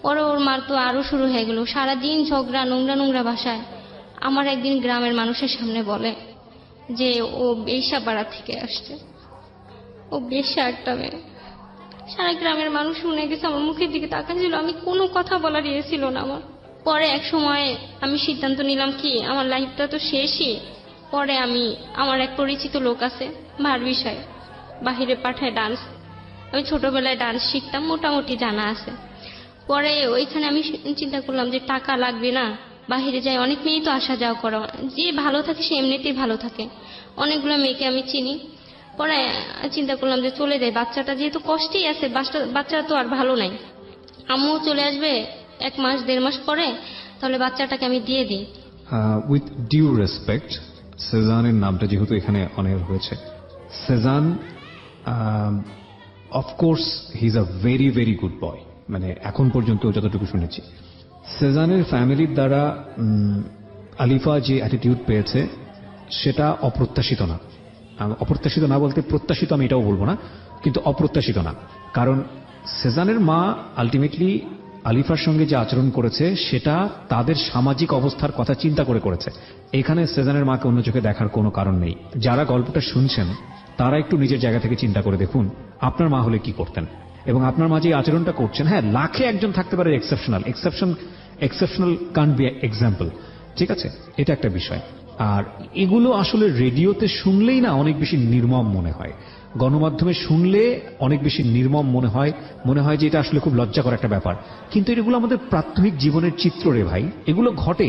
পরে ওর মার তো আরো শুরু হয়ে গেল, সারাদিন ঝগড়া, নোংরা নোংরা ভাষায়। আমার একদিন গ্রামের মানুষের সামনে বলে যে ও বেশ্যা পাড়া থেকে আসছে, ও বেশ্যা একটা মেয়ে। সারা গ্রামের মানুষ শুনে গেছে, আমার মুখের দিকে তাকাচ্ছিল, আমি কোনো কথা বলার ইয়ে ছিল না আমার। পরে এক সময় আমি সিদ্ধান্ত নিলাম কি, আমার লাইফটা তো শেষই। পরে আমার এক পরিচিত লোক আছে ভার বিষয়, বাহিরে পাঠায় ডান্স, আমি ছোটবেলায় ডান্স শিখতাম, মোটামুটি জানা আছে। পরে ওইখানে আমি চিন্তা করলাম যে টাকা লাগবে না, বাহিরে যাই, অনেক মেয়েই তো আসা যাওয়া করা, যে ভালো থাকে সে এমনিতেই ভালো থাকে, অনেকগুলো মেয়েকে আমি চিনি। পরে চিন্তা করলাম যে চলে যাই, বাচ্চাটা যেহেতু কষ্টেই আছে, বাচ্চাটা তো আর ভালো নাই, আম্মু চলে আসবে 1 মাস 1.5 মাস পরে, তাহলে বাচ্চাটাকে আমি দিয়ে দিই। উইথ ডিউ রেসপেক্ট, সেজানের নামটা যেহেতু এখানে অনেক হয়েছে, Shezan of course he is a very very good boy, মানে এখন পর্যন্ত যতটুকু শুনেছি। সেজানের ফ্যামিলির দ্বারা আলিফা যে অ্যাটিটিউড পেয়েছে সেটা অপ্রত্যাশিত না। অপ্রত্যাশিত না বলতে প্রত্যাশিত আমি এটাও বলবো না, কিন্তু অপ্রত্যাশিত না। কারণ সেজানের মা আলটিমেটলি আলিফার সঙ্গে যে আচরণ করেছে সেটা তাদের সামাজিক অবস্থার কথা চিন্তা করে করেছে। এখানে সেজানের মাকে অন্য চোখে দেখার কোনো কারণ নেই। যারা গল্পটা শুনছেন তারা একটু নিজের জায়গা থেকে চিন্তা করে দেখুন আপনার মা হলে কি করতেন, এবং আপনার মা যে আচরণটা করছেন, হ্যাঁ লাখে একজন থাকতে পারে এক্সেপশনাল কান্ট বি এক্সাম্পল, ঠিক আছে, এটা একটা বিষয়। আর এগুলো আসলে রেডিওতে শুনলেই না অনেক বেশি নির্মম মনে হয়, গণমাধ্যমে শুনলে অনেক বেশি নির্মম মনে হয় যে এটা আসলে খুব লজ্জাকর একটা ব্যাপার। কিন্তু এগুলো আমাদের প্রাত্যহিক জীবনের চিত্র রে ভাই, এগুলো ঘটে।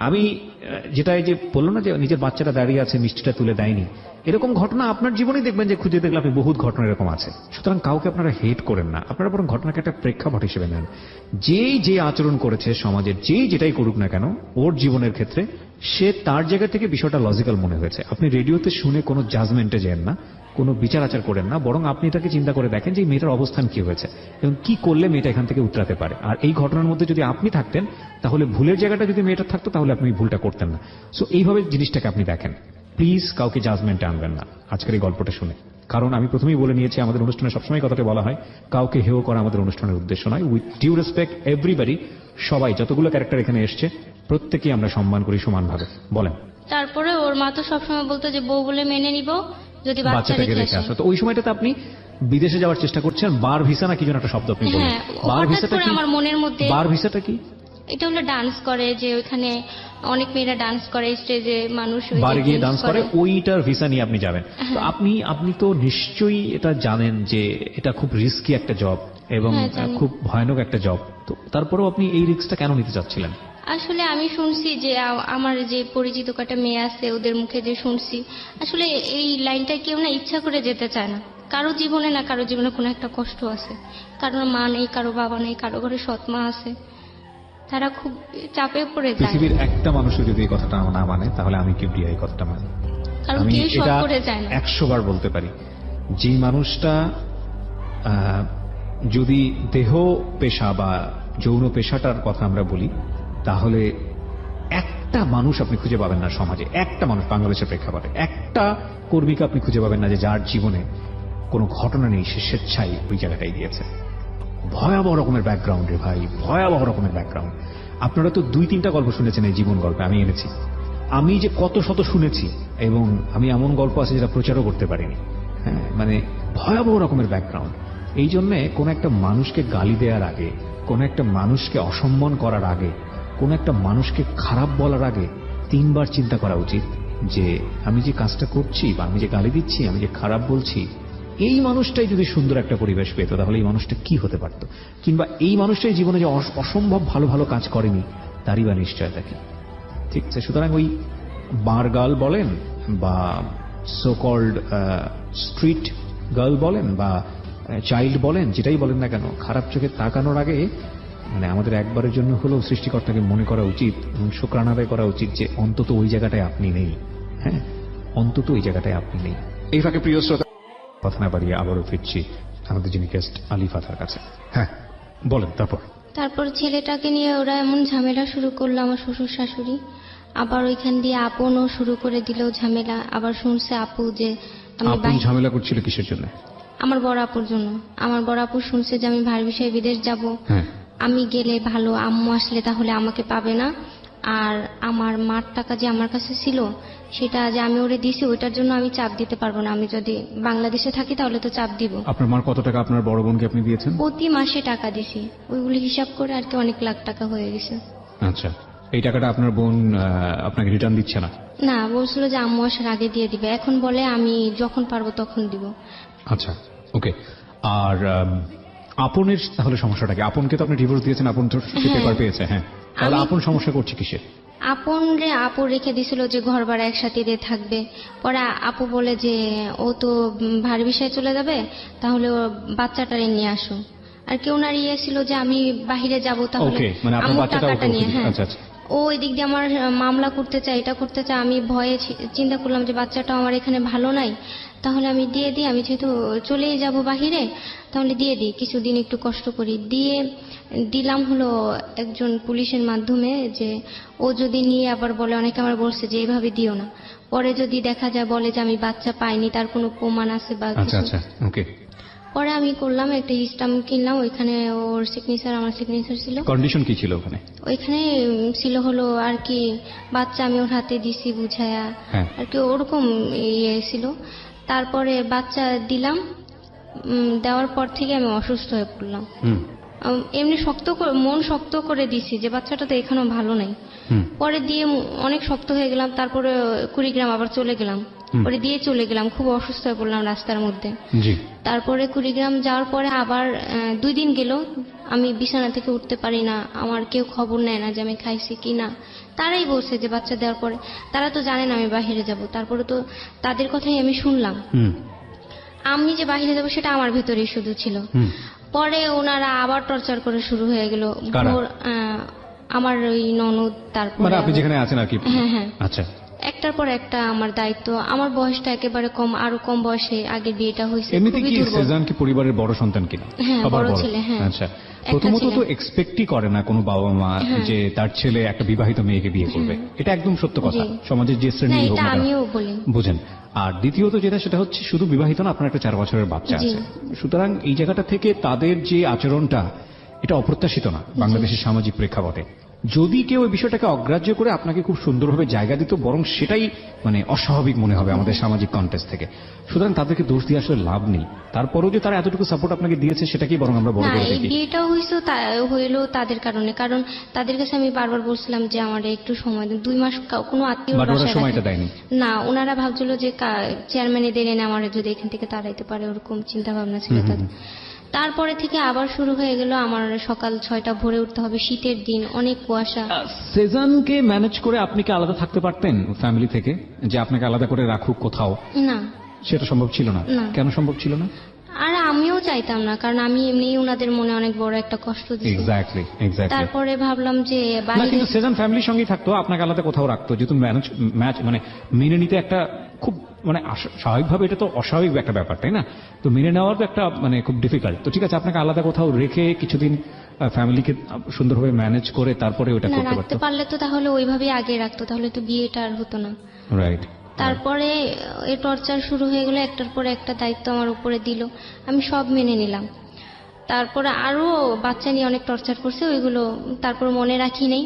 আমি যেটা এই যে বললো না যে নিজের বাচ্চাটা দাঁড়িয়ে আছে মিষ্টিটা তুলে দেয়নি, এরকম ঘটনা আপনার জীবনেই দেখবেন যে খুঁজে দেখলে আপনি বহুত ঘটনা এরকম আছে। সুতরাং কাউকে আপনারা হেট করেন না, আপনারা বরং ঘটনাকে একটা প্রেক্ষাপট হিসেবে নেন। যেই যে আচরণ করেছে সমাজের, যেই যেটাই করুক না কেন ওর জীবনের ক্ষেত্রে, সে তার জায়গা থেকে বিষয়টা লজিক্যাল মনে হয়েছে। আপনি রেডিওতে শুনে কোনো জাজমেন্টে যেন না, কোনো বিচার আচার করেন না, বরং আপনি এটাকে চিন্তা করে দেখেন যে এই মেয়েটার অবস্থান কি হয়েছে এবং কি করলে মেয়েটা এখান থেকে উতরাতে পারে। আর এই ঘটনার মধ্যে যদি আপনি থাকতেন, তাহলে ভুলের জায়গাটা যদি মেয়েটা থাকতো তাহলে আপনি এই ভুলটা করতেন না। সো এইভাবে জিনিসটাকে আপনি দেখেন, প্লিজ কাউকে জাজমেন্টে আনবেন না আজকের এই গল্পটা শুনে। কারণ আমি প্রথমেই বলে নিয়েছি, আমাদের অনুষ্ঠানে সবসময় কথাটা বলা হয়, কাউকে হেয় করা আমাদের অনুষ্ঠানের উদ্দেশ্য নয়। উইথ ডিউ রেসপেক্ট এভরিবডি, সবাই যতগুলো ক্যারেক্টার এখানে এসছে প্রত্যেকেই আমরা সম্মান করি সমানভাবে। বলেন। তারপরে ওর মা তো সবসময় বলতো যে বউ বলে মেনে নিব, যদি বাচ্চা বাচ্চাটাকে রেখে রেখে আসে। আসো। তো ওই সময়টাতে আপনি বিদেশে যাওয়ার চেষ্টা করছেন, বার ভিসা না কি যেন একটা শব্দ আপনি বলেন। হ্যাঁ, বার হঠাৎ ভিসাটা করে কি? আমার মনের মধ্যে বার ভিসাটা কি? এটা হলো ডান্স করে, যে ওইখানে অনেক মেয়েরা ডান্স করে স্টেজে, মানুষ ওই যে বারে গিয়ে dance ডান্স করে, ওইটার ভিসা নিয়ে আপনি যাবেন। তো আপনি তো নিশ্চয়ই এটা জানেন যে এটা খুব রিস্কি একটা জব এবং হ্যাঁ, জানি। খুব ভয়ানক একটা জব। তো তারপরেও আপনি এই রিস্কটা কেন নিতে চাচ্ছিলেন? আসলে আমি শুনছি যে আমার যে পরিচিত কটা মেয়ে আছে ওদের মুখে যে শুনছি, আসলে এই লাইনটা কেউ না ইচ্ছা করে যেতে চায় না। কারো জীবনে না কারো জীবনে কোনো একটা কষ্ট আছে, কারোর মা নেই, কারো বাবা নেই, কারো ঘরে সৎ মা আছে, তারা খুব চাপে পড়ে যায়। পৃথিবীর একটা মানুষও যদি এই কথাটা না মানে, তাহলে আমি কিবরিয়া এই কথাটা মানি। কারণ আমি কেউ সৎ এটা করে যায় না। 100 বার বলতে পারি, যে মানুষটা যদি দেহ পেশা বা যৌন পেশাটার কথা আমরা বলি, তাহলে একটা মানুষ আপনি খুঁজে পাবেন না সমাজে, একটা মানুষ বাংলাদেশের প্রেক্ষাপটে একটা কর্মীকে আপনি খুঁজে পাবেন না যে যার জীবনে কোনো ঘটনা নেই, সে স্বেচ্ছায় ওই জায়গাটাই গিয়েছে। ভয়াবহ রকমের ব্যাকগ্রাউন্ড রে ভাই, ভয়াবহ রকমের ব্যাকগ্রাউন্ড। আপনারা তো 2-3টা গল্প শুনেছেন এই জীবন গল্পে, আমি এনেছি। আমি যে কত শত শুনেছি, এবং আমি এমন গল্প আছে যেটা প্রচারও করতে পারিনি। হ্যাঁ, মানে ভয়াবহ রকমের ব্যাকগ্রাউন্ড। এই জন্যে কোন একটা মানুষকে গালি দেওয়ার আগে, কোন একটা মানুষকে অসম্মান করার আগে, কোন একটা মানুষকে খারাপ বলার আগে 3 বার চিন্তা করা উচিত যে আমি যে কাজটা করছি বা আমি যে গালি দিচ্ছি, আমি যে খারাপ বলছি, এই মানুষটাই যদি সুন্দর একটা পরিবেশ পেত তাহলে এই মানুষটা কি হতে পারত, কিংবা এই মানুষটাই জীবনে যে অসম্ভব ভালো ভালো কাজ করেনি তারই বা নিশ্চয়তা কি। ঠিক আছে, সুতরাং ওই বার গার্ল বলেন বা সো কল্ড স্ট্রিট গার্ল বলেন বা চাইল্ড বলেন, যেটাই বলেন না কেন, খারাপ চোখে তাকানোর আগে মানে আমাদের একবারের জন্য হলেও সৃষ্টিকর্তাকে মনে করা উচিত এবং শুকরানা আদায় করা উচিত যে অন্তত ওই জায়গাটায় আপনি নেই। হ্যাঁ, অন্তত ওই জায়গাটায় আপনি নেই। এই ফাঁকে প্রিয় শ্রোতা, কথা না বাড়িয়ে আবারও ফিরছি আমাদের যিনি গেস্ট আলিফাতার কাছে। হ্যাঁ বলেন। তারপর ছেলেটাকে নিয়ে ওরা এমন ঝামেলা শুরু করলো, আমার শ্বশুর শাশুড়ি। আবার ওইখান দিয়ে আপনও শুরু করে দিল ঝামেলা। আবার শুনছে আপু যে আমি আপনি ঝামেলা করছিল কিসের জন্য? আমার বড় আপুর জন্য। আমার বড় আপু শুনছে যে আমি ভাইয়ের বিষয়ে বিদেশ যাব, হ্যাঁ, আমি গেলে ভালো, আম্মু আসলে তাহলে আমাকে পাবে না, আর আমার মার টাকা যে আমার কাছে ছিল সেটা যে আমি ওরে দিছি, ওইটার জন্য আমি চাপ দিতে পারবো না। আমি যদি বাংলাদেশে থাকি তাহলে তো চাপ দিব। আপনার মার কত টাকা আপনার বড় বোনকে আপনি দিয়েছেন? প্রতি মাসে টাকা দিছি, ওইগুলি হিসাব করে আর কি অনেক লাখ টাকা হয়ে গেছে। আচ্ছা, এই টাকাটা আপনার বোন আপনাকে রিটার্ন দিচ্ছে না? না, বলছিল যে আম্মু আসার আগে দিয়ে দিবে, এখন বলে আমি যখন পারবো তখন দিব। আচ্ছা, ওকে। আর আপনের তাহলে সমস্যাটা কি? আপনকে তো আপনি ডিভোর্স দিয়েছেন, আপন তো পেপার পেয়েছে। হ্যাঁ, তাহলে আপন সমস্যা করছে কিসের? আপু রেখে দিছিল যে ঘর ভাড়া একসাথে দিয়ে থাকবে। পরে আপু বলে যে ও তো ভারী বিষয়ে চলে যাবে, তাহলে ও বাচ্চাটারে নিয়ে আসো। আর কেউ না ছিল যে আমি বাহিরে যাব, তাহলে ওকে, মানে আপনার আম্মুর বাচ্চাটা টাকাটা নিয়ে। হ্যাঁ, আচ্ছা আচ্ছা। ও ওই দিক দিয়ে আমার মামলা করতে চায়, এটা করতে চায়। আমি ভয়ে চিন্তা করলাম যে বাচ্চাটা আমার এখানে ভালো নাই, তাহলে আমি দিয়ে দিই, আমি যেহেতু চলেই যাব বাহিরে, তাহলে দিয়ে দিই, কিছুদিন একটু কষ্ট করি। দিলাম হলো একজন পুলিশের মাধ্যমে, যে ও যদি নিয়ে আবার বলে, অনেকে আমার বলছে যে এইভাবে দিও না, পরে যদি দেখা যায় বলে যে আমি বাচ্চা পাইনি, তার কোনো প্রমাণ আছে বা আচ্ছা কিছু। আচ্ছা, ওকে। পরে আমি করলাম একটা স্ট্যাম্প কিনলাম, ওইখানে ওর সিগনেচার আমার সিগনেচার ছিল। কন্ডিশন কি ছিল ওখানে? ওইখানে ছিল হলো আর কি বাচ্চা আমি ওর হাতে দিছি বুঝায়া, হ্যাঁ। আর কি ওরকম ইয়ে ছিল। তারপরে বাচ্চা দিলাম, দেওয়ার পর থেকে আমি অসুস্থ হয়ে পড়লাম। এমনি মন শক্ত করে দিছি যে বাচ্চাটা তো এখানেও ভালো নাই। পরে দিয়ে অনেক শক্ত হয়ে গেলাম। তারপরে কুড়িগ্রাম আবার চলে গেলাম, পরে দিয়ে চলে গেলাম, খুব অসুস্থ হয়ে পড়লাম রাস্তার মধ্যে। তারপরে কুড়িগ্রাম যাওয়ার পরে আবার 2 দিন গেল, আমি বিছানা থেকে উঠতে পারি না, আমার কেউ খবর নেয় না যে আমি খাইছি কি না। তারাই বলছে যে বাচ্চা দেওয়ার পরে, তারা তো জানে না আমি বাইরে যাব, তারপরে তো তাদের কথাই আমি শুনলাম। আমি যে বাইরে যাব সেটা আমার ভেতরেই শুধু ছিল। পরে ওনারা আবার টর্চার করে শুরু হয়ে গেল। কারা? আমার ওই ননদ, তারপরে মানে আপনি যেখানে আছেন আর কি? হ্যাঁ হ্যাঁ, আচ্ছা। একটার পর একটা আমার দায়িত্ব। আমার বয়সটা একেবারে কম, আরো কম বয়সে আগে বিয়েটা হয়েছে। এমনিতে খুবই কি দুর্বল। সেজান কি পরিবারের বড় সন্তান কিনা? হ্যাঁ, সবার বড় ছেলে, হ্যাঁ। আচ্ছা, একটা প্রথমত ছেলে। তো এক্সপেক্টই করে না কোনো বাবা মা যে তার ছেলে একটা বিবাহিত মেয়েকে বিয়ে করবে। এটা একদম সত্য কথা, জি। সমাজের যে না, শ্রেণী হোক এটা না কেন। আমিও বলি। বুঝেন। আর দ্বিতীয়ত যেটা, সেটা হচ্ছে শুধু বিবাহিত না, আপনার একটা 4 বছরের বাচ্চা জি। আছে। সুতরাং এই জায়গাটা থেকে তাদের যে আচরণটা, এটা অপ্রত্যাশিত না বাংলাদেশের সামাজিক প্রেক্ষাপটে। যদি কেউ এই বিষয়টাকে অগ্রাহ্য করে আপনাকে খুব সুন্দরভাবে জায়গা দিত, বরং সেটাই মানে অস্বাভাবিক মনে হবে আমাদের সামাজিক কন্টেক্সট থেকে। সুতরাং তাদেরকে দোষ দিয়ে আসলে লাভ নেই। তারপরেও যে তারা এতটুকু সাপোর্ট আপনাকে দিয়েছে, সেটাকেই বরং আমরা বড় না, করে এই দেখি। বিয়েটা হইলো তাদের কারণে। কারণ তাদের কাছে আমি বারবার বলছিলাম যে আমার একটু সময় দিন, 2 মাস কোনো আত্মীয় বাট ওরা সময়টা দেয়নি। না, ওনারা ভাবছিল যে চেয়ারম্যান এদের এনে আমার যদি এখান থেকে তাড়াইতে পারে, ওরকম চিন্তা ভাবনা ছিল তাদের। তারপরে থেকে আবার শুরু হয়ে গেল আমার সকাল 6টা ভোরে উঠতে হবে, শীতের দিন, অনেক কুয়াশা। সেজানকে ম্যানেজ করে আপনি কি আলাদা থাকতে পারতেন ফ্যামিলি থেকে, যে আপনাকে আলাদা করে রাখুক কোথাও? না, সেটা সম্ভব ছিল না। না। কেন সম্ভব ছিল না? আর আমিও চাইতাম না, কারণ আমি এমনিই ওনাদের মনে অনেক বড় একটা কষ্ট দিচ্ছি। এক্স্যাক্টলি। তারপরে ভাবলাম যে না, বাইরে কিন্তু সেজান ফ্যামিলির সঙ্গেই থাকতো, আপনাকে আলাদা কোথাও রাখতো, যেহেতু ম্যাচ মানে মেনে নিতে একটা খুব মানে স্বাভাবিকভাবে এটা তো অস্বাভাবিক একটা ব্যাপার, তাই না? তো মেনে নেওয়ার তো একটা মানে খুব ডিফিকাল্ট। তো ঠিক আছে, আপনাকে আলাদা কোথাও রেখে কিছুদিন ফ্যামিলিকে সুন্দরভাবে ম্যানেজ করে তারপরে ওটা না, করতে রাখতে পারতো। পারলে তো তাহলে ওইভাবেই আগে রাখতো, তাহলে তো বিয়েটা আর হতো না। রাইট। তারপরে এই টর্চার শুরু হয়ে গেল, একটার পর একটা দায়িত্ব আমার উপরে দিল, আমি সব মেনে নিলাম। তারপরে আরো বাচ্চা নিয়ে অনেক টর্চার করছে, ওইগুলো তারপর মনে রাখি নেই।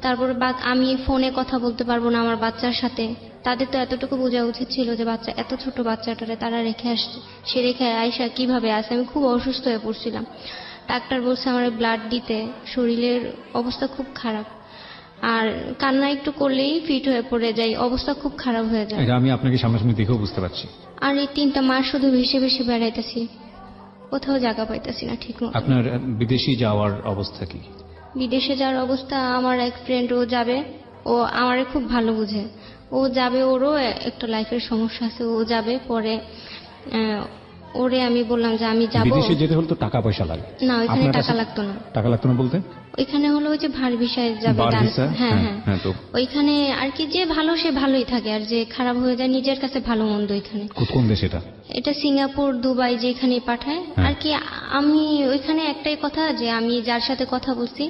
তারপরে আমি ফোনে কথা বলতে পারবো না আমার বাচ্চার সাথে। তাদের তো এতটুকু বোঝা উচিত ছিল যে বাচ্চা, এত ছোট বাচ্চাটারে তারা রেখে আসছে, সে রেখে আয়সা কিভাবে আসে। আমি খুব অসুস্থ হয়ে পড়ছিলাম, ডাক্তার বলছে আমার ব্লাড দিতে, শরীরের অবস্থা খুব খারাপ। আর কান্না একটু করলেই ফিট হয়ে পড়ে যাই, অবস্থা খুব খারাপ হয়ে যায়। এটা আমি আপনাকে সামনাসামনি দেখেও বুঝতে পারছি। আর এই 3টা মাস শুধু ভেসে ভেসে বেড়াইতেছি, কোথাও জায়গা পাইতেছি না ঠিক মতো। আপনার বিদেশি যাওয়ার অবস্থা কি? বিদেশে যাওয়ার অবস্থা, আমার এক ফ্রেন্ড ও যাবে, ও আমারে খুব ভালো বুঝে, ও যাবে, ওরও একটা লাইফের সমস্যা আছে, ও যাবে। পরে ওরে আমি বললাম যে আমি যাব। বিদেশে যেতে হলে তো টাকা পয়সা লাগে। না, ওইখানে আপনার টাকা কাছে- লাগতো না। টাকা লাগতো না বলতে? ওইখানে হলো ওই যে ভার ভিসায় যাবে, বার ডান্স। ভিসা? হ্যাঁ হ্যাঁ, হ্যাঁ, তো ওইখানে আর কি যে ভালো সে ভালোই থাকে, আর যে খারাপ হয়ে যায় নিজের কাছে ভালো মন্দ ওইখানে। কোন দেশ এটা? এটা সিঙ্গাপুর, দুবাই, যেখানে পাঠায় আর কি। আমি ওইখানে একটাই কথা, যে আমি যার সাথে কথা বলছি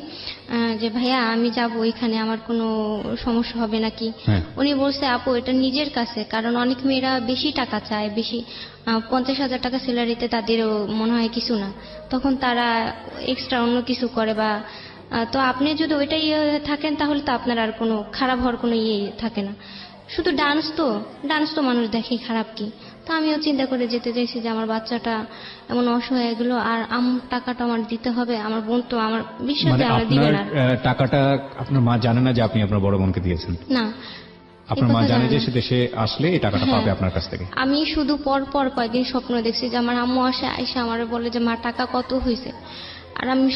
যে ভাইয়া আমি যাব ওইখানে, আমার কোনো সমস্যা হবে নাকি? হ্যাঁ। উনি বলছে আপু এটা নিজের কাছে, কারণ অনেক মেয়েরা বেশি টাকা চায়, বেশি 50,000 টাকা স্যালারিতে তাদেরও মনে হয় কিছু না, তখন তারা এক্সট্রা অন্য কিছু করে বা তো আপনি যদি ওইটাই থাকেন তাহলে তো আপনার আর কোনো খারাপ হওয়ার কোনো ইয়ে থাকে না। শুধু ডান্স তো মানুষ দেখে, খারাপ কি? তো আমিও চিন্তা করে যেতে চাইছি যে আমার বাচ্চাটা এমন অসহায় হয়ে গেল, আর টাকাটা আমার দিতে হবে। আমার বোন তো আমার বিশ্বাস মানে আমার দিবে আপনার না। টাকাটা আপনার মা জানে না যে আপনি আপনার বড় বোনকে দিয়েছেন? না, আপনার এই মা কথা জানে জানে যে না। সে দেশে আসলে এই টাকাটা হ্যাঁ। পাবে আপনার কাছ থেকে? আমি শুধু পর কয়েকদিন স্বপ্ন দেখছি যে আমার আম্মু আইসা আমার বলে যে মা টাকা কত হয়েছে, আর আমি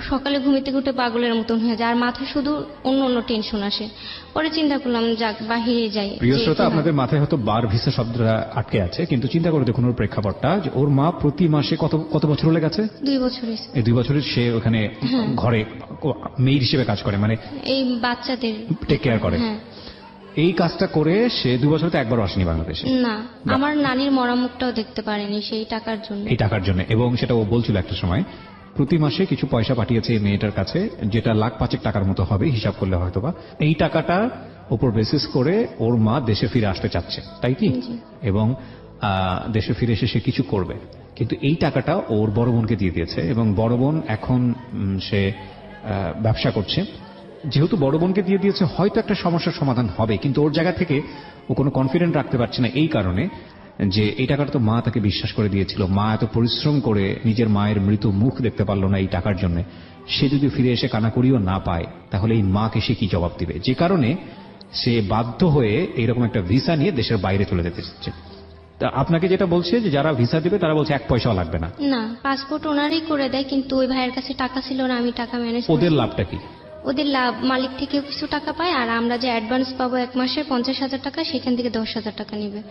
সকালে ঘুমিতে ঘুটে পাগলের মতন হয়ে যায়, আর মাথায় শুধু অন্য টেনশন আসে। পরে চিন্তা করলাম যাক বাহিরে যাই। প্রিয় যে শ্রোতা, না। আপনাদের মাথায় হয়তো বার ভিসা শব্দটা আটকে আছে, কিন্তু চিন্তা করে দেখুন ওর প্রেক্ষাপটটা, যে ওর মা প্রতি মাসে কত বছর হলে গেছে? 2 বছর হয়েছে। এই 2 বছরের সে ওখানে ঘরে মেয়ের হিসেবে কাজ করে, মানে এই বাচ্চাদের টেক কেয়ার করে। হ্যাঁ। এই কাজটা করে সে 2 বছরে তো একবারও আসেনি বাংলাদেশে না, আমার নানির মরামুখটাও দেখতে পারেনি সেই টাকার জন্য। এই টাকার জন্য। এবং সেটা ও বলছিল একটা সময়, প্রতি মাসে কিছু পয়সা পাঠিয়েছে এই মেয়েটার কাছে, যেটা 1,05,000 টাকার মতো হবে হিসাব করলে হয়তোবা। এই টাকাটা উপর বেসিস করে ওর মা দেশে ফিরে আসতে চাচ্ছে, তাই কি? জি। এবং দেশে ফিরে এসে সে কিছু করবে, কিন্তু এই টাকাটা ওর বড় বোনকে দিয়ে দিয়েছে। এবং বড় বোন এখন সে ব্যবসা করছে। যেহেতু বড় বোনকে দিয়ে দিয়েছে, হয়তো একটা সমস্যার সমাধান হবে, কিন্তু ওর জায়গা থেকে ও কোনো কনফিডেন্ট রাখতে পারছে না, এই কারণে যে এই টাকাটা তো মা তাকে বিশ্বাস করে দিয়েছিল। মা এত পরিশ্রম করে নিজের মায়ের মৃত মুখ দেখতে পারলো না এই টাকার জন্য। সে যদি ফিরে এসে কানাকড়িও না পায়, তাহলে এই মাকে সে কি জবাব দিবে? যে কারণে সে বাধ্য হয়ে এইরকম একটা ভিসা নিয়ে দেশের বাইরে চলে যেতে চাচ্ছে। তা আপনাকে যেটা বলছে যে যারা ভিসা দিবে তারা বলছে 1 পয়সাও লাগবে না। না, পাসপোর্ট ওনারই করে দেয়, কিন্তু ওই ভাইয়ের কাছে টাকা ছিল না, আমি টাকা ম্যানেজ ওদের লাভটা কি? ওদের লাভ মালিক থেকে কিছু টাকা পায়, আর আমরা যে অ্যাডভান্স পাবো 1 মাসে 50,000 টাকা, সেখান থেকে 10,000 টাকা নেবে,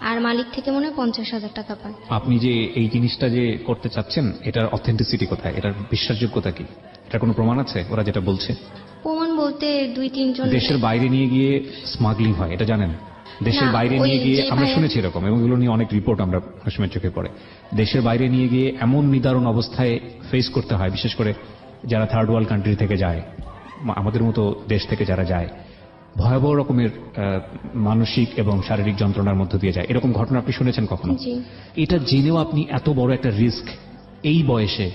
আর মালিক থেকে মনে হয় 50,000 টাকা পায়। আপনি যে এই জিনিসটা যে করতে চাচ্ছেন, এটার অথেন্টিসিটি কোথায়, এটার বিশ্বাসযোগ্যতা কি? এটার কোনো প্রমাণ আছে ওরা যেটা বলছে? প্রমাণ বলতে 2-3 জন দেশের বাইরে নিয়ে গিয়ে স্মাগলিং হয়, এটা জানেন? দেশের না, বাইরে ওই নিয়ে গিয়ে যে আমরা ভাইয়া- শুনেছি এরকম, এবং এগুলো নিয়ে অনেক রিপোর্ট আমরা অনেক সময় চোখে পড়ে। দেশের বাইরে নিয়ে গিয়ে এমন নিদারুণ অবস্থায় ফেস করতে হয়, বিশেষ করে যারা থার্ড ওয়ার্ল্ড কান্ট্রি থেকে যায়, আমাদের মতো দেশ থেকে যারা যায়, ভয়াবহ রকমের মানসিক এবং শারীরিক যন্ত্রণার মধ্য দিয়ে যায়। এরকম ঘটনা আপনি শুনেছেন কখনো? জি। এটা জেনেও আপনি এত বড় একটা রিস্ক এই বয়সে,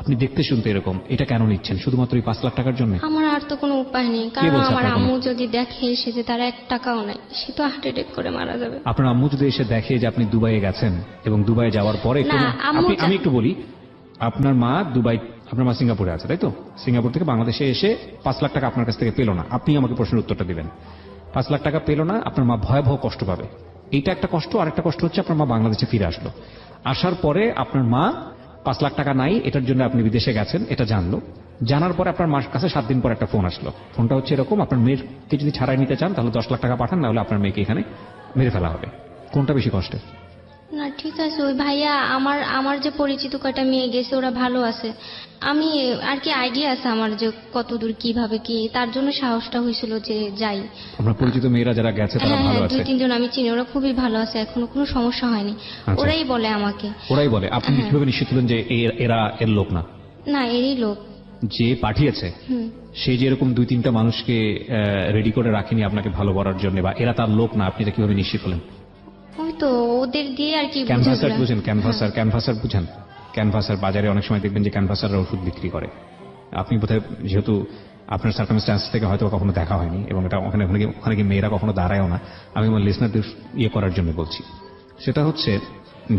আপনি দেখতে শুনতে এরকম, এটা কেন নিচ্ছেন? শুধুমাত্র এই 5 লাখ টাকার জন্য? আমার আর তো কোনো উপায় নেই, কারণ বলছে আমার আপনার কোনো- আম্মু যদি দেখে এসে যে তার 1 টাকাও নাই, সে তো হার্ট অ্যাটাক করে মারা যাবে। আপনার আম্মু যদি এসে দেখে যে আপনি দুবাইয়ে গেছেন এবং দুবাই যাওয়ার পরে না, কোনো- আম্মু আমি একটু বলি, আপনার মা দুবাই, আপনার মা সিঙ্গাপুরে আছে তাই তো? সিঙ্গাপুর থেকে বাংলাদেশে এসে 5 লাখ টাকা আপনার কাছ থেকে পেল না, আপনি আমাকে প্রশ্নের উত্তরটা দিবেন। 5 লাখ টাকা পেল না, আপনার মা ভয়াবহ কষ্ট পাবে। এইটা একটা কষ্ট। আর একটা কষ্ট হচ্ছে আপনার মা বাংলাদেশে ফিরে আসলো, আসার পরে আপনার মা 5 লাখ টাকা নাই, এটার জন্য আপনি বিদেশে গেছেন, এটা জানলো। জানার পরে আপনার মার কাছে 7 দিন পর একটা ফোন আসলো। ফোনটা হচ্ছে এরকম, আপনার মেয়েকে যদি ছাড়াই নিতে চান তাহলে 10 লাখ টাকা পাঠান, না হলে আপনার মেয়েকে এখানে মেরে ফেলা হবে। কোনটা বেশি কষ্টের? না ঠিক আছে, ওই ভাইয়া আমার যে পরিচিত কয়টা মেয়ে গেছে ওরা ভালো আছে, আমি আর কি আইডিয়া আছে আমার যে কতদূর কিভাবে কি, তার জন্য সাহসটা হয়েছিল যে যাই। আপনার পরিচিত মেয়েরা যারা গেছে তারা হ্যাঁ ভালো হ্যাঁ, আছে? 2-3 জন আমি চিনি, ওরা খুবই ভালো আছে, এখনো কোনো সমস্যা হয়নি। আচ্ছা। ওরাই বলে আমাকে। ওরাই বলে? আপনি হ্যাঁ। কিভাবে নিশ্চিত হলেন যে এরা এর লোক না? না, এরই লোক। যে পাঠিয়েছে হুম। সে যে এরকম 2-3টা মানুষকে রেডি করে রাখেনি আপনাকে ভালো করার জন্য, বা এরা তার লোক না, আপনি এটা কিভাবে নিশ্চিত হলেন? ওই তো ওদের দিয়ে আর কি ক্যানভাসার বুঝাগুলা। বুঝেন? ক্যানভাসার বুঝেন? ক্যানভাসার বাজারে অনেক সময় দেখবেন যে ক্যানভাসাররা ওষুধ বিক্রি করে। আপনি বোধহয়, যেহেতু আপনার সার্কামস্ট্যান্স থেকে হয়তো কখনো দেখা হয়নি, এবং এটা ওখানে গিয়ে মেয়েরা কখনো দাঁড়ায়ও না, আমি আমার লিসনারদের ইয়ে করার জন্য বলছি। সেটা হচ্ছে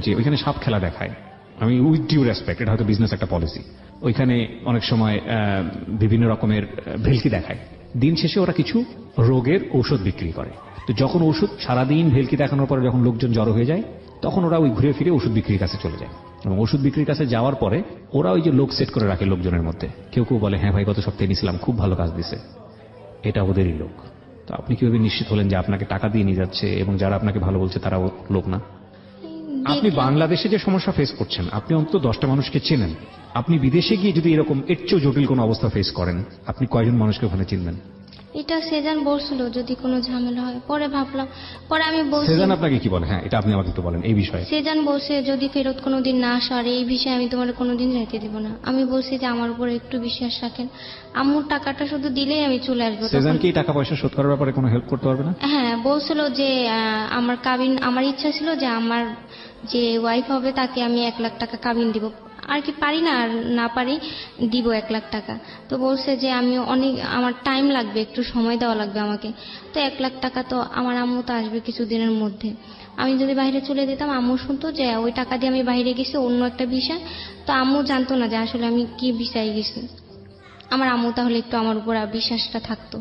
যে ওইখানে সাপ খেলা দেখায়। আমি উইথ ডিউ রেসপেক্ট, এটা হয়তো বিজনেস একটা পলিসি। ওইখানে অনেক সময় বিভিন্ন রকমের ভেলকি দেখায়। দিন শেষে ওরা কিছু রোগের ঔষধ বিক্রি করে। তো যখন ওষুধ সারাদিন ভেলকি দেখানোর পরে যখন লোকজন জড়ো হয়ে যায়, তখন ওরা ওই ঘুরে ফিরে ওষুধ বিক্রির কাছে চলে যায়, এবং ওষুধ বিক্রির কাছে যাওয়ার পরে ওরা ওই যে লোক সেট করে রাখে লোকজনের মধ্যে। কেউ কেউ বলে, হ্যাঁ ভাই গত সপ্তাহে নিয়েছিলাম, খুব ভালো কাজ দিছে, এটা ওদেরই লোক। তো আপনি কিভাবে নিশ্চিত হলেন যে আপনাকে টাকা দিয়ে নিয়ে যাচ্ছে এবং যারা আপনাকে ভালো বলছে তারা লোক না? আপনি দেখলাম। বাংলাদেশে যে সমস্যা ফেস করছেন, আপনি অন্তত 10টা মানুষকে চেনেন। আপনি বিদেশে গিয়ে যদি এরকম এর চেয়েও জটিল কোনো অবস্থা ফেস করেন, আপনি কয়জন মানুষকে ওখানে চিনবেন? এটা সেজান বলছিল যদি কোনো ঝামেলা হয়, পরে ভাবলাম, পরে আমি বলছি, সেজান আপনাকে কি বলে? হ্যাঁ, এটা আপনি আমাকে একটু বলেন এই বিষয়ে। সেজান বলছে যদি ফেরত কোনোদিন না আসো আর এই বিষয়ে আমি তোমার কোনোদিন যাইতে দিব না। আমি বলছি যে আমার উপর একটু বিশ্বাস রাখেন, আম্মুর টাকাটা শুধু দিলেই আমি চলে আসবো। সেজান তখন- কি টাকা পয়সা শোধ করার ব্যাপারে কোনো হেল্প করতে পারবে না? হ্যাঁ বলছিল যে আমার ইচ্ছা ছিল যে আমার যে ওয়াইফ হবে তাকে আমি 1 লাখ টাকা কাবিন দিব, আর কি পারি না আর না পারি দিব 1 লাখ টাকা। তো বলছে যে আমি আমার টাইম লাগবে, একটু সময় দেওয়া লাগবে আমাকে। তো 1 লাখ টাকা তো আমার আম্মু তো আসবে কিছুদিনের মধ্যে। আমি যদি বাইরে চলে যেতাম, আম্মু শুনতো যে ওই টাকা দিয়ে আমি বাইরে গেছি অন্য একটা ভিসা, তো আম্মু জানতো না যে আসলে আমি কি ভিসায় গেছি। আমার আম্মু তাহলে একটু আমার উপর বিশ্বাসটা থাকতো,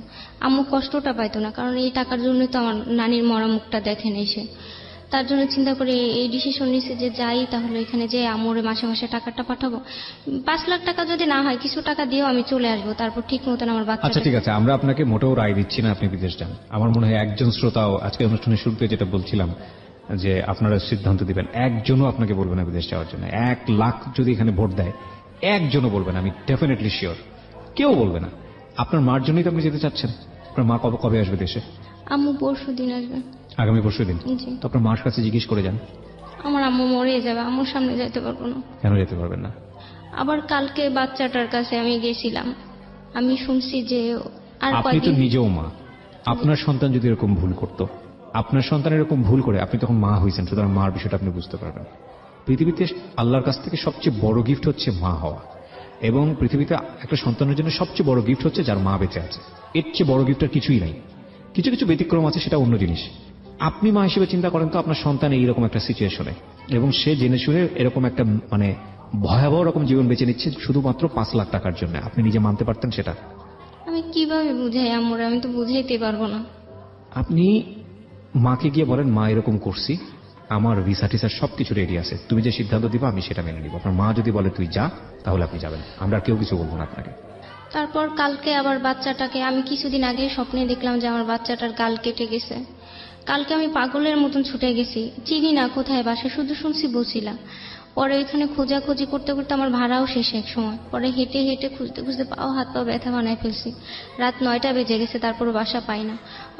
আম্মু কষ্টটা পাইতো না, কারণ এই টাকার জন্যই তো আমার নানির মরা মুখটা দেখেন এসে। তার জন্য চিন্তা করে এই ডিসিশন নিয়েছে যে যাই তাহলে এখানে যে আম্মুরে মাসে মাসে টাকাটা পাঠাবো। 5 লাখ টাকা যদি না হয় কিছু টাকা দিয়েও আমি চলে আসবো, তারপর ঠিক মতন আমার আচ্ছা বাচ্চাটা। ঠিক আছে, আমরা আপনাকে মোটেও রায় দিচ্ছি না আপনি বিদেশ যান। আমার মনে হয় একজন শ্রোতাও, আজকে অনুষ্ঠানের শুরুতে যেটা বলছিলাম যে আপনারা সিদ্ধান্ত দিবেন, একজনও আপনাকে বলবে না বিদেশ যাওয়ার জন্য। 1 লাখ যদি এখানে ভোট দেয়, একজনও বলবে না, আমি ডেফিনেটলি শিওর, কেউ বলবে না। আপনার মার জন্যই তো আপনি যেতে চাচ্ছেন। আপনার মা কবে আসবে দেশে? আম্মু পরশু দিন আসবে। আগামী পরশুদিন? জি। তো আপনার মার কাছে জিজ্ঞেস করে যান। আমার আম্মু মরে যাবে, আম্মুর সামনে যেতে পারবো না। কেন যেতে পারবেন না? আবার কালকে বাচ্চাটার কাছে আমি গেছিলাম, আমি শুনছি যে আর আপনি তো কয়দিন। নিজেও মা, আপনার সন্তান যদি এরকম ভুল করতো, আপনার সন্তান এরকম ভুল করে, আপনি তখন মা হয়েছেন, সুতরাং মার বিষয়টা আপনি বুঝতে পারবেন। পৃথিবীতে আল্লাহর কাছ থেকে সবচেয়ে বড় গিফট হচ্ছে মা হওয়া, এবং পৃথিবীতে একটা সন্তানের জন্য সবচেয়ে বড় গিফট হচ্ছে যার মা বেঁচে আছে। এর চেয়ে বড় গিফট আর কিছুই নাই। কিছু কিছু ব্যতিক্রম আছে, সেটা অন্য জিনিস। আপনি মা হিসেবে চিন্তা করেন তো আপনার সন্তান এইরকম একটা সিচুয়েশনে, এবং সে জেনে শুনে এরকম একটা মানে ভয়াবহ রকম জীবন বেঁচে নিচ্ছে শুধুমাত্র 5 লাখ টাকার জন্য। আপনি নিজে মানতে পারতেন সেটা? আমি কিভাবে বুঝাই আম্মুরে, আমি তো বুঝাইতে পারবো না। আপনি মাকে গিয়ে বলেন, মা এরকম করছি, আমার ভিসা টিসা সবকিছু রেডি আছে, তুমি যে সিদ্ধান্ত দিবা আমি সেটা মেনে নিব। আপনার মা যদি বলে তুই যা, তাহলে আপনি যাবেন, আমরা আর কেউ কিছু বলবো না আপনাকে। তারপর কালকে আবার বাচ্চাটাকে আমি কিছুদিন আগে স্বপ্নে দেখলাম যে আমার বাচ্চাটার গাল কেটে গেছে। কালকে আমি পাগলের মতন ছুটে গেছি, চিনি না কোথায় বাসা, শুধু শুনছি বসিলা। পরে ওইখানে খোঁজাখুঁজি করতে করতে আমার ভাড়াও শেষ এক সময়। পরে হেঁটে হেঁটে খুঁজতে খুঁজতে হাত পা ব্যথা বানায় ফেলছি। রাত 9টা বেজে গেছে, তারপর বাসা পাই না।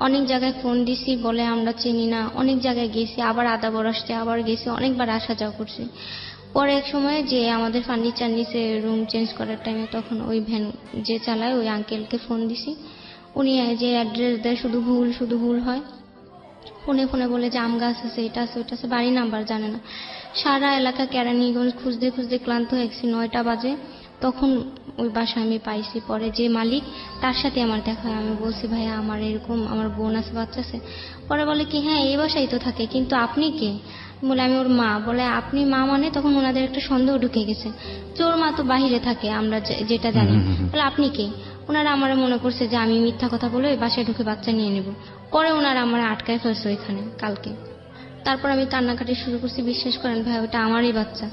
অনেক জায়গায় ফোন দিছি, বলে আমরা চিনি না। অনেক জায়গায় গেছি, আবার আদাবর আসছে, আবার গেছি, অনেকবার আসা যাওয়া করছি। পরে এক সময় যে আমাদের ফার্নিচার নিচে রুম চেঞ্জ করার টাইমে তখন ওই ভ্যান যে চালায় ওই আঙ্কেলকে ফোন দিছি। উনি যে অ্যাড্রেস দেয় শুধু ভুল হয়। ফোনে ফোনে বলে যে আম গাছ আছে, এটা আছে, ওইটা আছে, বাড়ি নাম্বার জানে না। সারা এলাকা কেরানীগঞ্জ খুঁজতে খুঁজতে ক্লান্ত হয়ে গেছি। 9টা বাজে তখন ওই বাসা আমি পাইছি। পরে যে মালিক তার সাথে আমার দেখা হয়। আমি বলছি ভাইয়া আমার এরকম, আমার বোন আছে, বাচ্চা আছে। পরে বলে কি হ্যাঁ এই বাসায় তো থাকে, কিন্তু আপনি কে? বলে আমি ওর মা। বলে আপনি মা মানে? তখন ওনাদের একটা সন্দেহ ঢুকে গেছে যে ওর মা তো বাহিরে থাকে, আমরা যেটা জানি। বলে আপনি কে? ওনারা আমার মনে করছে যে আমি মিথ্যা কথা বলে ওই বাসায় ঢুকে বাচ্চা নিয়ে নেব। পরে ওনারা আমার আটকায় ফেলছে ওইখানে কালকে। তারপর আমি কান্নাকাটি শুরু করছি, বিশ্বাস করেন ভাই ওটা আমারই বাচ্চা।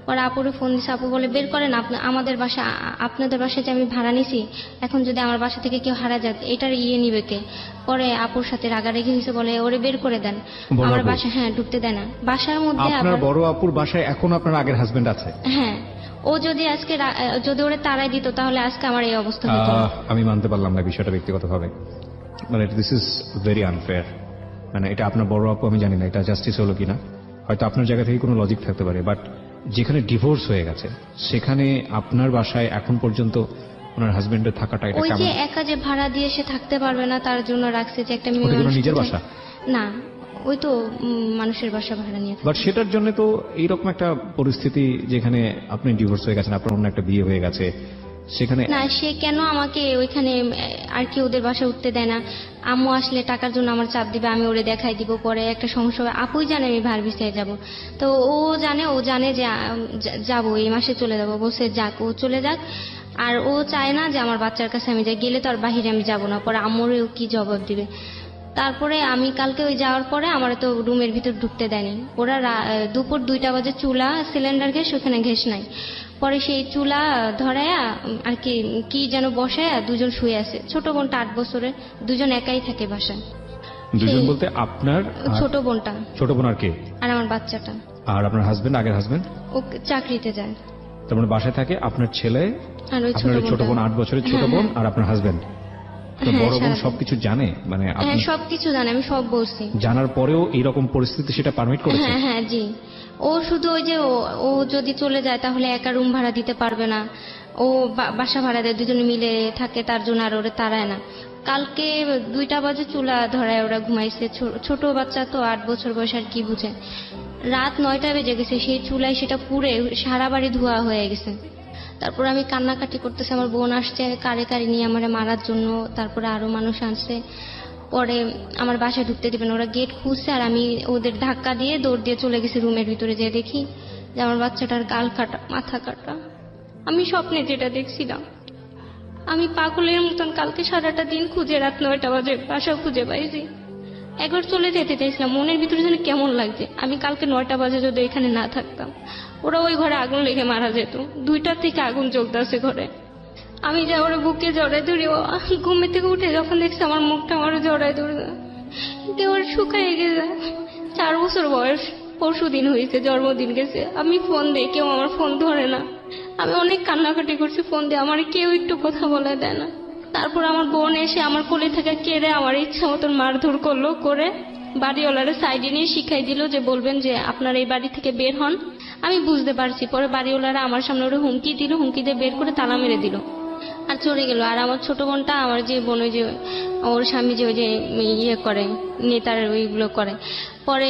পরে আপুরে ফোন দিছে, আপু বলে বের করেন আমাদের বাসা, আপনাদের বাসায় যে আমি ভাড়া নিছি, এখন যদি আমার বাসা থেকে কেউ হারা যাক এটার নিবে কে? পরে আপুর সাথে রাগারাগি হয়েছে, বলে ওরে বের করে দেন, আমার বাসা হ্যাঁ ঢুকতে দেয় না। বাসার মধ্যে আপনার বড় আপুর বাসায় এখন আপনার আগের হাজবেন্ড আছে? হ্যাঁ, ও যদি আজকে যদি ওরে তাড়াই দিত তাহলে আজকে আমার এই অবস্থা হতো না। আমি মানতে পারলাম না বিষয়টা ব্যক্তিগতভাবে, মানে দিস ইজ ভেরি আনফেয়ার। মানে এটা আপনার বড় আপু, আমি জানি না এটা জাস্টিস হলো কিনা, হয়তো আপনার জায়গা থেকে কোনো লজিক থাকতে পারে, বাট যেখানে ডিভোর্স হয়ে গেছে সেখানে আপনার বাসায় এখন পর্যন্ত ওনার হাজবেন্ডের থাকাটা এটা ওই যে কেমন? একা যে ভাড়া দিয়ে সে থাকতে পারবে না তার জন্য রাখছে যে একটা মেয়ে ওটা কি ওনার মানুষ নিজের কোথায়- বাসা? না, ওই তো মানুষের বাসা ভাড়া নিয়ে থাকে। বাট সেটার জন্য তো এইরকম একটা পরিস্থিতি যেখানে আপনি ডিভোর্স হয়ে গেছেন, আপনার অন্য একটা বিয়ে হয়ে গেছে, সেখানে না, সে কেন আমাকে ওইখানে আর কি ওদের বাসায় উঠতে দেয় না? আম্মু আসলে টাকার জন্য আমার চাপ দিবে, আমি ওরে দেখাই দিব, পরে একটা সমস্যা হবে। আপুই জানে আমি ভার ভিসায় যাব, তো ও জানে যে যাবো এই মাসে চলে যাব। বলছে যাক, ও চলে যাক। আর ও চায় না যে আমার বাচ্চার কাছে আমি যাই, গেলে তো আর বাহিরে আমি যাব না, পরে আম্মুরেও কি জবাব দিবে। তারপরে আমি কালকে ওই যাওয়ার পরে আমার তো রুমের ভিতর ঢুকতে দেয়নি। ওরা দুপুর 2টা বাজে চুলা সিলিন্ডার গ্যাস, ওখানে গ্যাস নাই। পরে সেই চুলা ধরায়া আর কি যেন বসায়া দুজন শুয়ে আছে। ছোট বোনটা 8 বছরের, দুজন একাই থাকে বাসায়। দুজন বলতে আপনার ছোট বোনটা ছোট বোন আর কে? আর আমার বাচ্চাটা। আর আপনার হাজবেন্ড, আগের হাজবেন্ড? ও চাকরিতে যায়। তার মানে বাসায় থাকে আপনার ছেলে, আর ওই আপনার ছোট বোন, 8 বছরের ছোট বোন, আর আপনার হাজবেন্ড। হ্যাঁ, বড় বোন সারাদিন। সবকিছু জানে, মানে হ্যাঁ, আপনি সবকিছু জানে, আমি সব বলছি। জানার পরেও এইরকম পরিস্থিতি সেটা পারমিট করেছে? হ্যাঁ হ্যাঁ জি। ও শুধু ওই যে ও যদি চলে যায় তাহলে একা রুম ভাড়া দিতে পারবে না, ও বাসা ভাড়া দেয়, দুজনে মিলে থাকে, তার জন্য আর ওরে তাড়ায় না। কালকে 2টা বাজে চুলা ধরায় ওরা ঘুমাইছে। ছোট বাচ্চা তো 8 বছর বয়স, আর কি বুঝে। রাত 9টা বেজে গেছে, সেই চুলায় সেটা পুড়ে সারা বাড়ি ধোয়া হয়ে গেছে। তারপর আমি কান্নাকাটি করতেছি, আমার বোন আসছে কারে কারে নিয়ে আমারে মারার জন্য, তারপরে আরো মানুষ আসছে। পরে আমার বাসায় ঢুকতে দিবেন, ওরা গেট খুঁজছে, আর আমি ওদের ধাক্কা দিয়ে দৌড় দিয়ে চলে গেছি রুমের ভিতরে। যেয়ে দেখি যে আমার বাচ্চাটার গাল কাটা, মাথা কাটা। আমি স্বপ্নে যেটা দেখছিলাম, আমি পাগলের মতন কালকে সারাটা দিন খুঁজে রাত 9টা বাজে বাসা খুঁজে পাইছি। একবার চলে যেতে চাইছিলাম, মনের ভিতরে যেন কেমন লাগছে। আমি কালকে 9টা বাজে যদি এখানে না থাকতাম, ওরা ওই ঘরে আগুন লেগে মারা যেত। 2টার থেকে আগুন জ্বলতেছে ঘরে। আমি যা ওরা বুকে জড়াই ধরি, ও ঘুমে থেকে উঠে যখন দেখছি আমার মুখটা আমার জড়াই ধরে কেউ শুকায় গেছে। 4 বছর বয়স, পরশুদিন হয়েছে, জন্মদিন গেছে। আমি ফোন দিই, কেউ আমার ফোন ধরে না। আমি অনেক কান্নাকাটি করছি, ফোন দিয়ে আমার কেউ একটু কথা বলে দেয় না। তারপর আমার বোন এসে আমার কোলে থেকে কেড়ে আমার ইচ্ছা মতন মারধর করলো, করে বাড়িওয়ালারা সাইডে নিয়ে শিখাই দিল যে বলবেন যে আপনার এই বাড়ি থেকে বের হন। আমি বুঝতে পারছি। পরে বাড়িওয়ালারা আমার সামনে ওরা হুমকি দিল, হুমকি দিয়ে বের করে তালা মেরে দিল আর চলে গেল। আর আমার ছোট বোনটা, আমার যে বোন, ওই যে ওর স্বামী যে ওই যে ইয়ে করে, নেতার ওইগুলো করে, পরে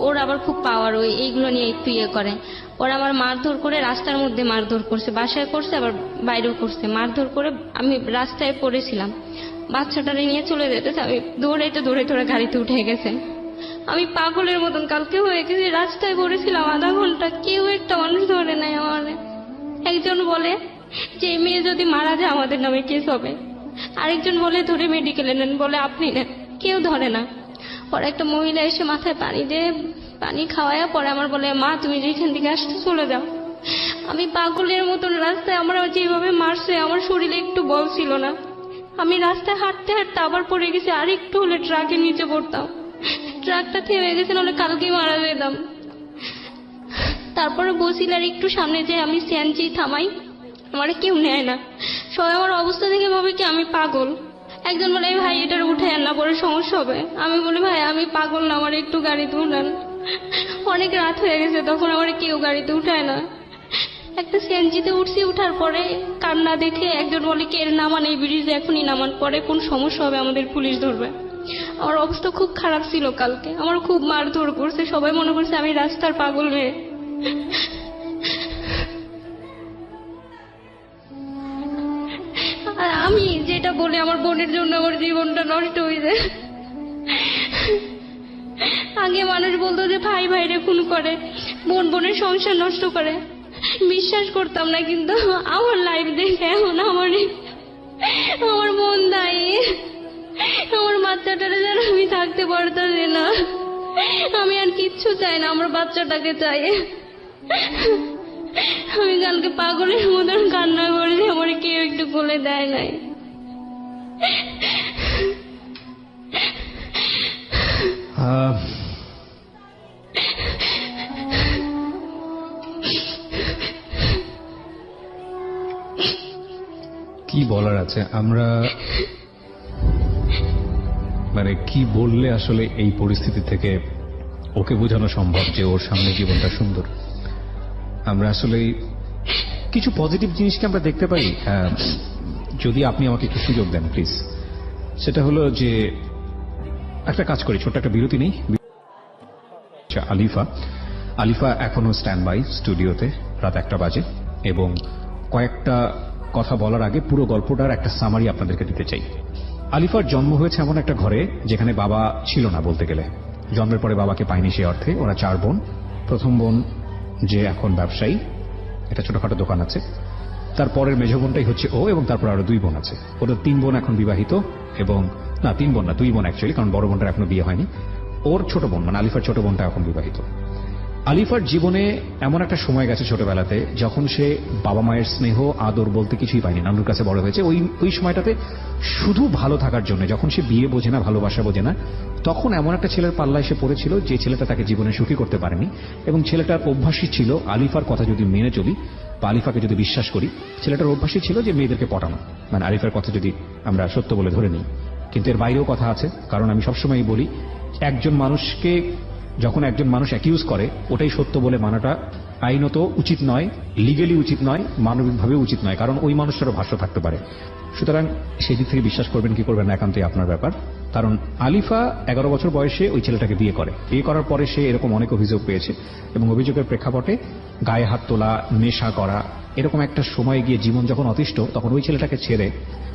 ওর আবার খুব পাওয়ার, এইগুলো নিয়ে একটু ইয়ে করে। ওরা আমার মারধর করে রাস্তার মধ্যে মারধর করছে, বাসায় করছে আবার বাইরেও করছে। মারধর করে আমি রাস্তায় পড়েছিলাম, বাচ্চাটারে নিয়ে চলে যেতেছে, আমি দৌড়াইতে গাড়িতে উঠে গেছে। আমি পাগলের মতন কালকে হয়ে গেছি, রাস্তায় পড়েছিলাম আধা ঘন্টা, কেউ একটা মানুষ ধরে নাই আমার। একজন বলে যে মেয়ে যদি মারা যায় আমাদের নামে কেস হবে, আরেকজন বলে ধরে মেডিকেলে নেন, বলে আপনি নেন, কেউ ধরে না। পরে একটা মহিলা এসে মাথায় পানি দিয়ে পানি খাওয়ায়, পরে আমার বলে, মা তুমি যেখান থেকে আসতে চলে যাও। আমি পাগলের মতন রাস্তায়, আমরা যেভাবে মারছে আমার শরীরে একটু বল ছিল না। আমি রাস্তায় হাঁটতে হাঁটতে আবার পড়ে গেছি, আর একটু হলে ট্রাকের নিচে পড়তাম। ট্রাকটা থেমে গেছে, নাহলে কালকেই মারা যেতাম। তারপরে বসিলার একটু সামনে যে আমি সিএনজি থামাই, আমার কেউ নেয় না। সবাই আমার অবস্থা দেখে ভাবে কি আমি পাগল। একজন বলে, ভাই এটার উঠে না, পরে সমস্যা হবে। আমি বলি, ভাই আমি পাগল না, আমার একটু গাড়িতে উঠান। অনেক রাত হয়ে গেছে, তখন আমার কেউ গাড়িতে উঠায় না। একটা সিএনজিতে উঠছি, উঠার পরে কান্না দেখে একজন বলে কি এর নামান, এই ব্রিজে এখনই নামান, পরে কোন সমস্যা হবে আমাদের পুলিশ ধরবে। আমার অবস্থা খুব খারাপ ছিল কালকে, আমার খুব মারধর করছে, সবাই মনে করছে আমি রাস্তার পাগল মেয়ে। আর আমি যেটা বলি, আমার বোনের জন্য আমার জীবনটা নষ্ট হয়ে যায়। আগে মানুষ বলতো যে ভাই ভাইরে খুন করে, বোন বোনের সংসার নষ্ট করে, বিশ্বাস করতাম না। কিন্তু আমার লাইফ দেখে এখন আমার মন দায়ী। আমার বাচ্চাটারে যেন আমি থাকতে পারতাছি না। আমি আর কিচ্ছু চাই না, আমার বাচ্চাটাকে চাই। আমি কালকে পাগলের মতন কান্না করছি, আমার কেউ একটু কোলে দেয় নাই। কি বলার আছে, আমরা মানে কি বললে আসলে এই পরিস্থিতি থেকে ওকে বোঝানো সম্ভব যে ওর সামনে জীবনটা সুন্দর। আমরা আসলে কিছু পজিটিভ জিনিসকে আমরা দেখতে পাই। যদি আপনি আমাকে একটু সুযোগ দেন প্লিজ, সেটা হলো যে একটা কাজ করি, ছোট্ট একটা বিরতি নেই। আলিফা এখনো স্ট্যান্ড বাই স্টুডিওতে, রাত 1টা বাজে, এবং কয়েকটা কথা বলার আগে পুরো গল্পটার একটা সামারি আপনাদেরকে দিতে চাই। আলিফার জন্ম হয়েছে এমন একটা ঘরে যেখানে বাবা ছিল না বলতে গেলে। জন্মের পরে বাবাকে পায়নি সে অর্থে। ওরা 4 বোন। প্রথম বোন যে এখন ব্যবসায়ী, একটা ছোটখাটো দোকান আছে। তারপরের মেঝো বোনটাই হচ্ছে ও, এবং তারপর আরো 2 বোন আছে। ওদের 3 বোন এখন বিবাহিত, এবং না 3 বোন না, 2 বোন অ্যাকচুয়ালি, কারণ বড় বোনটার এখনো বিয়ে হয়নি। ওর ছোট বোন মানে আলিফার ছোট বোনটা এখন বিবাহিত। আলিফার জীবনে এমন একটা সময় গেছে ছোটবেলাতে যখন সে বাবা মায়ের স্নেহ আদর বলতে কিছুই পায়নি। নানুর কাছে বড় হয়েছে। ওই সময়টাতে শুধু ভালো থাকার জন্য, যখন সে বিয়ে বোঝে না, ভালোবাসা বোঝে না, তখন এমন একটা ছেলের পাল্লায় সে পড়েছিল যে ছেলেটা তাকে জীবনে সুখী করতে পারেনি। এবং ছেলেটার অভ্যাসই ছিল, আলিফার কথা যদি মেনে চলি বা আলিফাকে যদি বিশ্বাস করি, ছেলেটার অভ্যাসই ছিল যে মেয়েদেরকে পটানো, মানে আলিফার কথা যদি আমরা সত্য বলে ধরে নিই। কিন্তু এর বাইরেও কথা আছে, কারণ আমি সবসময়ই বলি একজন মানুষকে যখন একজন মানুষ অ্যাকিউজ করে, ওটাই সত্য বলে মানাটা আইনত উচিত নয়, লিগেলি উচিত নয়, মানবিকভাবে উচিত নয়, কারণ ওই মানুষটারও ভাষ্য থাকতে পারে। সুতরাং সেই দিক থেকে বিশ্বাস করবেন কি করবেন না একান্তই আপনার ব্যাপার। কারণ আলিফা 11 বছর বয়সে ওই ছেলেটাকে বিয়ে করে। বিয়ে করার পরে সে এরকম অনেক অভিযোগ পেয়েছে, এবং অভিযোগের প্রেক্ষাপটে গায়ে হাত তোলা, নেশা করা, এরকম একটা সময় গিয়ে জীবন যখন অতিষ্ঠ, তখন ওই ছেলেটাকে ছেড়ে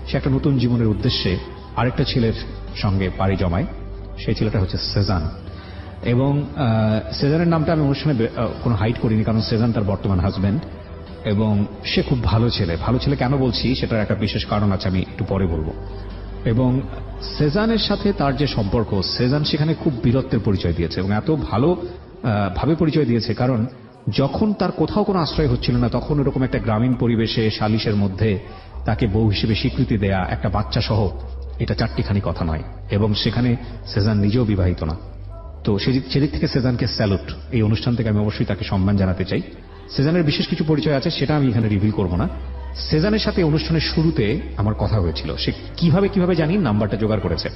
সে একটা নতুন জীবনের উদ্দেশ্যে আরেকটা ছেলের সঙ্গে পাড়ি জমায়। সেই ছেলেটা হচ্ছে সেজান। এবং সেজানের নামটা আমি অনুষ্ঠানে কোনো হাইড করিনি, কারণ সেজান তার বর্তমান হাজব্যান্ড, এবং সে খুব ভালো ছেলে। ভালো ছেলে কেন বলছি সেটার একটা বিশেষ কারণ আছে, আমি একটু পরে বলবো। এবং সেজানের সাথে তার যে সম্পর্ক, সেজান সেখানে খুব বীরত্বের পরিচয় দিয়েছে, এবং এত ভালো ভাবে পরিচয় দিয়েছে, কারণ যখন তার কোথাও কোনো আশ্রয় হচ্ছিল না, তখন এরকম একটা গ্রামীণ পরিবেশে সালিশের মধ্যে তাকে বউ হিসেবে স্বীকৃতি দেয়া, একটা বাচ্চা সহ, এটা চারটিখানি কথা নয়। এবং সেখানে সেজান নিজেও বিবাহিত না। তো সেদিক থেকে সেজানকে স্যালুট। এই অনুষ্ঠান থেকে আমি অবশ্যই তাকে সম্মান জানাতে চাই। সেজানের বিশেষ কিছু পরিচয় আছে, সেটা আমি এখানে রিভিল করব না। সেজানের সাথে অনুষ্ঠানের শুরুতে আমার কথা হয়েছিল। সে কিভাবে জানি নাম্বারটা জোগাড় করেছে,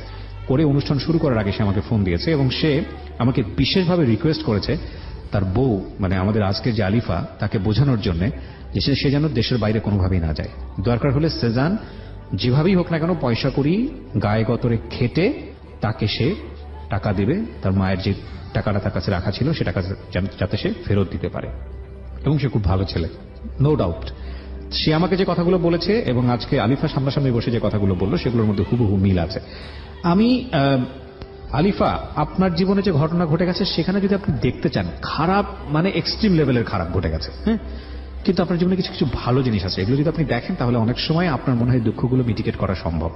করে অনুষ্ঠান শুরু করার আগে সে আমাকে ফোন দিয়েছে, এবং সে আমাকে বিশেষভাবে রিকোয়েস্ট করেছে তার বউ, মানে আমাদের আজকের যে আলিফা, তাকে বোঝানোর জন্য যে সে যেন দেশের বাইরে কোনোভাবেই না যায়। দরকার হলে সেজান যেভাবেই হোক না কেন পয়সা করি গায়ে গতরে খেটে তাকে সে টাকা দেবে, তার মায়ের যে টাকাটা তার কাছে রাখা ছিল সে টাকা যাতে সে ফেরত দিতে পারে। এবং সে খুব ভালো ছেলে, নো ডাউট। সে আমাকে যে কথাগুলো বলেছে এবং আজকে আলিফা সামনাসামনি বসে যে কথাগুলো বললো, সেগুলোর মধ্যে হুবহু মিল আছে। আমি আলিফা, আপনার জীবনে যে ঘটনা ঘটে গেছে সেখানে যদি আপনি দেখতে চান, খারাপ মানে এক্সট্রিম লেভেলের খারাপ ঘটে গেছে, হ্যাঁ, কিন্তু আপনার জীবনে কিছু কিছু ভালো জিনিস আছে। এগুলো যদি আপনি দেখেন তাহলে অনেক সময় আপনার মনে হয় দুঃখগুলো মিটিগেট করা সম্ভব।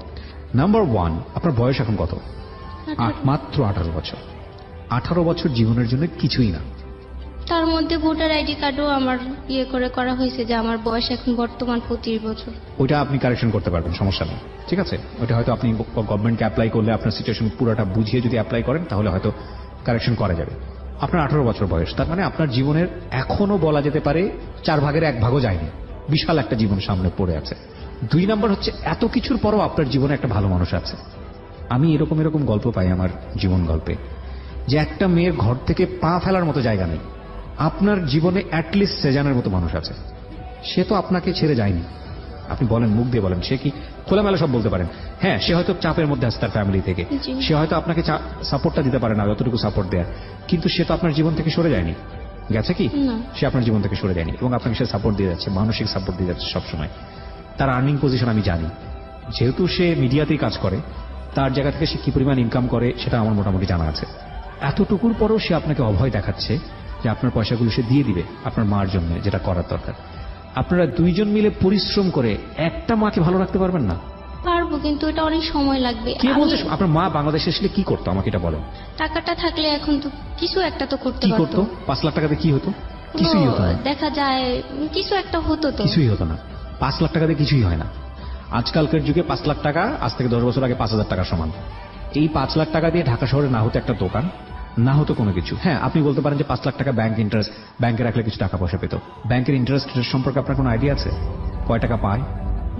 নাম্বার 1, আপনার বয়স এখন কত? মাত্র 18 বছর। 18 বছর জীবনের জন্য কিছুই না। তার মধ্যে ভোটার আইডি কার্ডও আমার করা হয়েছে যে আমার বয়স এখন বর্তমান 25 বছর। ওইটা আপনি কারেকশন করতে পারবেন, সমস্যা নেই, ঠিক আছে। ওইটা হয়তো আপনি গভর্নমেন্টকে অ্যাপ্লাই করলে, আপনার সিচুয়েশন পুরোটা বুঝিয়ে যদি অ্যাপ্লাই করেন তাহলে হয়তো কারেকশন করা যাবে। আপনার 18 বছর বয়স, তার মানে আপনার জীবনের এখনো বলা যেতে পারে 4 ভাগের 1 ভাগও যায়নি। বিশাল একটা জীবন সামনে পড়ে আছে। 2 নম্বর হচ্ছে, এত কিছুর পরও আপনার জীবনে একটা ভালো মানুষ আছে। আমি এরকম গল্প পাই আমার জীবন গল্পে, যে একটা মেয়ের ঘর থেকে পা ফেলার মতো জায়গা নেই, আপনার জীবনে অ্যাটলিস্ট সেজানের মতো মানুষ আছে। সে তো আপনাকে ছেড়ে যায়নি। আপনি বলেন, মুখ দিয়ে বলেন, সে কি খোলামেলা সব বলতে পারেন। হ্যাঁ, সে হয়তো চাপের মধ্যে আছে তার ফ্যামিলি থেকে, জি। সে হয়তো আপনাকে সাপোর্টটা দিতে পারে না যতটুকু সাপোর্ট দেয়, কিন্তু সে তো আপনার জীবন থেকে সরে যায়নি, গেছে কি? না। সে আপনার জীবন থেকে সরে যায়নি এবং আপনাকে সে সাপোর্ট দিয়ে যাচ্ছে, মানসিক সাপোর্ট দিয়ে যাচ্ছে সবসময়। তার আর্নিং পজিশন আমি জানি, যেহেতু সে মিডিয়াতেই কাজ করে, তার জায়গা থেকে সে কি পরিমাণ ইনকাম করে সেটা আমার মোটামুটি জানা আছে। এতটুকুর পরও সে আপনাকে অভয় দেখাচ্ছে যে আপনার পয়সাগুলো সে দিয়ে দিবে আপনার মার জন্য, যেটা করার দরকার। আপনারা 2 জন মিলে পরিশ্রম করে একটা মাকে ভালো রাখতে পারবেন না? পারবো, কিন্তু এটা অনেক সময় লাগবে। কে আমি বলছে? আপনার মা বাংলাদেশে আসলে কি করতো আমাকে এটা বলেন। টাকাটা থাকলে এখন তো কিছু একটা তো করতে কি পারতো। করতো? 5 লাখ টাকাতে কি হতো? কিছুই হতো না। দেখা যায় কিছু একটা হতো তো। কিছুই হতো না। 5 লাখ টাকাতে কিছুই হয় না। আজকালকার যুগে 5 লাখ টাকা আজ থেকে 10 বছর আগে 5,000 টাকা সমান। এই 5 লাখ টাকা দিয়ে ঢাকা শহরে না হতো একটা দোকান, না হতো কোনো কিছু। হ্যাঁ, আপনি বলতে পারেন যে 5 লাখ টাকা ব্যাংক ইন্টারেস্ট, ব্যাংকে রাখলে কিছু টাকা পয়সা পেত। ব্যাংকের ইন্টারেস্ট সম্পর্কে আপনার কোনো আইডিয়া আছে? কয় টাকা পায়?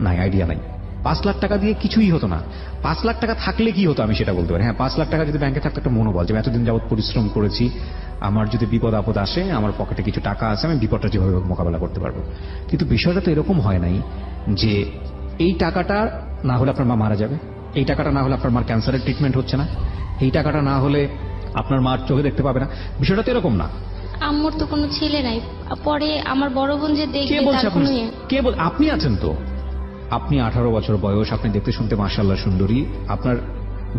নাই, আইডিয়া নাই। 5 লাখ টাকা দিয়ে কিছুই হতো না। 5 লাখ টাকা থাকলে কি হতো আমি সেটা বলতে পারি। হ্যাঁ, 5 লাখ টাকা যদি ব্যাংকে থাকতো, একটা মনোবল যে এতদিন যাবত পরিশ্রম করেছি, আমার যদি বিপদ আপদ আসে, আমার পকেটে কিছু টাকা আছে, আমি বিপদটা যেভাবে হোক মোকাবেলা করতে পারবো। কিন্তু বিষয়টা তো এরকম হয় নাই যে এই টাকাটা না হলে আপনার মা মারা যাবে, এই টাকাটা না হলে আপনার মার ক্যান্সারের ট্রিটমেন্ট হচ্ছে না, এই টাকাটা না হলে আপনার মার চোখে দেখতে পাবে না। বিষয়টা তো এরকম না। আম্মুর তো কোনো ছেলে নাই, পরে আমার বড় বোন যে কে দেখবে বলছে তার আপনি? কোনো কে বল? আপনি আছেন তো। আপনি 18 বছর বয়স, আপনি দেখতে শুনতে মাশাআল্লাহ সুন্দরী। আপনার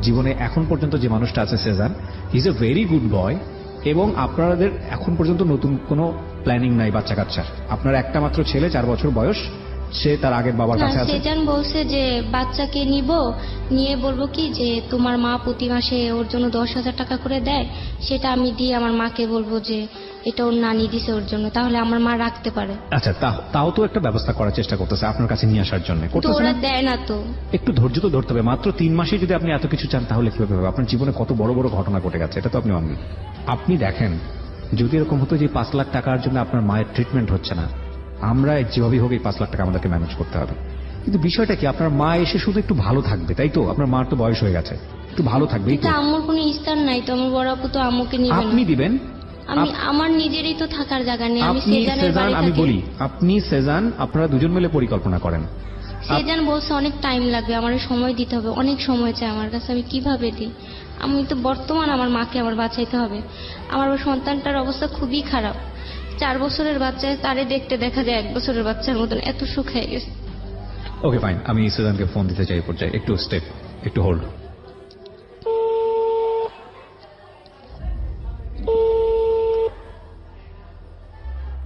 জীবনে এখন পর্যন্ত যে মানুষটা আছে Shezan, he is a very good boy, এবং আপনাদের এখন পর্যন্ত নতুন কোনো প্ল্যানিং নাই বাচ্চা কাচ্চার। আপনার একটা মাত্র ছেলে, 4 বছর বয়স, সে তার আগের বাবার না, কাছে আছে। সেজান বলছে যে বাচ্চাকে নিয়ে বলবো কি যে তোমার মা প্রতি মাসে ওর জন্য 10,000 টাকা করে দেয়, সেটা আমি দিয়ে আমার মাকে বলবো যে এটা ওর নানি দিছে ওর জন্য, তাহলে আমার মা রাখতে পারে। আচ্ছা, তাও তো একটা ব্যবস্থা করার চেষ্টা করতেছে আপনার কাছে নিয়ে আসার জন্য, তো করতেছে ওরা না? দেয় না তো। একটু ধৈর্য তো ধরতে হবে। মাত্র 3 মাসে যদি আপনি এত কিছু চান তাহলে কিভাবে হবে? আপনার জীবনে কত বড় বড় ঘটনা ঘটে গেছে, এটা তো আপনি অনলি। আপনি দেখেন, যদি এরকম হতো যে 5 লাখ টাকার জন্য আপনার মায়ের ট্রিটমেন্ট হচ্ছে না, আমরা যেভাবেই হোক এই 5 লাখ টাকা আমাদেরকে ম্যানেজ করতে হবে। কিন্তু বিষয়টা কি, আপনার মা এসে শুধু একটু ভালো থাকবে, তাই তো? আপনার মার তো বয়স হয়ে গেছে, একটু ভালো থাকবে, এই তো। কিন্তু আম্মুর কোনো স্থান নাই তো, আমার বড় আপু তো আম্মুকে নিবে আপনি না। দিবেন। আমি আমার নিজেরই তো থাকার জায়গা নেই, আমি আপনি সেজানের সেজান, বাড়ি আমি থাকি। বলি, আপনি সেজান, আপনারা 2জন মিলে পরিকল্পনা করেন। সেজান বলছে অনেক টাইম লাগবে, আমার সময় দিতে হবে, অনেক সময় চাই আমার কাছে, আমি কিভাবে দিই? আমি তো বর্তমান আমার মাকে আমার বাঁচাইতে হবে। আমার ওই সন্তানটার অবস্থা খুবই খারাপ, 4 বছরের বাচ্চা, তারে দেখতে দেখা যায় 1 বছরের বাচ্চার মতন, এত সুখ হয়ে গেছে। ওকে, ফাইন, আমি সেজানকে ফোন দিতে চাই পর্যায়ে। একটু স্টেপ, একটু হোল্ড।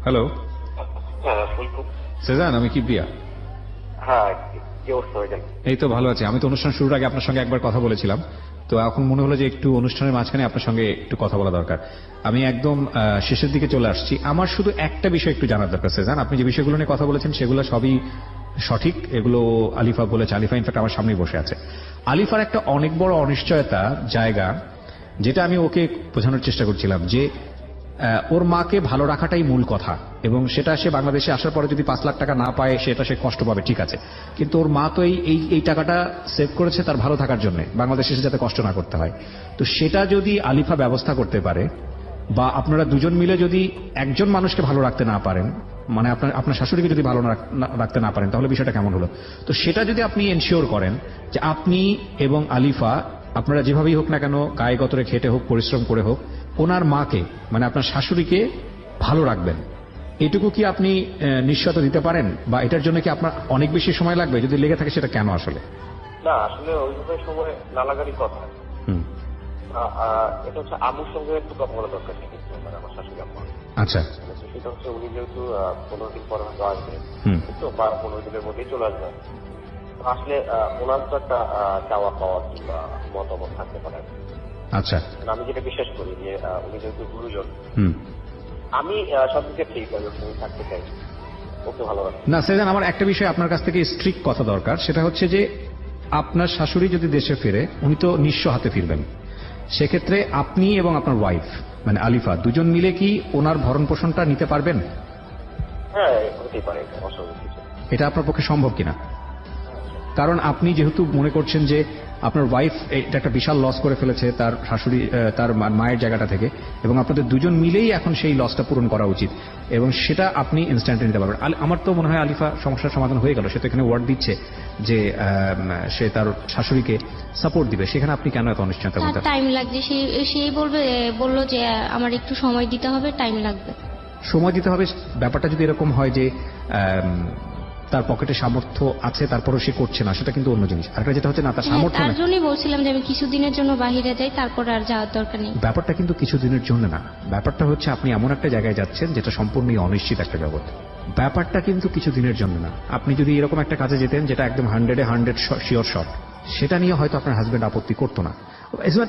হ্যালো হ্যাঁ, ফুলকো। সেজান, আমি কি প্রিয়া? হ্যাঁ, কি অবস্থা ভাইজান? এই তো ভালো আছি। আমি তো অনুষ্ঠান শুরুর আগে আপনার সঙ্গে একবার কথা বলেছিলাম, তো এখন মনে হলো যে একটু অনুষ্ঠানের মাঝখানে আপনার সঙ্গে একটু কথা বলা দরকার। আমি একদম শেষের দিকে চলে আসছি। আমার শুধু একটা বিষয় একটু জানার দরকার সেজান। আপনি যে বিষয়গুলো নিয়ে কথা বলেছেন সেগুলো সবই সঠিক, এগুলো আলিফা বলেছে। আলিফা ইনফ্যাক্ট আমার সামনেই বসে আছে। আলিফার একটা অনেক বড় অনিশ্চয়তা জায়গা, যেটা আমি ওকে বোঝানোর চেষ্টা করছিলাম যে ওর মাকে ভালো রাখাটাই মূল কথা, এবং সেটা সে বাংলাদেশে আসার পরে যদি 5 লাখ টাকা না পায় সেটা সে কষ্ট পাবে, ঠিক আছে, কিন্তু ওর মা তো এই টাকাটা সেভ করেছে তার ভালো থাকার জন্য, বাংলাদেশে এসে যাতে কষ্ট না করতে হয়। তো সেটা যদি আলিফা ব্যবস্থা করতে পারে, বা আপনারা 2জন মিলে যদি একজন মানুষকে ভালো রাখতে না পারেন, মানে আপনার শাশুড়িকে যদি ভালো রাখতে না পারেন, তাহলে বিষয়টা কেমন হলো? তো সেটা যদি আপনি এনশিওর করেন যে আপনি এবং আলিফা, আপনারা যেভাবেই হোক না কেন, গায়ে গতরে খেটে হোক, পরিশ্রম করে হোক, ওনার মাকে মানে আপনার শাশুড়িকে ভালো রাখবেন, এটুকু কি আপনি নিশ্চয়তা দিতে পারেন? বা এটার জন্য কি আপনার অনেক বেশি সময় লাগবে? যদি লেগে থাকে সেটা কেন আসলে? না, আসলে ওইভাবে সময় না লাগারই কথা। হুম, এটা হচ্ছে আম্মুর সঙ্গে একটু কথা বলা দরকার, মানে আমার শাশুড়ি আম্মা। আচ্ছা, সেটা হচ্ছে উনি যেহেতু 15 দিন পর হয়তো আসবে, হুম, তো 12-15 দিনের মধ্যেই চলে আসবে। তো আসলে ওনার তো একটা চাওয়া পাওয়া কিংবা মতামত থাকতে পারে। আচ্ছা। আমি যেটা বিশ্বাস করি যে উনি যেহেতু গুরুজন, হুম। আমি সবদিকে ঠিক আমি থাকতে চাই, ওকে ভালোবাসি। না সেজান, আমার একটা বিষয় আপনার কাছ থেকে স্ট্রিক্ট কথা দরকার, সেটা হচ্ছে যে আপনার শাশুড়ি যদি দেশে ফিরে, উনি তো নিঃস্ব হাতে ফিরবেন, সেক্ষেত্রে আপনি এবং আপনার ওয়াইফ মানে আলিফা দুজন মিলে কি ওনার ভরণ পোষণটা নিতে পারবেন? হ্যাঁ, হতেই পারে, অসুবিধা কিছু। এটা আপনার পক্ষে সম্ভব কিনা? কারণ আপনি যেহেতু মনে করছেন যে আপনার ওয়াইফ এটা একটা বিশাল লস করে ফেলেছে তার শাশুড়ি তার মায়ের জায়গাটা থেকে, এবং আপনাদের দুজন মিলেই এখন সেই লসটা পূরণ করা উচিত, এবং সেটা আপনি ইনস্ট্যান্টলি নিতে পারবেন। আমার তো মনে হয় আলিফা সমস্যার সমাধান হয়ে গেল, সে তো এখানে ওয়ার্ড দিচ্ছে যে সে তার শাশুড়িকে সাপোর্ট দিবে, সেখানে আপনি কেন এত অনিশ্চয়তা তার বলতে? টাইম লাগছে, সেই বললো যে আমার একটু সময় দিতে হবে, টাইম লাগবে। সময় দিতে হবে ব্যাপারটা যদি এরকম হয় যে তার পকেটে সামর্থ্য আছে তারপরও সে করছে না, সেটা কিন্তু অন্য জিনিস। আরেকটা যেটা হচ্ছে না তার হ্যাঁ, সামর্থ্য তার নেই, জন্যই বলছিলাম যে আমি কিছুদিনের জন্য বাইরে যাই, তারপর আর যাওয়ার দরকার নেই। ব্যাপারটা কিন্তু কিছুদিনের জন্য না, ব্যাপারটা হচ্ছে আপনি এমন একটা জায়গায় যাচ্ছেন যেটা সম্পূর্ণই অনিশ্চিত একটা জগৎ। ব্যাপারটা কিন্তু কিছুদিনের জন্য না। আপনি যদি এরকম একটা কাজে যেতেন যেটা একদম 100 শিওর শট, সেটা নিয়ে হয়তো আপনার হাজবেন্ড আপত্তি করতো না।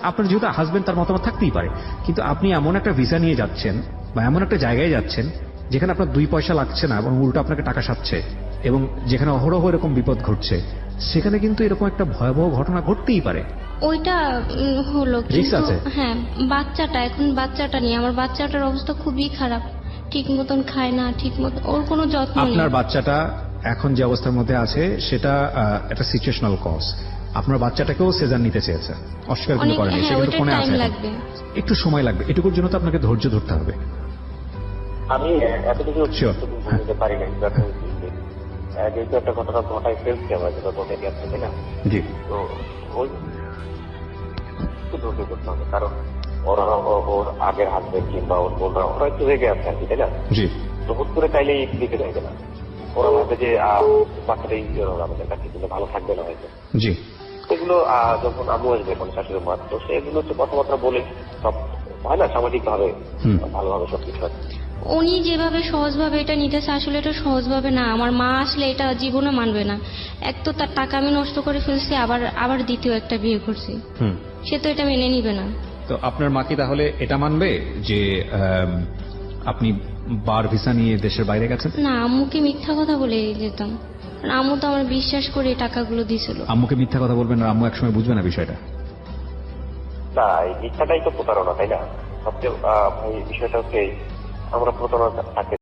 আপনার যেহেতু হাজবেন্ড, তার মতামত থাকতেই পারে, কিন্তু আপনি এমন একটা ভিসা নিয়ে যাচ্ছেন বা এমন একটা জায়গায় যাচ্ছেন যেখানে আপনার 2 পয়সা লাগছে না এবং উল্টো আপনাকে টাকা সাচ্ছে, এবং যেখানে অহরহ এরকম বিপদ ঘটছে, সেখানে কিন্তু এরকম একটা ভয়াবহ ঘটনা ঘটতেই পারে। ওইটা হলো Risk আছে? হ্যাঁ, বাচ্চাটা নিয়ে আমার বাচ্চাটার অবস্থা খুবই খারাপ, ঠিক মতন খায় না, ঠিক মতন ওর কোনো যত্ন নেই। আপনার বাচ্চাটা এখন যে অবস্থার মধ্যে আছে সেটা একটা সিচুয়েশনাল কজ। আপনার বাচ্চাটাকেও সেজার নিতে চেয়েছে, অস্বীকার কিন্তু করেনি, সে কিন্তু ফোনে আছে। একটু সময় লাগবে, এটুকুর জন্য তো আপনাকে ধৈর্য ধরতে হবে। আমি এতটুকু Sure. বলতে পারি না, যেহেতু একটা ঘটনা ঘটায় ফেলছি আমরা, যেটা ঘটে গেছে, তাই না? জি। তো ওই একটু ধৈর্য করতে হবে, কারণ ওর আগের হাজবেন্ড কিংবা ওর বোনরা ওরা একটু রেগে আছে আর কি, তাই না? জি। তো হুট করে চাইলে দিকে যাবে না, ওরা ভাবে যে বাচ্চাটা ইনজিওর হবে আমাদের কাছে, কিন্তু ভালো থাকবে না হয়তো। জি। এগুলো যখন আম্মু আসবে, মানে শাশুড়ি মা, তো সেগুলো হচ্ছে কথাবার্তা বলে সব হয় না, সামাজিক ভাবে ভালোভাবে সবকিছু হয়। উনি যেভাবে সহজভাবে এটা নিতেছে, আসলে এটা সহজভাবে না। আমার মা আসলে এটা জীবনে মানবে না। এক তো তার টাকা আমি নষ্ট করে ফেলছি, আবার দ্বিতীয় একটা বিয়ে করছি, সে তো এটা মেনে নিবে না। তো আপনার মা কি তাহলে এটা মানবে যে আপনি বার ভিসা নিয়ে দেশের বাইরে গেছেন? না, আম্মুকে মিথ্যা কথা বলে যেতাম, কারণ আম্মু তো আমার বিশ্বাস করে এই টাকাগুলো দিছিল। আম্মুকে মিথ্যা কথা বলবেন আর আম্মু একসময় বুঝবে না বিষয়টা? না, এই ইচ্ছাটাই তো প্রতারণা, তাই না? সবচেয়ে বিষয়টা হচ্ছে আমরা প্রতারণা থাকে